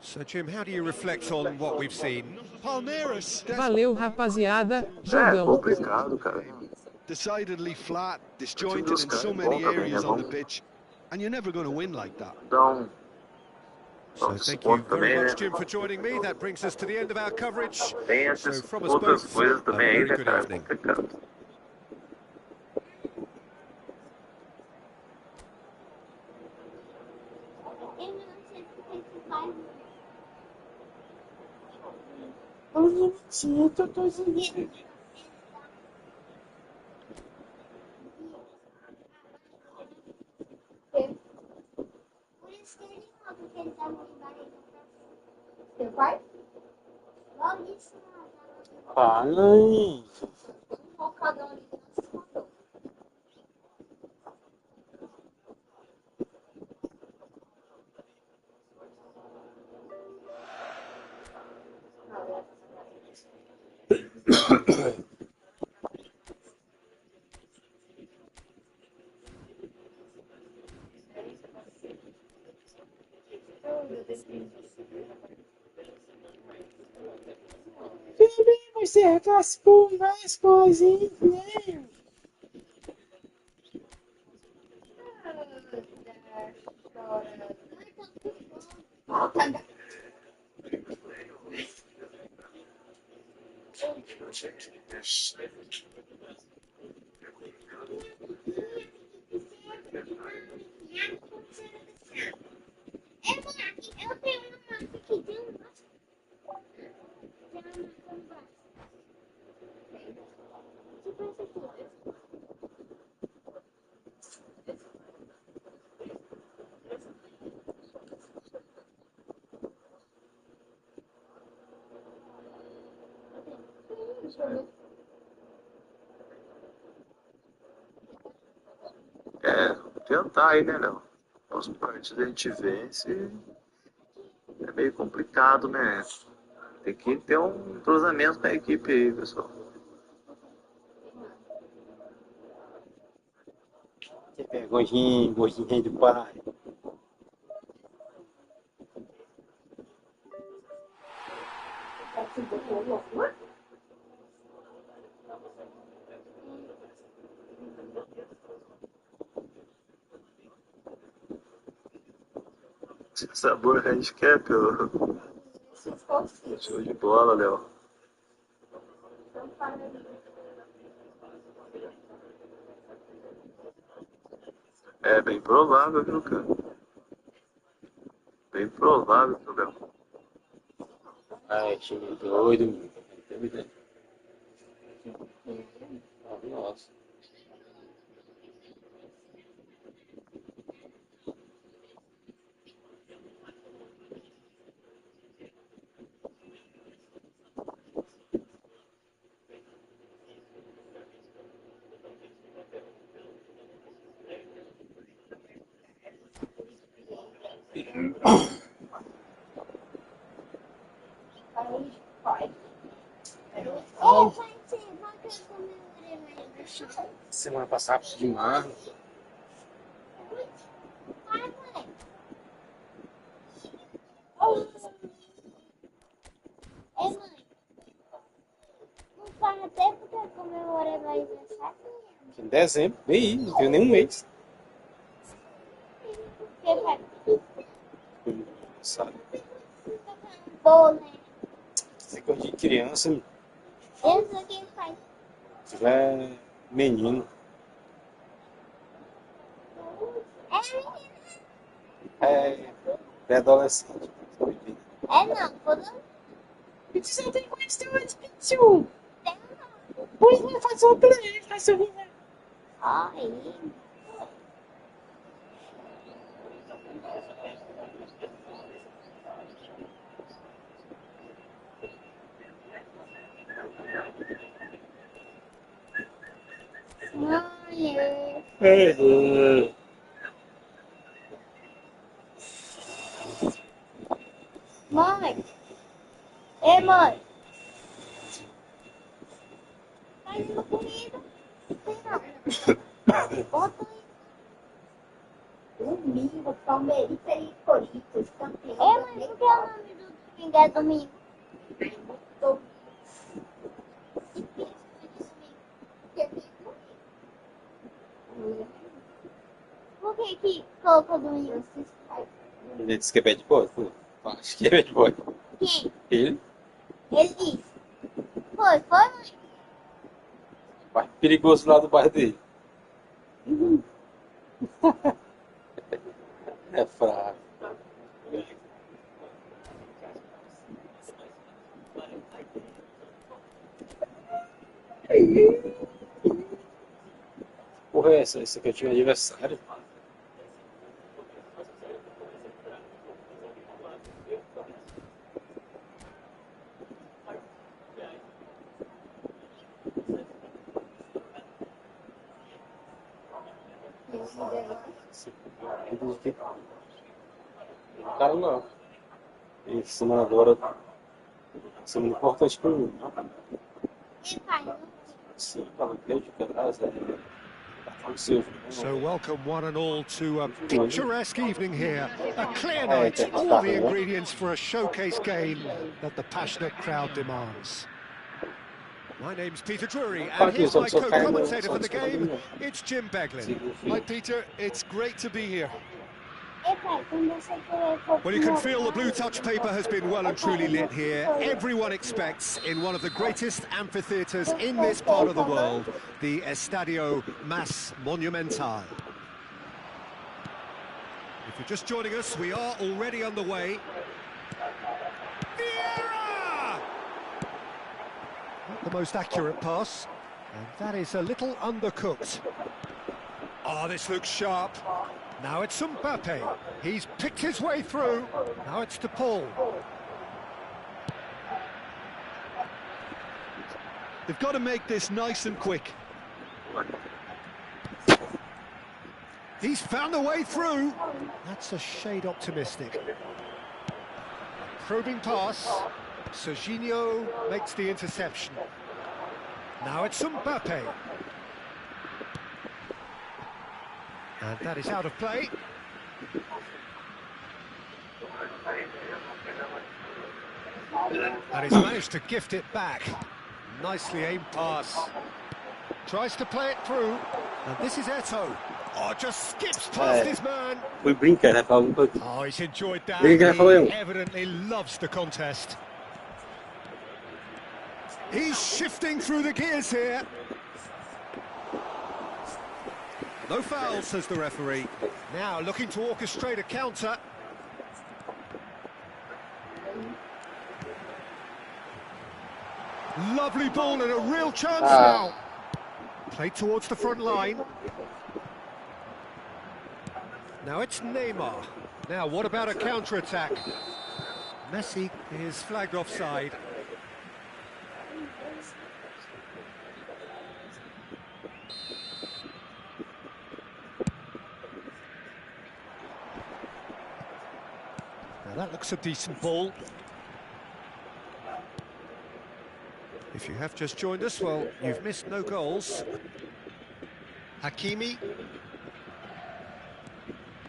So, Jim, how do you reflect on what we've seen? Palmeiras. Valeu, rapaziada. Jogão. Complicado, cara. Decidedly flat, disjointed in so many areas on the pitch, and you're never going to win like that. So thank you very much, Jim, for joining me. That brings us to the end of our coverage. So from us both, a very good evening. Fala aí. Você raspou mais coisinhas, né? Tentar aí, né, Léo? Os partidos a gente vence. É meio complicado, né? Tem que ter um entrosamento na equipe aí, pessoal. Você pega gojinho de pai. Sabor handicap, ó. Show de bola, Léo. É bem provável, viu, cara? Bem provável, viu, Léo? Ai, time doido. Nossa. Semana passada preciso de mar. Em dezembro, bem, não tenho nem um mês. Sabe? Você coisa de criança. Eu sou quem faz. tiver menino. É pré-adolescente. É não, quando... Você não tem questões, Pichu. Pois vai fazer outra vez, vai subir. Ai. Mãe! Ei, mãe! Tá indo comida? Bota aí. Domingo, Palmeiras e Corinthians, campeão. É, mãe, por que é o nome do domingo é domingo? Domingo. E que é domingo? Por que colocou domingo? Ele disse que é bad boy. Acho que é bad boy. Quem? Ele? Ele disse. Foi, mãe? Mais perigoso lá do bairro dele. É fraco. Porra, é essa? Esse aqui eu tinha aniversário. Cara, não. Essa semana agora. Semana importante para mim. Sim, para o de casa. So welcome one and all to a picturesque evening here. A clear night, all the ingredients for a showcase game that the passionate crowd demands. My name's Peter Drury, and here's my co-commentator for the game, it's Jim Beglin. Hi Peter, it's great to be here. Well, you can feel the blue touch paper has been well and truly lit here. Everyone expects, in one of the greatest amphitheatres in this part of the world, the Estadio Mas Monumental. If you're just joining us, we are already underway. Vieira! Not the most accurate pass, and that is a little undercooked. Oh, this looks sharp. Now it's Mbappe. He's picked his way through. Now it's to Paul. They've got to make this nice and quick. He's found a way through. That's a shade optimistic. A probing pass. Serginho makes the interception. Now it's Mbappe. And that is out of play. And he's managed to gift it back. Nicely aimed pass. Tries to play it through. And this is Eto'o. Oh, just skips past his man. Foi brincar, né? Oh, he's enjoyed that. Brinca, He evidently loves the contest. He's shifting through the gears here. No foul, says the referee. Now looking to orchestrate a counter. Lovely ball and a real chance now. Played towards the front line. Now it's Neymar. Now what about a counter-attack? Messi is flagged offside. Now that looks a decent ball. If you have just joined us, well, you've missed no goals. Hakimi.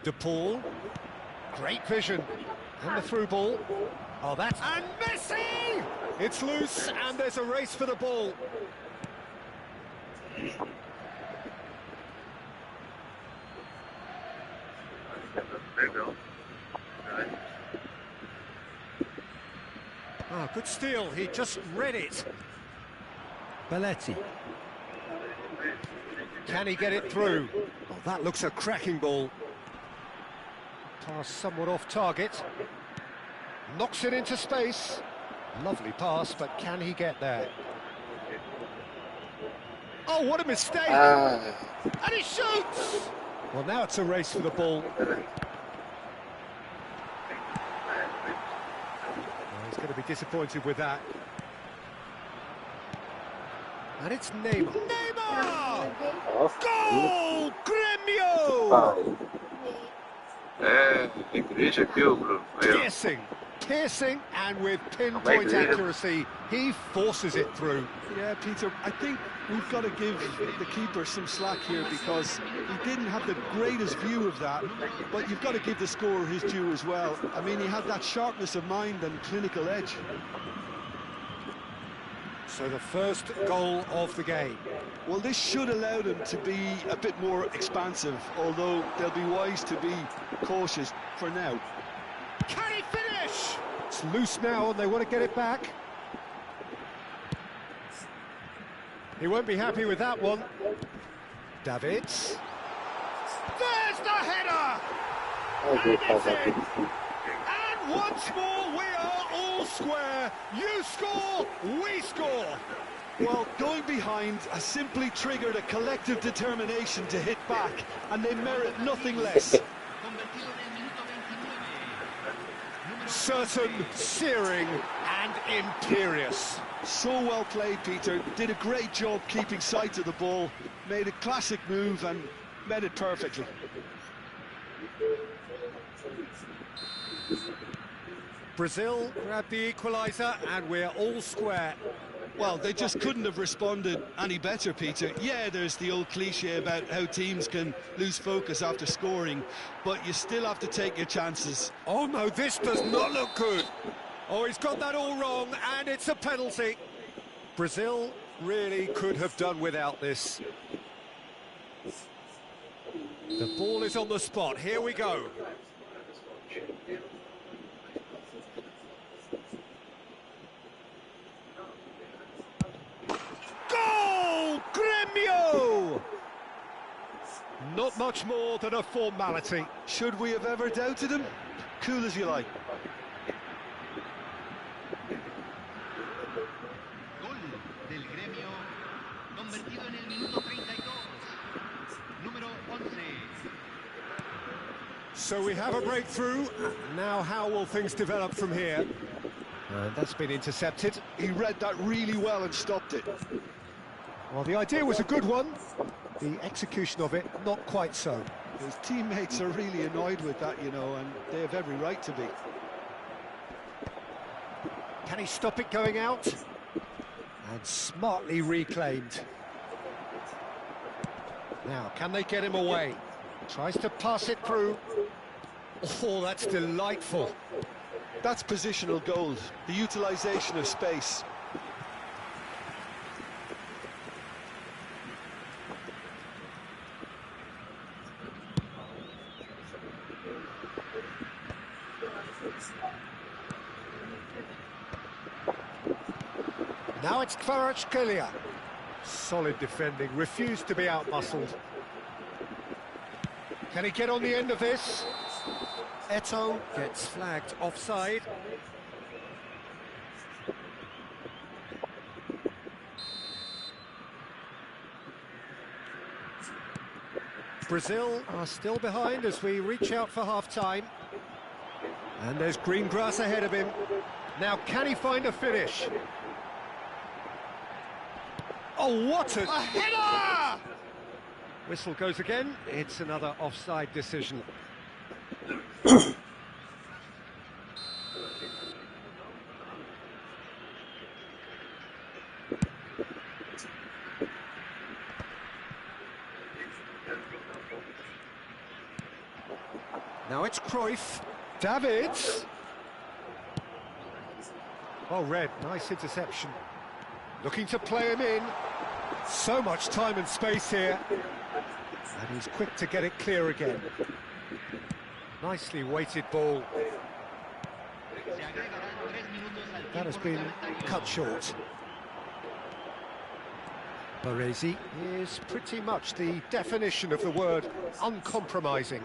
De Paul. Great vision. And the through ball. Oh, that's... And Messi! It's loose, and there's a race for the ball. Ah, good steal. He just read it. Belletti. Can he get it through? Oh, that looks a cracking ball. Pass somewhat off target. Knocks it into space. Lovely pass, but can he get there? Oh, what a mistake! And he shoots! Well, now it's a race for the ball. Well, he's going to be disappointed with that. And it's Neymar. Neymar! Goal! Grêmio! Igreja aqui, Bruno. Piercing, and with pinpoint accuracy, he forces it through. Yeah, Peter, I think we've got to give the keeper some slack here because he didn't have the greatest view of that, but you've got to give the scorer his due as well. I mean, he had that sharpness of mind and clinical edge. So the first goal of the game. Well, this should allow them to be a bit more expansive, although they'll be wise to be cautious for now. Can he finish? It's loose now and they want to get it back. He won't be happy with that one. Davids. There's the header! And once more we are all square. You score, we score. Well, going behind has simply triggered a collective determination to hit back, and they merit nothing less. Certain, searing and imperious. So well played, Peter. Did a great job keeping sight of the ball, made a classic move and met it perfectly. Brazil grabbed the equaliser and we're all square. Well, they just couldn't have responded any better, Peter. Yeah, there's the old cliche about how teams can lose focus after scoring, but you still have to take your chances. Oh no, this does not look good. Oh, he's got that all wrong, and it's a penalty. Brazil really could have done without this. The ball is on the spot. Here we go. Goal! Grêmio! Not much more than a formality. Should we have ever doubted him? Cool as you like. Gol del Gremio, convertido en el minuto 32. Número 11. So we have a breakthrough. Now how will things develop from here? That's been intercepted. He read that really well and stopped it. Well, the idea was a good one. The execution of it, not quite so. His teammates are really annoyed with that, you know, and they have every right to be. Can he stop it going out? And smartly reclaimed. Now, can they get him away? Tries to pass it through. Oh, that's delightful. That's positional gold, the utilisation of space. Now it's Kvaratskhelia. Solid defending, refused to be outmuscled. Can he get on the end of this? Eto'o gets flagged offside. Brazil are still behind as we reach out for half-time. And there's green grass ahead of him. Now, can he find a finish? Oh, what a header! Whistle goes again. It's another offside decision. Now it's Cruyff. Davids. Oh, red. Nice interception. Looking to play him in. So much time and space here. And he's quick to get it clear again. Nicely weighted ball. That has been cut short. Baresi is pretty much the definition of the word uncompromising.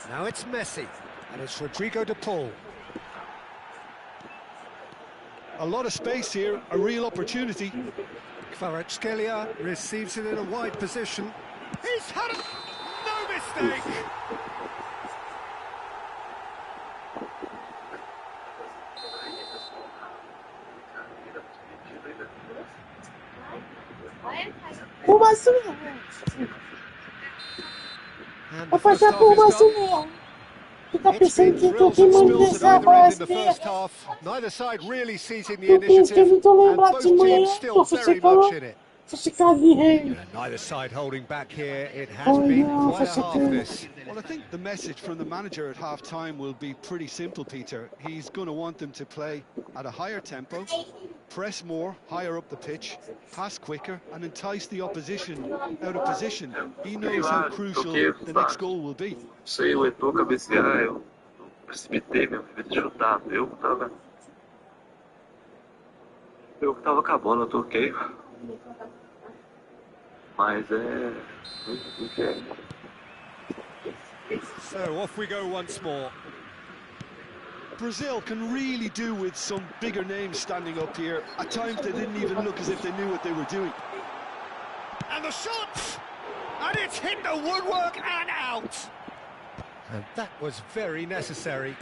Now it's Messi, and it's Rodrigo de Paul. A lot of space here, a real opportunity. Kvaratskhelia receives it in a wide position. He's had it! No mistake! Como assim? Vou fazer como assim mesmo? Tu tá pensando que eu tô queimando essa voz mesmo? Neither side really seizing the Tu pensa que eu initiative, não tô and lembrado both de manhã? teams still very much in it. Neither side holding back here. It has been quite a half this. Well, I think the message from the manager at half-time will be pretty simple, Peter. He's going to want them to play at a higher tempo, press more, higher up the pitch, pass quicker, and entice the opposition out of position. He knows how crucial the next goal will be. Sei, o Eto'o cabecear, eu precipitei mesmo, devia ter chutado. Eu que tava com a bola, eu toquei. Mas é... So off we go once more. Brazil can really do with some bigger names standing up here. At times they didn't even look as if they knew what they were doing. And the shot! And it's hit the woodwork and out! And that was very necessary.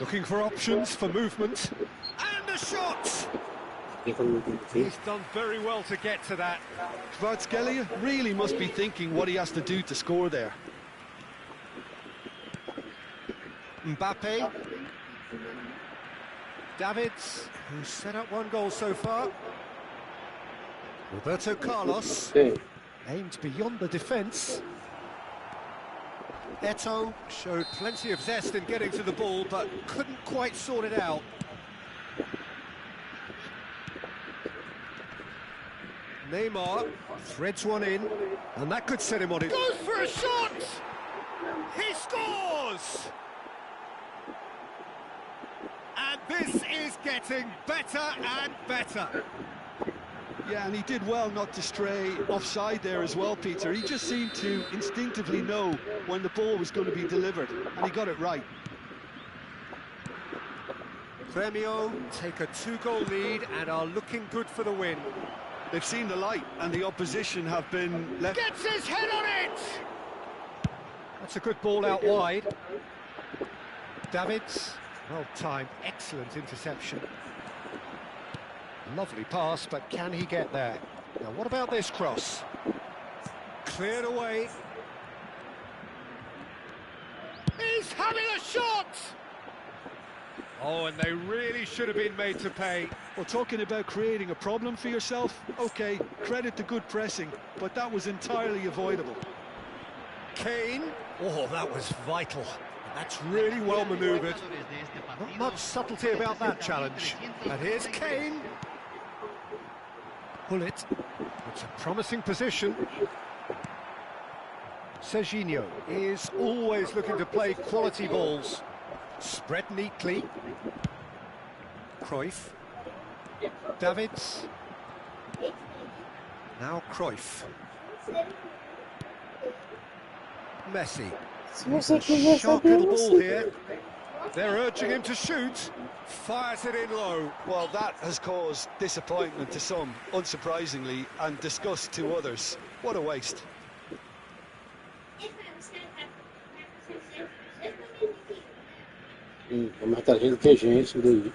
Looking for options for movement. And the shot! He's done very well to get to that. Kvaratskhelia really must be thinking what he has to do to score there. Mbappe. Davids, who's set up one goal so far. Roberto Carlos, aimed beyond the defence. Eto'o showed plenty of zest in getting to the ball, but couldn't quite sort it out. Neymar threads one in, and that could set him on it. Goes for a shot! He scores! And this is getting better and better. Yeah, and he did well not to stray offside there as well, Peter. He just seemed to instinctively know when the ball was going to be delivered, and he got it right. Grêmio take a 2-goal lead and are looking good for the win. They've seen the light, and the opposition have been left... Gets his head on it! That's a good ball out wide. Davids, well timed, excellent interception. Lovely pass, but can he get there? Now, what about this cross? Cleared away. He's having a shot! Oh, and they really should have been made to pay. Well, talking about creating a problem for yourself, OK, credit to good pressing, but that was entirely avoidable. Kane, oh, that was vital. That's really well manoeuvred. Not much subtlety about that challenge. And here's Kane. Hullet, it's a promising position. Serginho is always looking to play quality balls. Spread neatly. Cruyff. Davids. Now Cruyff. Messi. Sharp little ball here. They're urging him to shoot. Fires it in low. Well, that has caused disappointment to some, unsurprisingly, and disgust to others. What a waste. Mais tá gente que gente daí.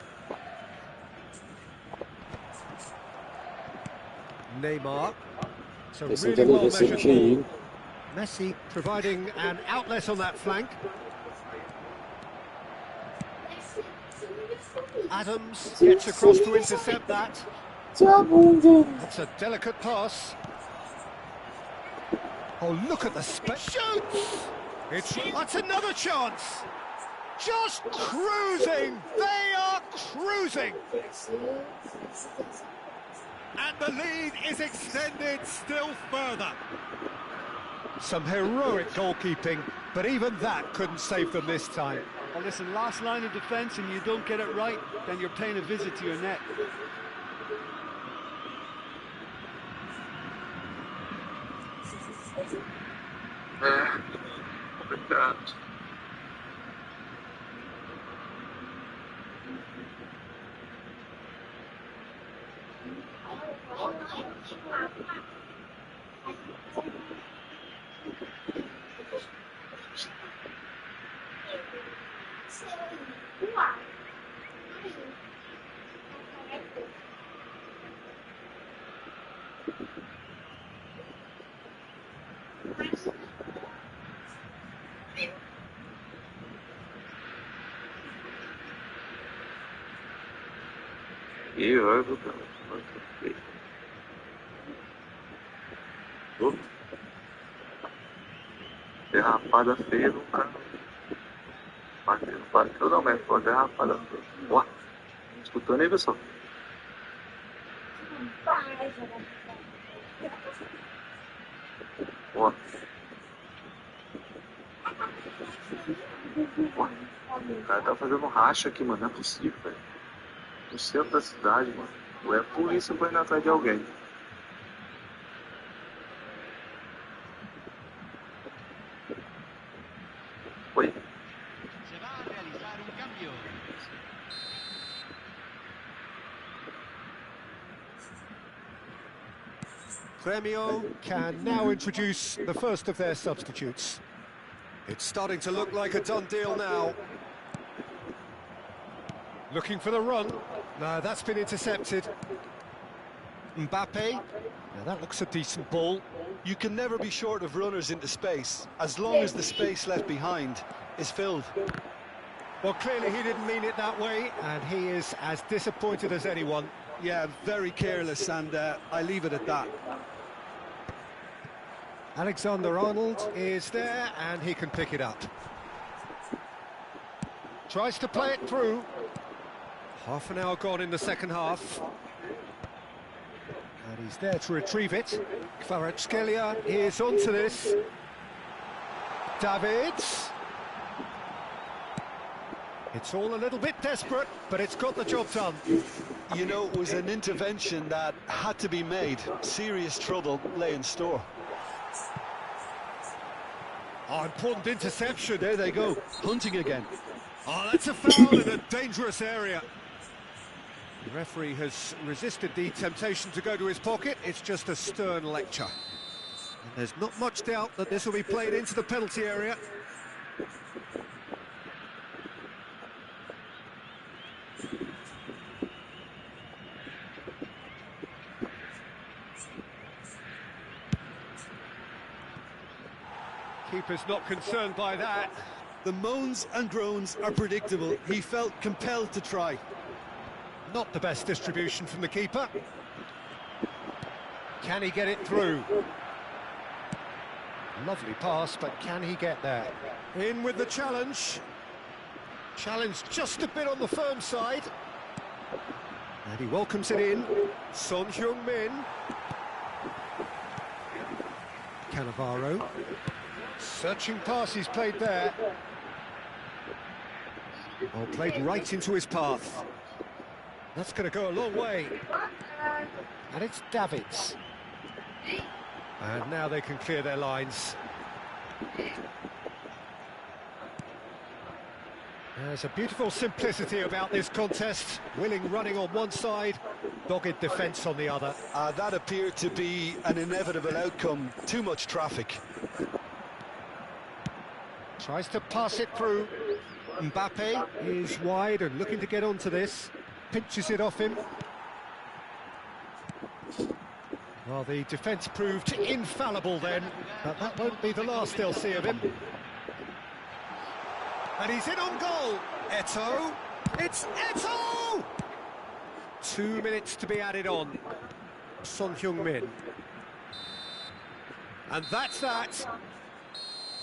Neymar. So Esse really well inteligência measured cheio. ball. Messi providing an outlet on that flank. Adams gets across to intercept that. That's a delicate pass. Oh, look at the space. Shoots! That's another chance. Just cruising. They are cruising. And the lead is extended still further. Some heroic goalkeeping, but even that couldn't save them this time. Well, listen, last line of defence and you don't get it right, then you're paying a visit to your net. Complicado. E vai botar. Derrapada feia do carro. Bateu não, mas foi derrapada feia. Ó, escutando aí, pessoal? Ó. O cara tá fazendo racha aqui, mano. Não é possível, velho. No centro da cidade, mano. Ou é a polícia correndo atrás de alguém. Oi? Grêmio can now introduce the first of their substitutes. It's starting to look like a done deal now. Looking for the run. No, that's been intercepted. Mbappe. Now that looks a decent ball. You can never be short of runners into space, as long as the space left behind is filled. Well, clearly he didn't mean it that way, and he is as disappointed as anyone. Yeah, very careless, and I leave it at that. Alexander-Arnold is there, and he can pick it up. Tries to play it through. Half an hour gone in the second half. And he's there to retrieve it. Kvaratskhelia is onto this. Davids. It's all a little bit desperate, but it's got the job done. You know, it was an intervention that had to be made. Serious trouble lay in store. Oh, important interception. There they go, hunting again. Oh, that's a foul in a dangerous area. The referee has resisted the temptation to go to his pocket. It's just a stern lecture. And there's not much doubt that this will be played into the penalty area. Keeper's not concerned by that. The moans and groans are predictable. He felt compelled to try. Not the best distribution from the keeper. Can he get it through? Lovely pass, but can he get there? In with the challenge. Challenge just a bit on the firm side. And he welcomes it in. Son Heung-min. Cannavaro. Searching pass he's played there. Oh, played right into his path. That's going to go a long way. And it's Davids. And now they can clear their lines. There's a beautiful simplicity about this contest. Willing running on one side, dogged defence on the other. That appeared to be an inevitable outcome. Too much traffic. Tries to pass it through. Mbappe is wide and looking to get onto this. Pinches it off him. Well, the defence proved infallible then, but that won't be the last they'll see of him. And he's in on goal. Eto'o. It's Eto'o! 2 minutes to be added on. Son Heung-min. And that's that.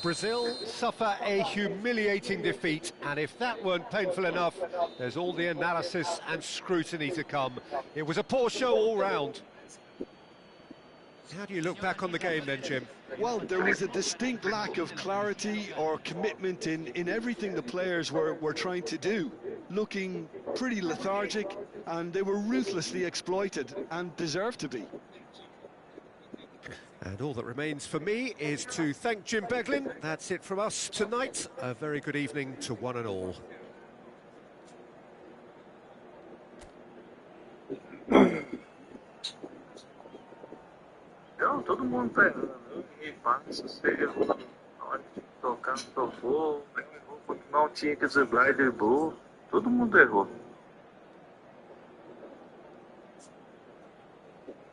Brazil suffer a humiliating defeat, and if that weren't painful enough, there's all the analysis and scrutiny to come. It was a poor show all round. How do you look back on the game then, Jim? Well, there was a distinct lack of clarity or commitment in everything the players were trying to do. Looking pretty lethargic, and they were ruthlessly exploited and deserved to be. And all that remains for me is to thank Jim Beglin. That's it from us tonight. A very good evening to one and all. Então, todo mundo tá errando. Ninguém passa, você errou. Na hora de tocar, não tocou. Errou quando não tinha que driblar e driblou. Todo mundo errou.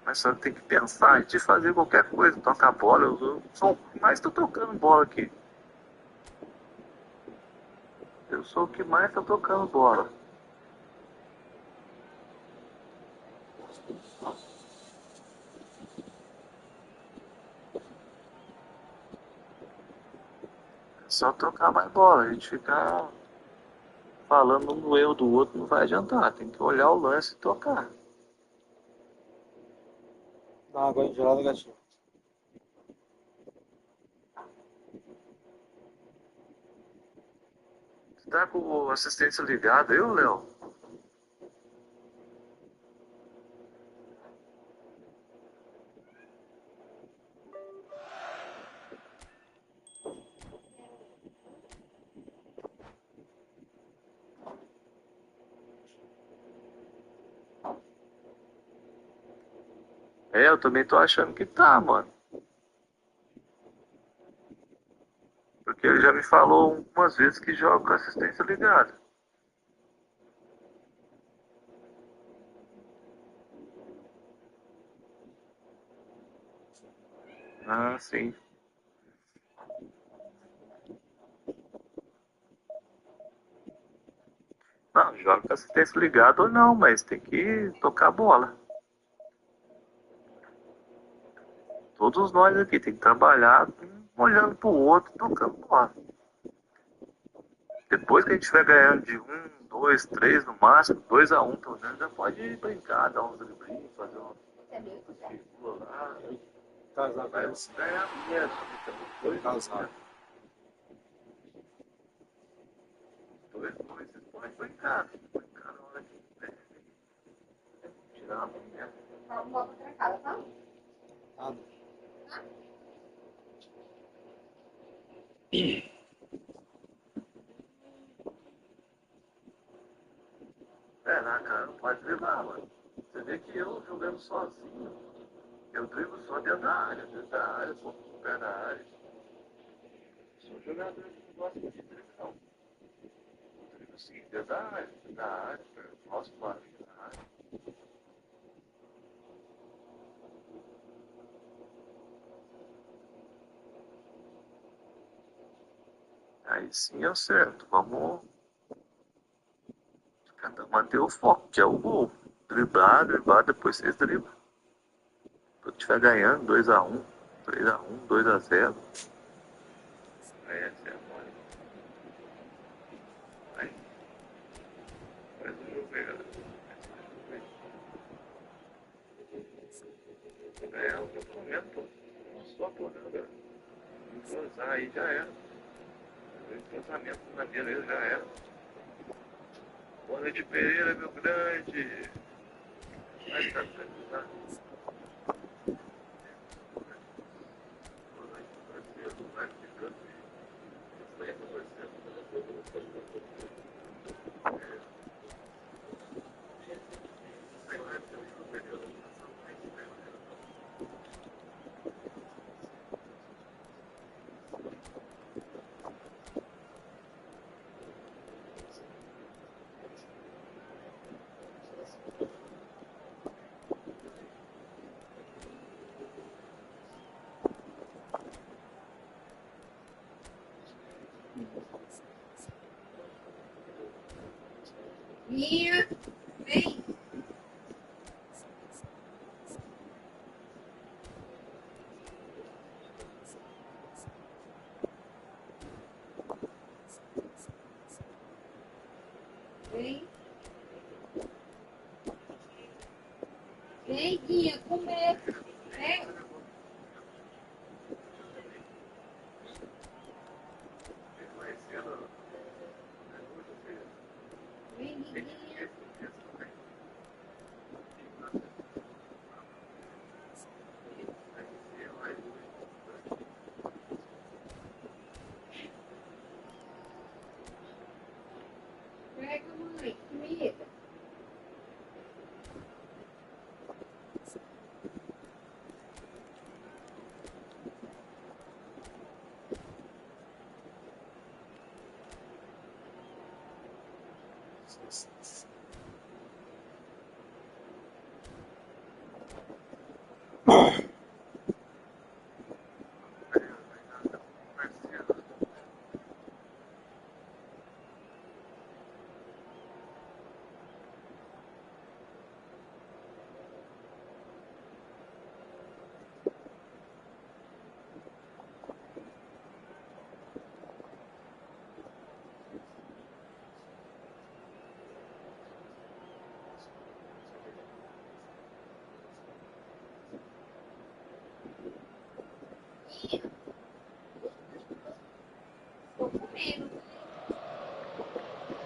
Mas só tem que pensar antes de fazer qualquer coisa. Tocar bola, eu sou o que mais tô tocando bola aqui. Eu sou o que mais tá tocando bola. É só tocar mais bola. A gente ficar falando um do erro do outro não vai adiantar. Tem que olhar o lance e tocar. Dá água gelada, gatinho. Você tá com a assistência ligada aí, ô Léo? É, eu também tô achando que tá, mano. Porque ele já me falou umas vezes que joga com a assistência ligada. Ah, sim. Não, joga com a assistência ligada ou não, mas tem que tocar a bola. Todos nós aqui tem que trabalhar um olhando pro outro, tocando bola. Depois que a gente estiver ganhando de 1, 2, 3 no máximo, 2-1, pelo menos já pode brincar, dar uns driblinhos, fazer uma figura lá. Casar Vai ganhar mesmo. Casar. 2, vocês podem brincar. Brincar na hora que tirar a mulher. Vamos trancada, tá? Nada. É, na cara não pode driblar, mano. Você vê que eu jogando sozinho, eu driblo só dentro da área, pô, pé da área. Sou jogador que não gosta de driblar, não. Eu driblo assim, dentro da área, nosso barulho na área. Aí sim eu certo, vamos manter o foco, que é o gol. Driblar, depois vocês driblam. Quando estiver ganhando, 2-1, 3-1, 2-0. Aí essa é a bola. Aí. Faz o jogo aí, galera. Ganhar o campeonato, não só por nada. Entrosar aí já era. O entrosamento na beleza já era. Boa noite, Pereira, meu grande. Vai estar tá. Boa noite, parceiro. Vai ficando. Isso aí é parceiro. Minha, vem. Vem. Vem, Guinha, comer. Vem. Vem, Guinha.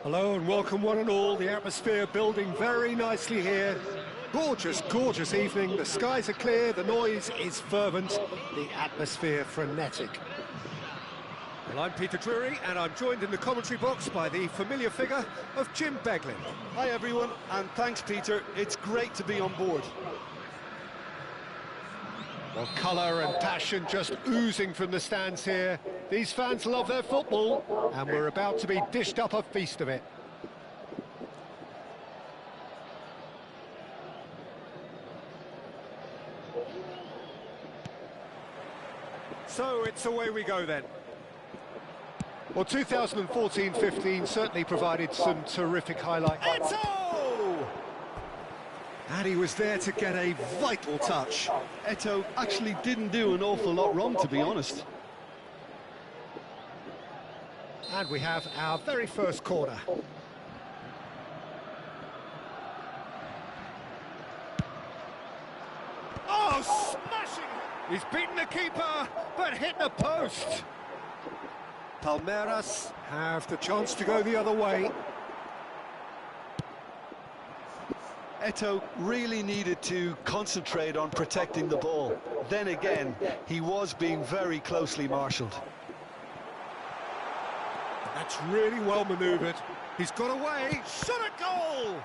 Hello and welcome one and all. The atmosphere building very nicely here. Gorgeous, gorgeous evening. The skies are clear, the noise is fervent, the atmosphere frenetic. Well, I'm Peter Drury and I'm joined in the commentary box by the familiar figure of Jim Beglin. Hi everyone, and thanks Peter. It's great to be on board. Well, colour and passion just oozing from the stands here. These fans love their football, and we're about to be dished up a feast of it. So, it's away we go then. Well, 2014-15 certainly provided some terrific highlights. Eto! And he was there to get a vital touch. Eto actually didn't do an awful lot wrong, to be honest. And we have our very first corner. Oh, smashing! He's beaten the keeper, but hit the post. Palmeiras have the chance to go the other way. Eto really needed to concentrate on protecting the ball. Then again, he was being very closely marshalled. That's really well manoeuvred. He's got away, shot a goal!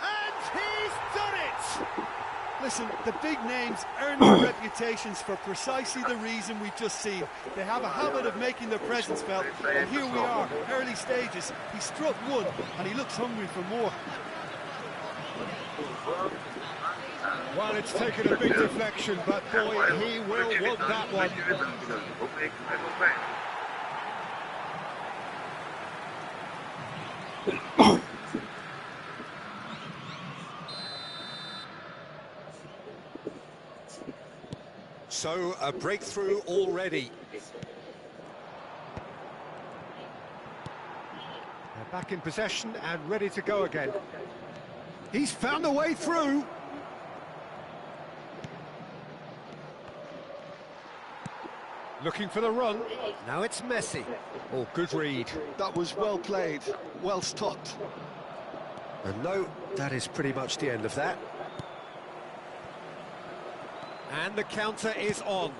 And he's done it! Listen, the big names earn their reputations for precisely the reason we've just seen. They have a habit of making their presence felt, and here we are, early stages. He struck one, and he looks hungry for more. Well, it's taken a big deflection, but boy, he will want that one. So, a breakthrough already. They're back in possession and ready to go again. He's found a way through. Looking for the run. Now it's Messi. Oh, good read. That was well played, well stopped. And no, that is pretty much the end of that. And the counter is on.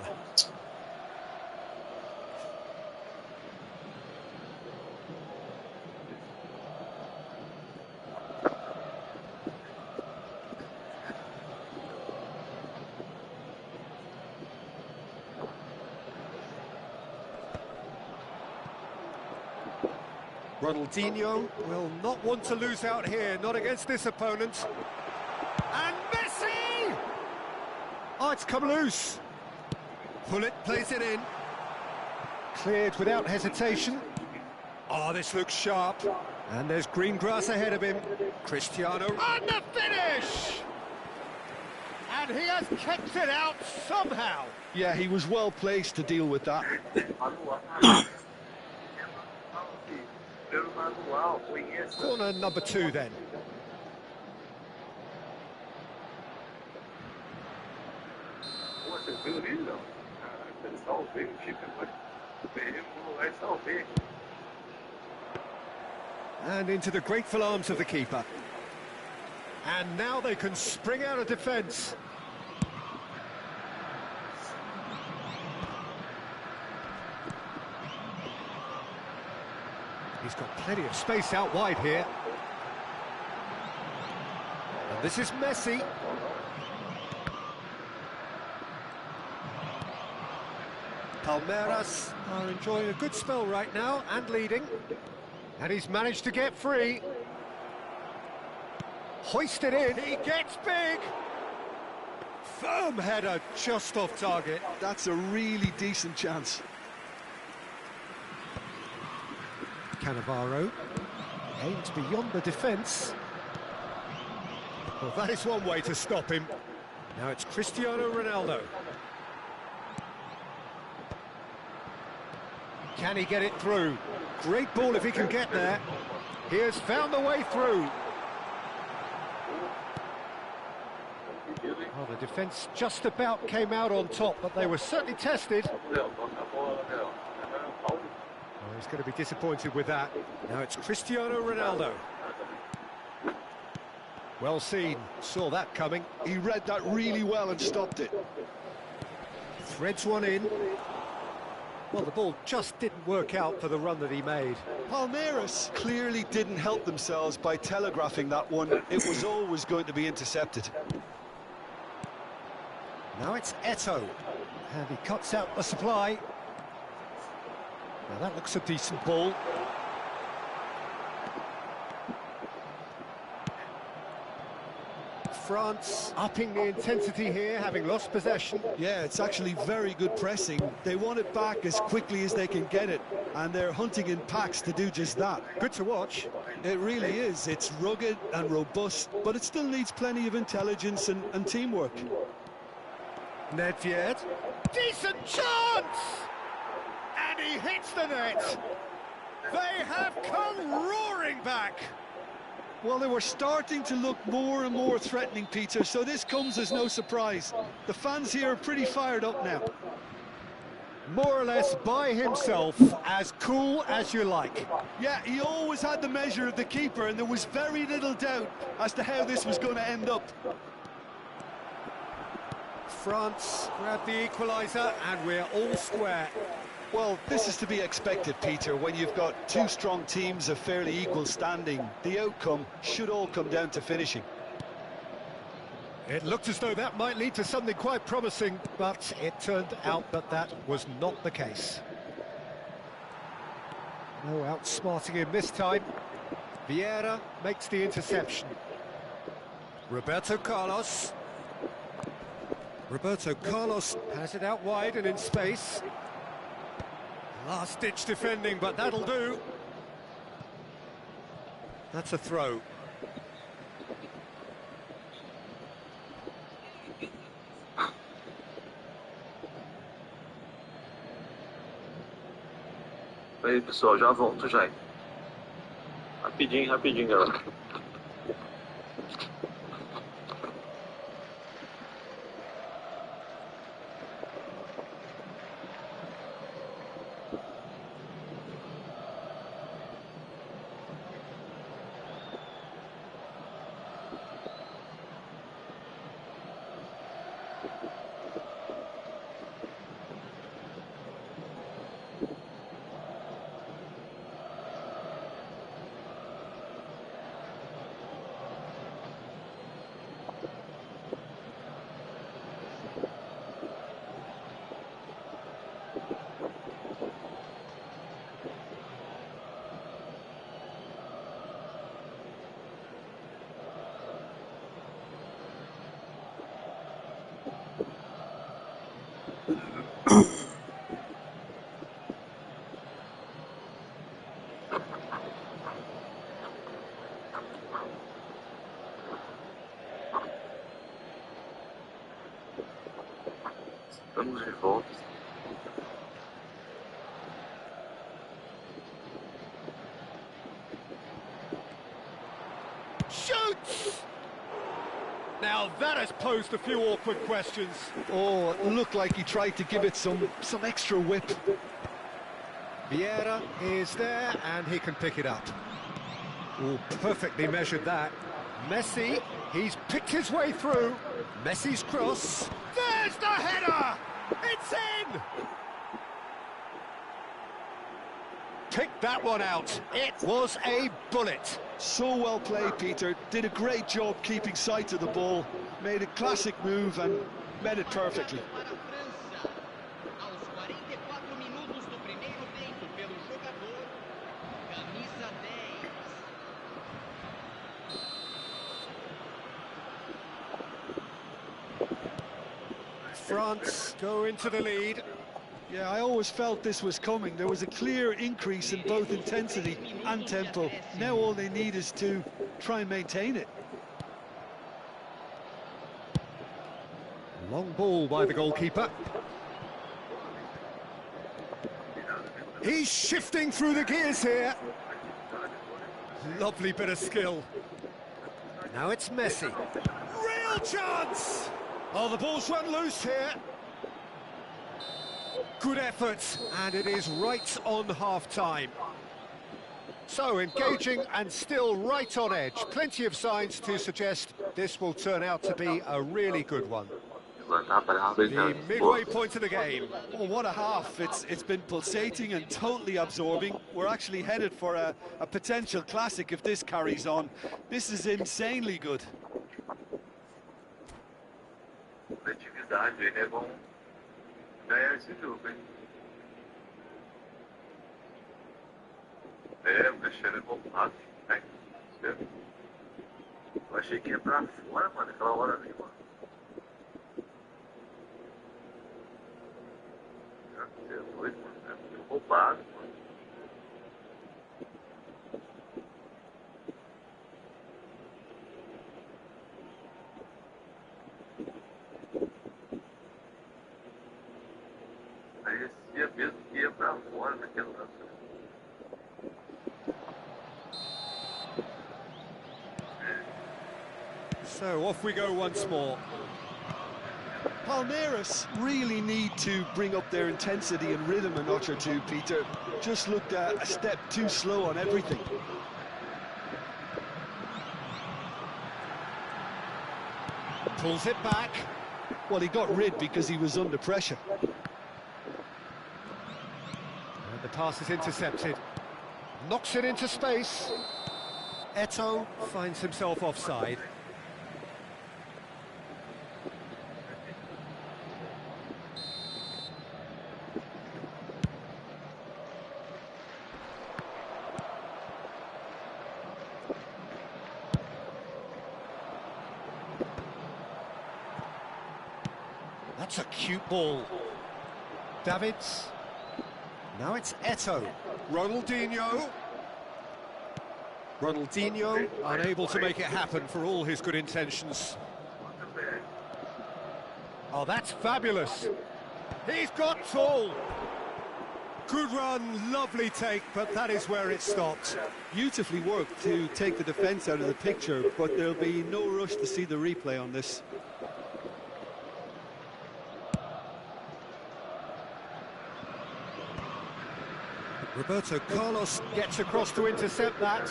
Ronaldinho will not want to lose out here, not against this opponent. And Messi! Oh, it's come loose. Pullet plays it in. Cleared without hesitation. Oh, this looks sharp. And there's green grass ahead of him. Cristiano on the finish! And he has kept it out somehow. Yeah, he was well placed to deal with that. Corner number 2 then. And into the grateful arms of the keeper. And now they can spring out of defence. He's got plenty of space out wide here. And this is Messi. Palmeiras are enjoying a good spell right now and leading. And he's managed to get free. hoisted in, he gets big! Firm header, just off target. That's a really decent chance. Cannavaro aimed beyond the defence. Well, that is one way to stop him. Now it's Cristiano Ronaldo. Can he get it through? Great ball if he can get there. He has found the way through. Well, the defence just about came out on top, but they were certainly tested. Oh, he's going to be disappointed with that. Now it's Cristiano Ronaldo. Well seen, saw that coming. He read that really well and stopped it. Threads one in. Well, the ball just didn't work out for the run that he made. Palmeiras clearly didn't help themselves by telegraphing that one. It was always going to be intercepted. Now it's Eto'o, and he cuts out the supply. Now that looks a decent ball. France upping the intensity here, having lost possession. Yeah, it's actually very good pressing. They want it back as quickly as they can get it, and they're hunting in packs to do just that. Good to watch. It really is. It's rugged and robust, but it still needs plenty of intelligence and teamwork. Nedved, decent chance! And he hits the net! They have come roaring back! Well, they were starting to look more and more threatening, Peter, so this comes as no surprise. The fans here are pretty fired up now. More or less by himself, as cool as you like. Yeah, he always had the measure of the keeper, and there was very little doubt as to how this was going to end up. France grab the equaliser, and we're all square. Well, this is to be expected, Peter, when you've got two strong teams of fairly equal standing. The outcome should all come down to finishing. It looked as though that might lead to something quite promising, but it turned out that that was not the case. No outsmarting him this time. Vieira makes the interception. Roberto Carlos. Roberto Carlos has it out wide and in space. Last-ditch defending, but that'll do. That's a throw. Aí, pessoal, já volto já. Rapidinho, rapidinho, galera. Estamos de volta. Shoots! Now that has posed a few awkward questions. Oh, it looked like he tried to give it some extra whip. Vieira is there and he can pick it up. Oh, perfectly measured that. Messi, he's picked his way through. Messi's cross. There's the header! It's in! Pick that one out. It was a bullet. So well played, Peter. Did a great job keeping sight of the ball. Made a classic move and met it perfectly. Aos 44 minutos do primeiro tempo pelo jogador, camisa 10. France go into the lead. Yeah, I always felt this was coming. There was a clear increase in both intensity and tempo. Now all they need is to try and maintain it. Long ball by the goalkeeper. He's shifting through the gears here. Lovely bit of skill. Now it's Messi. Real chance! Oh, the ball's run loose here. Good effort, and it is right on half-time. So, engaging and still right on edge. Plenty of signs to suggest this will turn out to be a really good one. The midway point of the game. Oh, what a half. It's been pulsating and totally absorbing. We're actually headed for a potential classic if this carries on. This is insanely good. Coletividade, né? Vão ganhar esse jogo, hein? O Cristiano é roubado, né? Eu achei que ia pra fora, mano, aquela hora ali, mano. Você é doido, mano. É muito roubado, mano. Parecia mesmo que ia pra fora naquele lance. So off we go once more. Palmeiras really need to bring up their intensity and rhythm a notch or two, Peter. Just looked a step too slow on everything. Pulls it back. Well, he got rid because he was under pressure. And the pass is intercepted. Knocks it into space. Eto'o finds himself offside. That's a cute ball. Davids. Now it's Eto'o. Ronaldinho. Ronaldinho unable to make it happen for all his good intentions. Oh, that's fabulous. He's got tall. Good run, lovely take, but that is where it stopped. Beautifully worked to take the defence out of the picture, but there'll be no rush to see the replay on this. Roberto Carlos gets across to intercept that.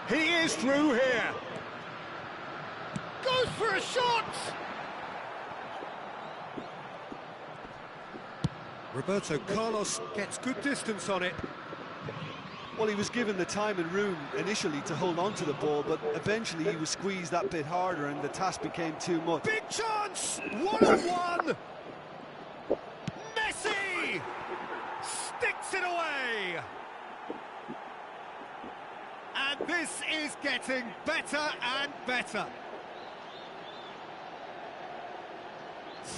He is through here. Goes for a shot! Roberto Carlos gets good distance on it. Well, he was given the time and room initially to hold on to the ball, but eventually he was squeezed that bit harder and the task became too much. Big chance! One-on-one! Messi! Sticks it away! And this is getting better and better.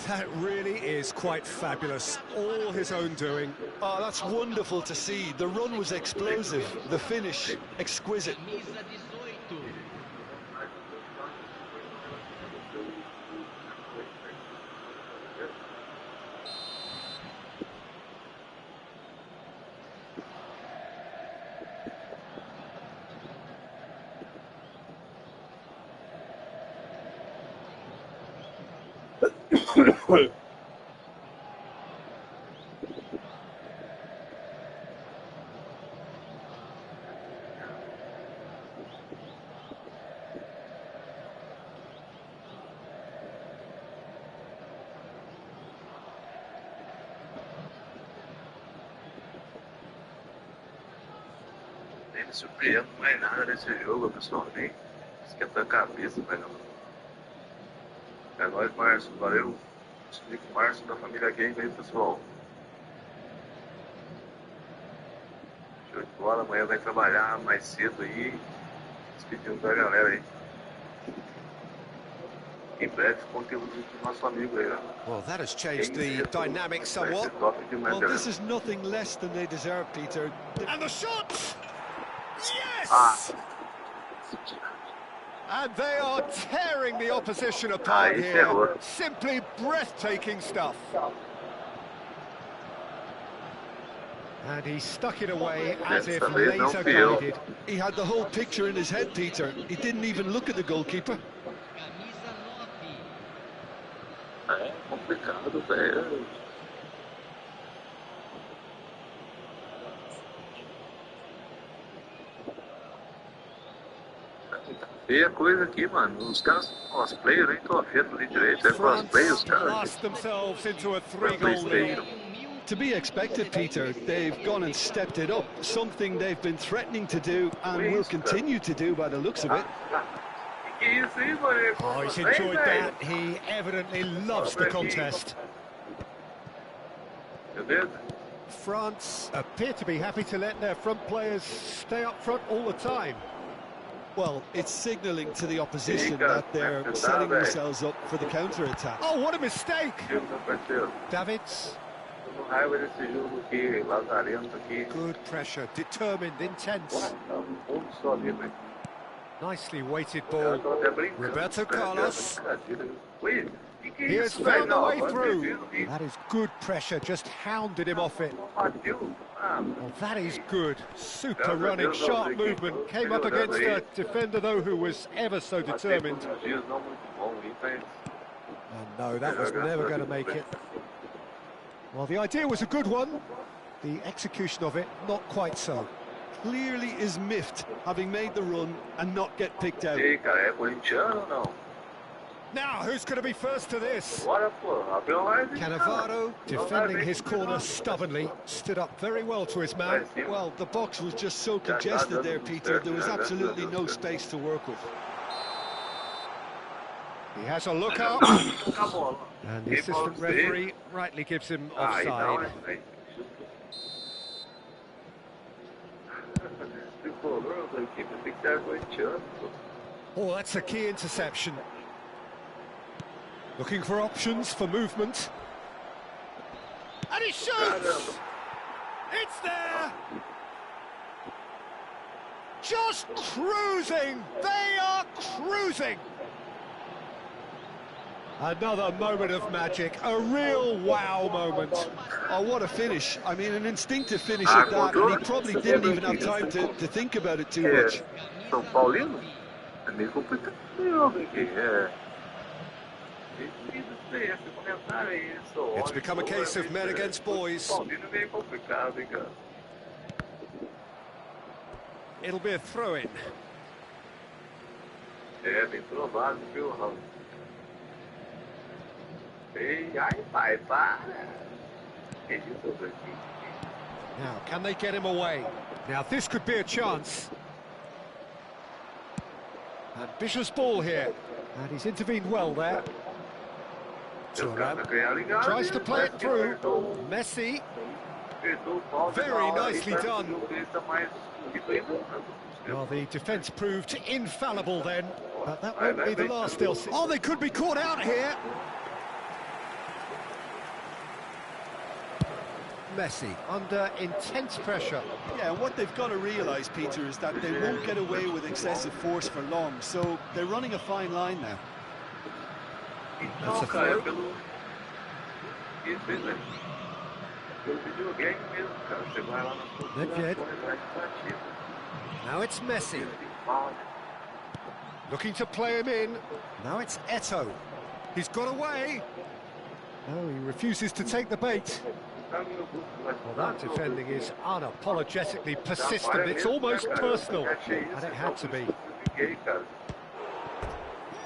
That really is quite fabulous. All his own doing. Oh, that's wonderful to see. The run was explosive. The finish, exquisite. Nem me surpreendo mais nada nesse jogo, pessoal. Nem esquentar a cabeça, vai não. É nóis, Márcio. Valeu. Explico Márcio da família Game aí, pessoal. Show de bola. Amanhã vai trabalhar mais cedo aí. Despedindo da galera aí. Em breve, conteúdo do nosso amigo aí, ó. Well, that has changed the dynamic Vai somewhat. ser top demais, Well, galera. this is nothing less than they deserve, Peter. And the shot! Yes! Ah. And they are tearing the opposition apart Aí here. ferrou. Simply breathtaking stuff. And he stuck it away as if laser guided. He had the whole picture in his head, Peter. He didn't even look at the goalkeeper. É complicado, velho. Tá feia a coisa aqui, mano. Os caras são cosplayer, nem tô vendo ali direito. É cosplay, os caras. Lost themselves into a three-goal lead. To be expected, Peter, they've gone and stepped it up, something they've been threatening to do and will continue to do by the looks of it. Oh, he's enjoyed that. He evidently loves the contest. France appear to be happy to let their front players stay up front all the time. Well, it's signalling to the opposition that they're setting themselves up for the counter-attack. Oh, what a mistake! Davids. Good pressure, determined, intense. Nicely weighted ball. Roberto Carlos. He has found the way through. That is good pressure, just hounded him off it. Well, that is good. Super running, sharp movement. Came up against a defender, though, who was ever so determined. And no, that was never going to make it. Well, the idea was a good one. The execution of it, not quite so. Clearly is miffed, having made the run and not get picked out. Now, who's going to be first to this? Cannavaro, defending his corner stubbornly, stood up very well to his man. Well, the box was just so congested there, Peter. There was absolutely no space to work with. He has a look up. And the assistant referee rightly gives him offside. Oh, that's a key interception. Looking for options for movement. And he shoots! It's there! Just cruising! They are cruising! Another moment of magic, a real wow moment. Oh, what a finish. I mean, an instinctive finish at that, and he probably didn't even have time to think about it too much. São Paulino? É meio complicado, It's become a case of men against boys. It'll be a throw-in. É, bem provável, viu, Raul? Ei, ai, pai, para! Now, can they get him away? Now, this could be a chance. Ambitious ball here. And he's intervened well there. Thuram tries to play it through. Messi. Very nicely done. Well, the defence proved infallible then. But that won't be the last they'll see. Oh, they could be caught out here. Messi under intense pressure. Yeah, and what they've got to realise, Peter, is that they won't get away with excessive force for long, so they're running a fine line now. That's a throw. Nedved. Now it's Messi. Looking to play him in. Now it's Eto'o. He's got away. No, he refuses to take the bait. Well, that defending is unapologetically persistent. It's almost personal, and it had to be.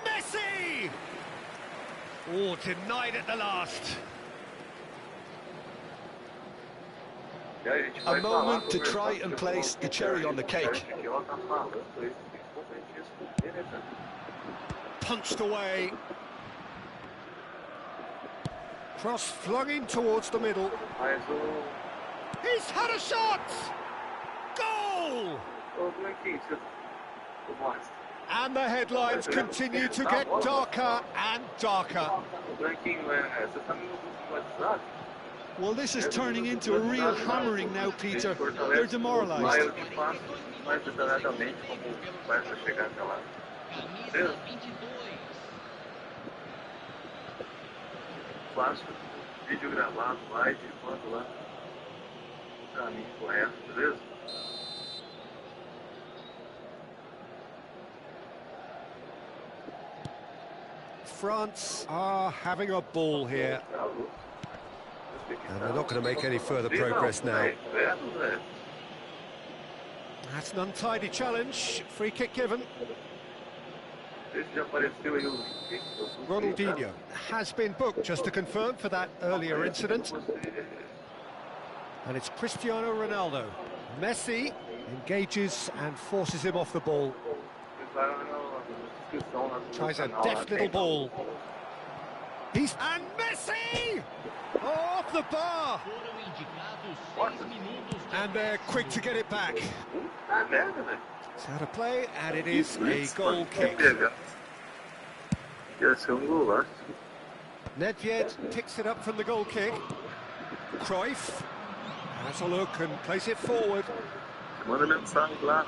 Messi! Oh, denied at the last. A moment to try and place the cherry on the cake. Punched away. Cross flung in towards the middle. He's had a shot! Goal! And the headlines continue to get darker and darker. Well, this is turning into a real hammering now, Peter. They're demoralised. Faço vídeo gravado, live, mando lá no caminho correto, beleza? France are having a ball here. And they're not going to make any further progress now. That's an untidy challenge. Free kick given. Ronaldinho has been booked, just to confirm, for that earlier incident. And it's Cristiano Ronaldo. Messi engages and forces him off the ball. Tries a deft little ball. And Messi! Off the bar! And they're quick to get it back. It's out of play, and it is a goal kick. Nedved picks it up from the goal kick. Cruyff has a look and plays it forward. Manda mensagem lá.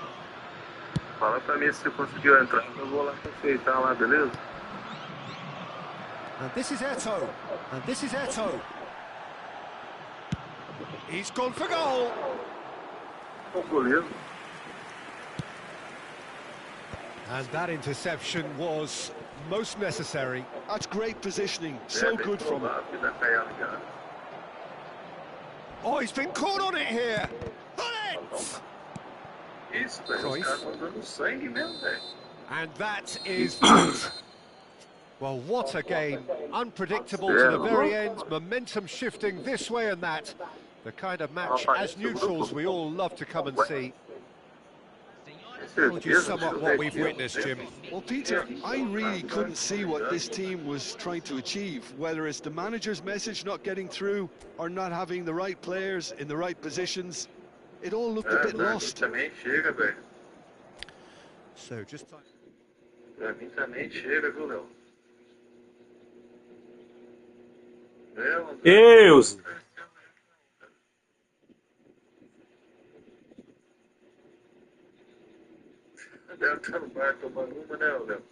Fala pra mim se conseguiu entrar, eu vou lá confeitar lá, beleza? And this is Eto'o. And this is Eto'o. He's gone for goal. And that interception was most necessary. That's great positioning. So good from him. Oh, he's been caught on it here. Cruyff. And that is that. Well, what a game. Unpredictable to the very end. Momentum shifting this way and that. The kind of match, as neutrals, we all love to come and see. How would you sum up what we've witnessed, Jim? Well, Peter, I really couldn't see what this team was trying to achieve, whether it's the manager's message not getting through or not having the right players in the right positions. It all looked a bit lost. So, just time. Pra mim também chega, viu, Léo? Deus! Deve estar no bar tomando uma, né, Léo?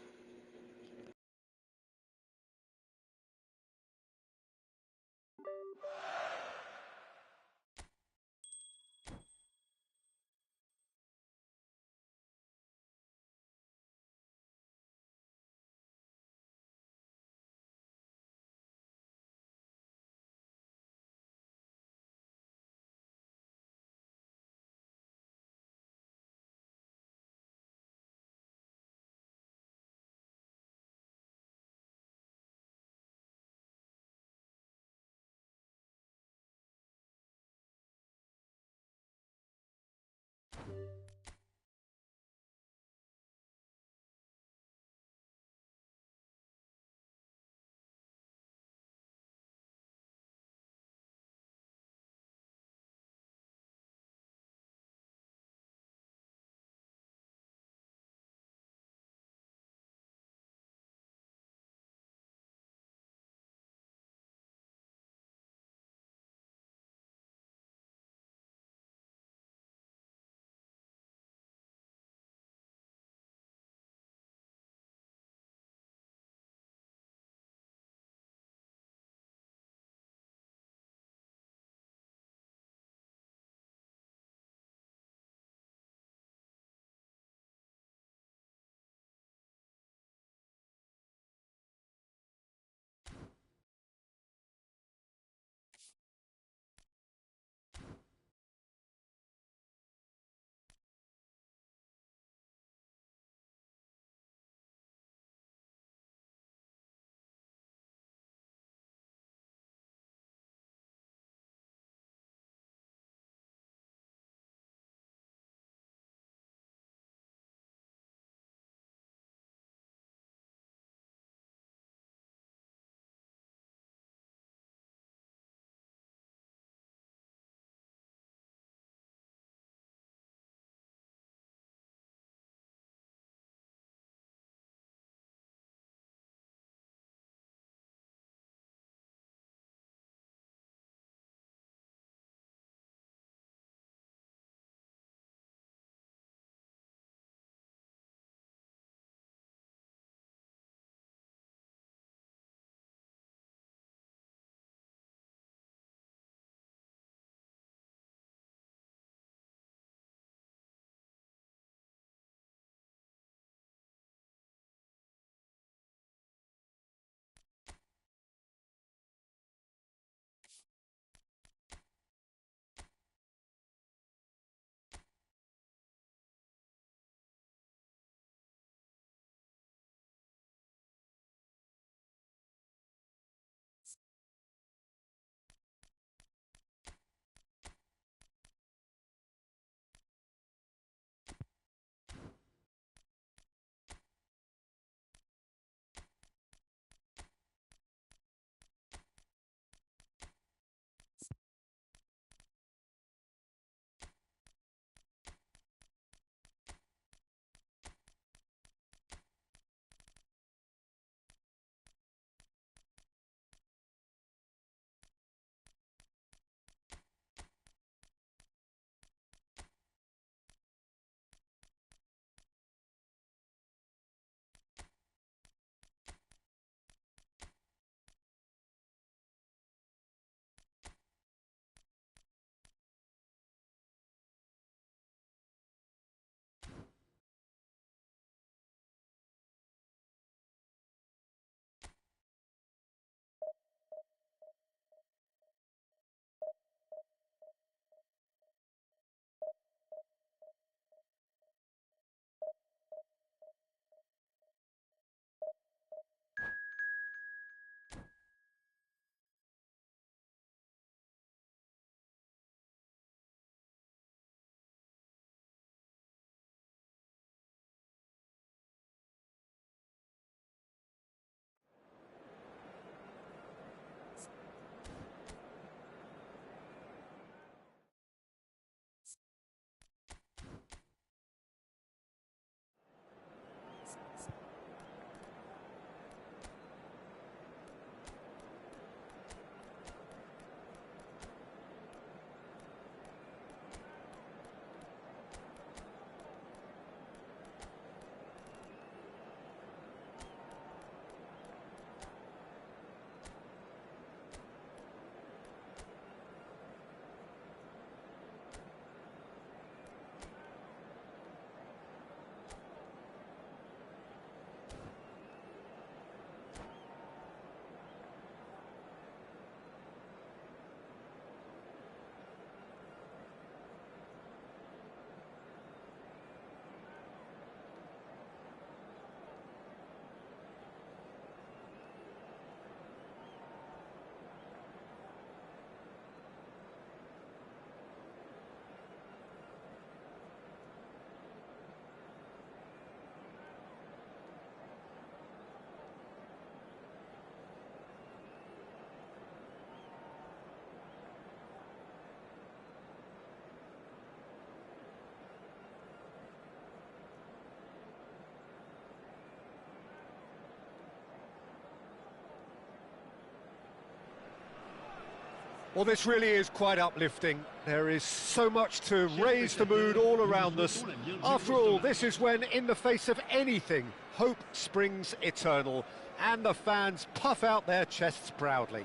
Well, this really is quite uplifting. There is so much to raise the mood all around us. After all, this is when, in the face of anything, hope springs eternal, and the fans puff out their chests proudly.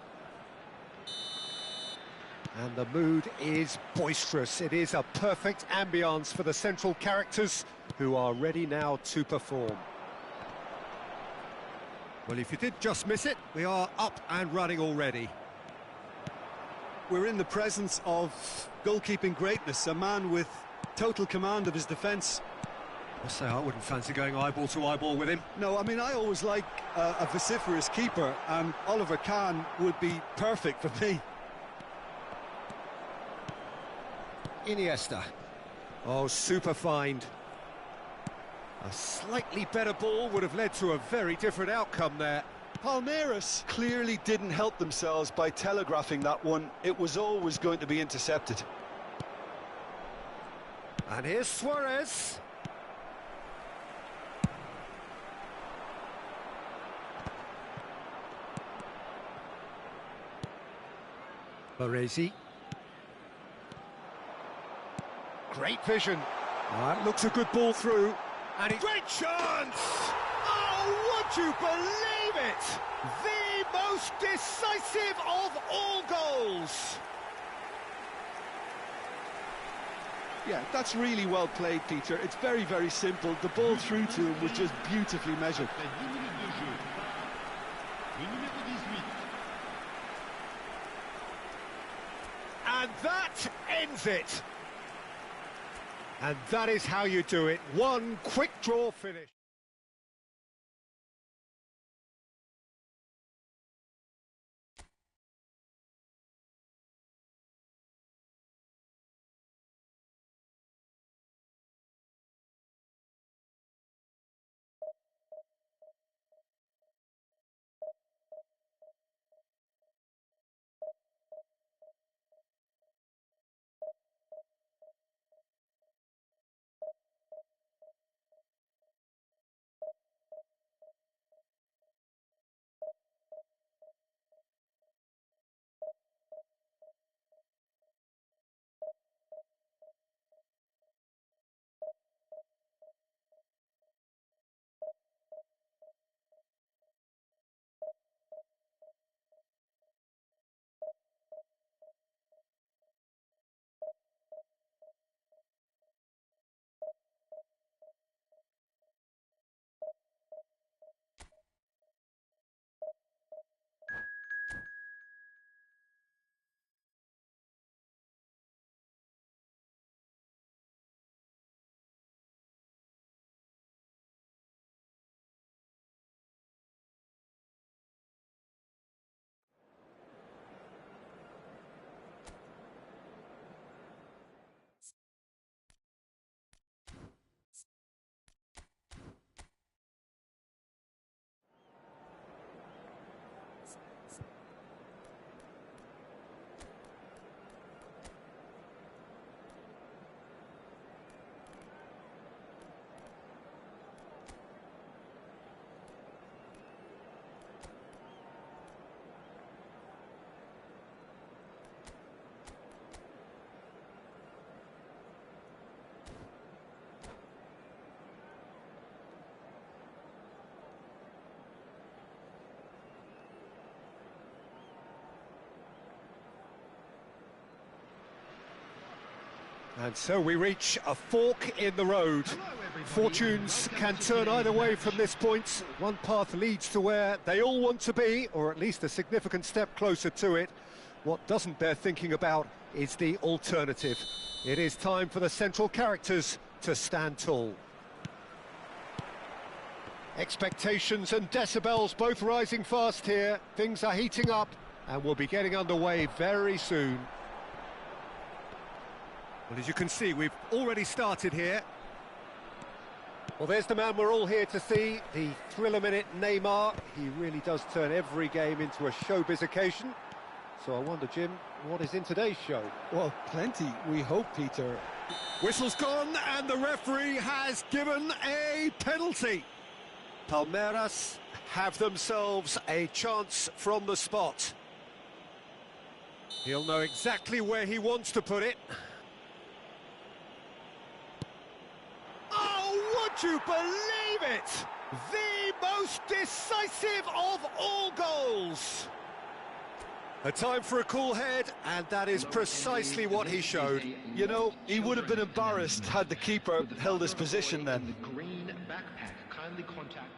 And the mood is boisterous. It is a perfect ambience for the central characters, who are ready now to perform. Well, if you did just miss it, we are up and running already. We're in the presence of goalkeeping greatness, a man with total command of his defence. I say I wouldn't fancy going eyeball to eyeball with him. No, I mean, I always like a vociferous keeper, and Oliver Kahn would be perfect for me. Iniesta. Oh, super find. A slightly better ball would have led to a very different outcome there. Palmeiras clearly didn't help themselves by telegraphing that one. It was always going to be intercepted. And here's Suarez. Baresi. Great vision. That looks a good ball through. And it's great chance! Oh, would you believe it? The most decisive of all goals. Yeah, that's really well played, Peter. It's very, very simple. The ball through to him was just beautifully measured. And that ends it. And that is how you do it. One quick draw finish. And so we reach a fork in the road. Fortunes can turn either way from this point. One path leads to where they all want to be, or at least a significant step closer to it. What doesn't bear thinking about is the alternative. It is time for the central characters to stand tall. Expectations and decibels both rising fast here. Things are heating up, and we'll be getting underway very soon. Well, as you can see, we've already started here. Well, there's the man we're all here to see, the thriller-minute Neymar. He really does turn every game into a showbiz occasion. So I wonder, Jim, what is in today's show? Well, plenty, we hope, Peter. Whistle's gone, and the referee has given a penalty. Palmeiras have themselves a chance from the spot. He'll know exactly where he wants to put it. Oh, would you believe it? The most decisive of all goals. A time for a cool head, and that is precisely what he showed. You know, he would have been embarrassed had the keeper held his position then. The green backpack, kindly contact.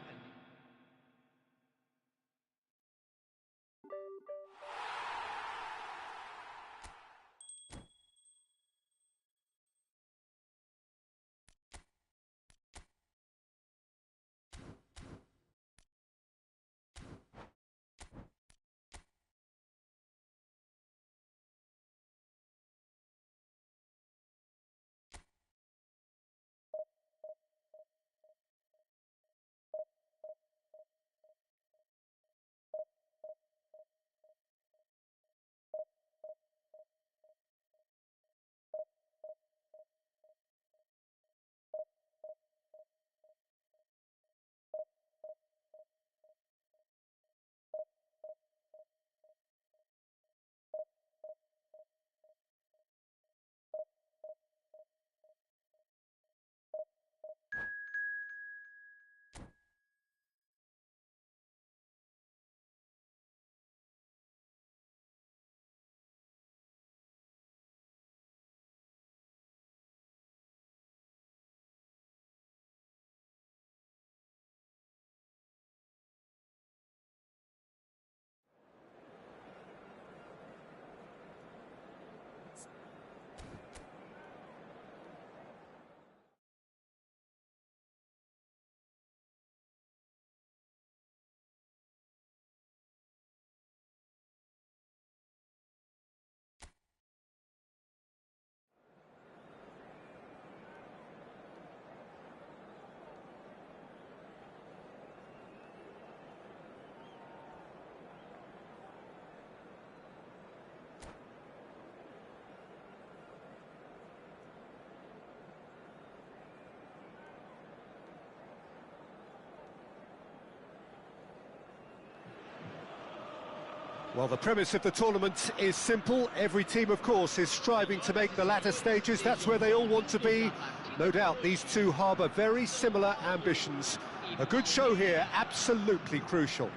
Well, the premise of the tournament is simple. Every team, of course, is striving to make the latter stages. That's where they all want to be. No doubt these two harbour very similar ambitions. A good show here, absolutely crucial.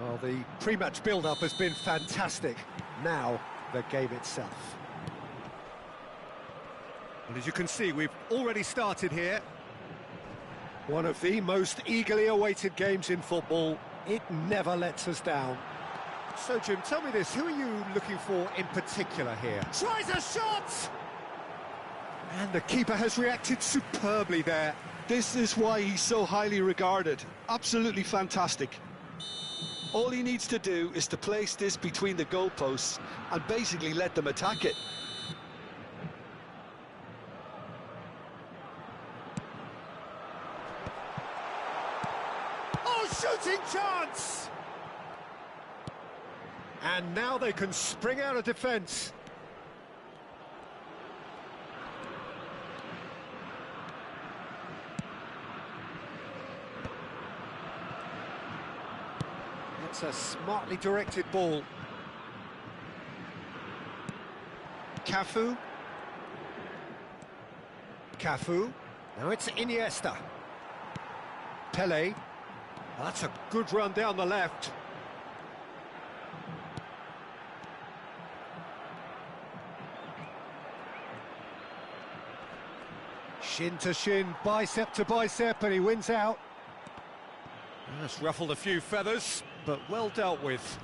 Well, the pre-match build-up has been fantastic. Now, the game itself. Well, as you can see, we've already started here. One of the most eagerly awaited games in football. It never lets us down. So, Jim, tell me this, who are you looking for in particular here? Tries a shot! And the keeper has reacted superbly there. This is why he's so highly regarded. Absolutely fantastic. All he needs to do is to place this between the goalposts and basically let them attack it. Shooting chance! And now they can spring out of defence. That's a smartly directed ball. Cafu. Now it's Iniesta. Pele. That's a good run down the left. Shin to shin, bicep to bicep, and he wins out. That's ruffled a few feathers, but well dealt with.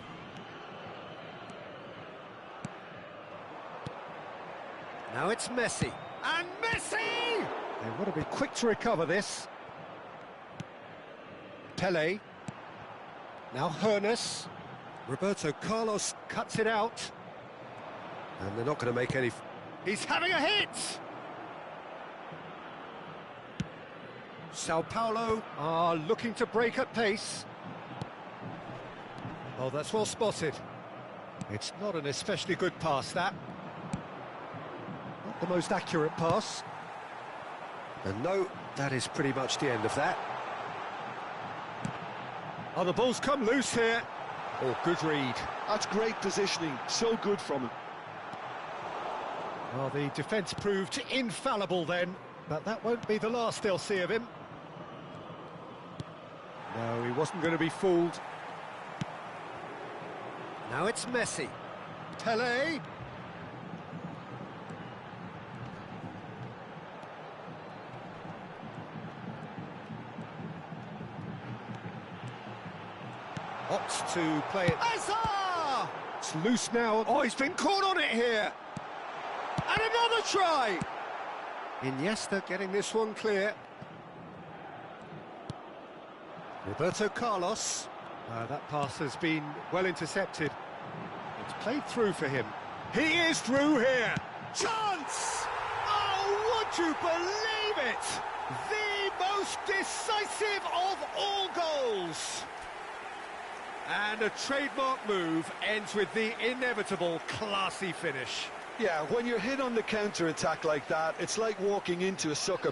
Now it's Messi. And Messi! They want to be quick to recover this. Pele. Now Hernes. Roberto Carlos cuts it out. And they're not going to make any... He's having a hit! Sao Paulo are looking to break at pace. Oh, that's well spotted. It's not an especially good pass, that. Not the most accurate pass. And no, that is pretty much the end of that. Oh, the ball's come loose here. Oh, good read. That's great positioning, so good from him. Well, the defence proved infallible then, but that won't be the last they'll see of him. No, he wasn't going to be fooled. Now it's Messi. Pele. Opts to play it. Hazard! It's loose now. Oh, he's been caught on it here. And another try! Iniesta getting this one clear. Roberto Carlos. That pass has been well intercepted. It's played through for him. He is through here. Chance! Oh, would you believe it? The most decisive of all goals. And a trademark move ends with the inevitable classy finish. Yeah, when you're hit on the counter-attack like that, it's like walking into a sucker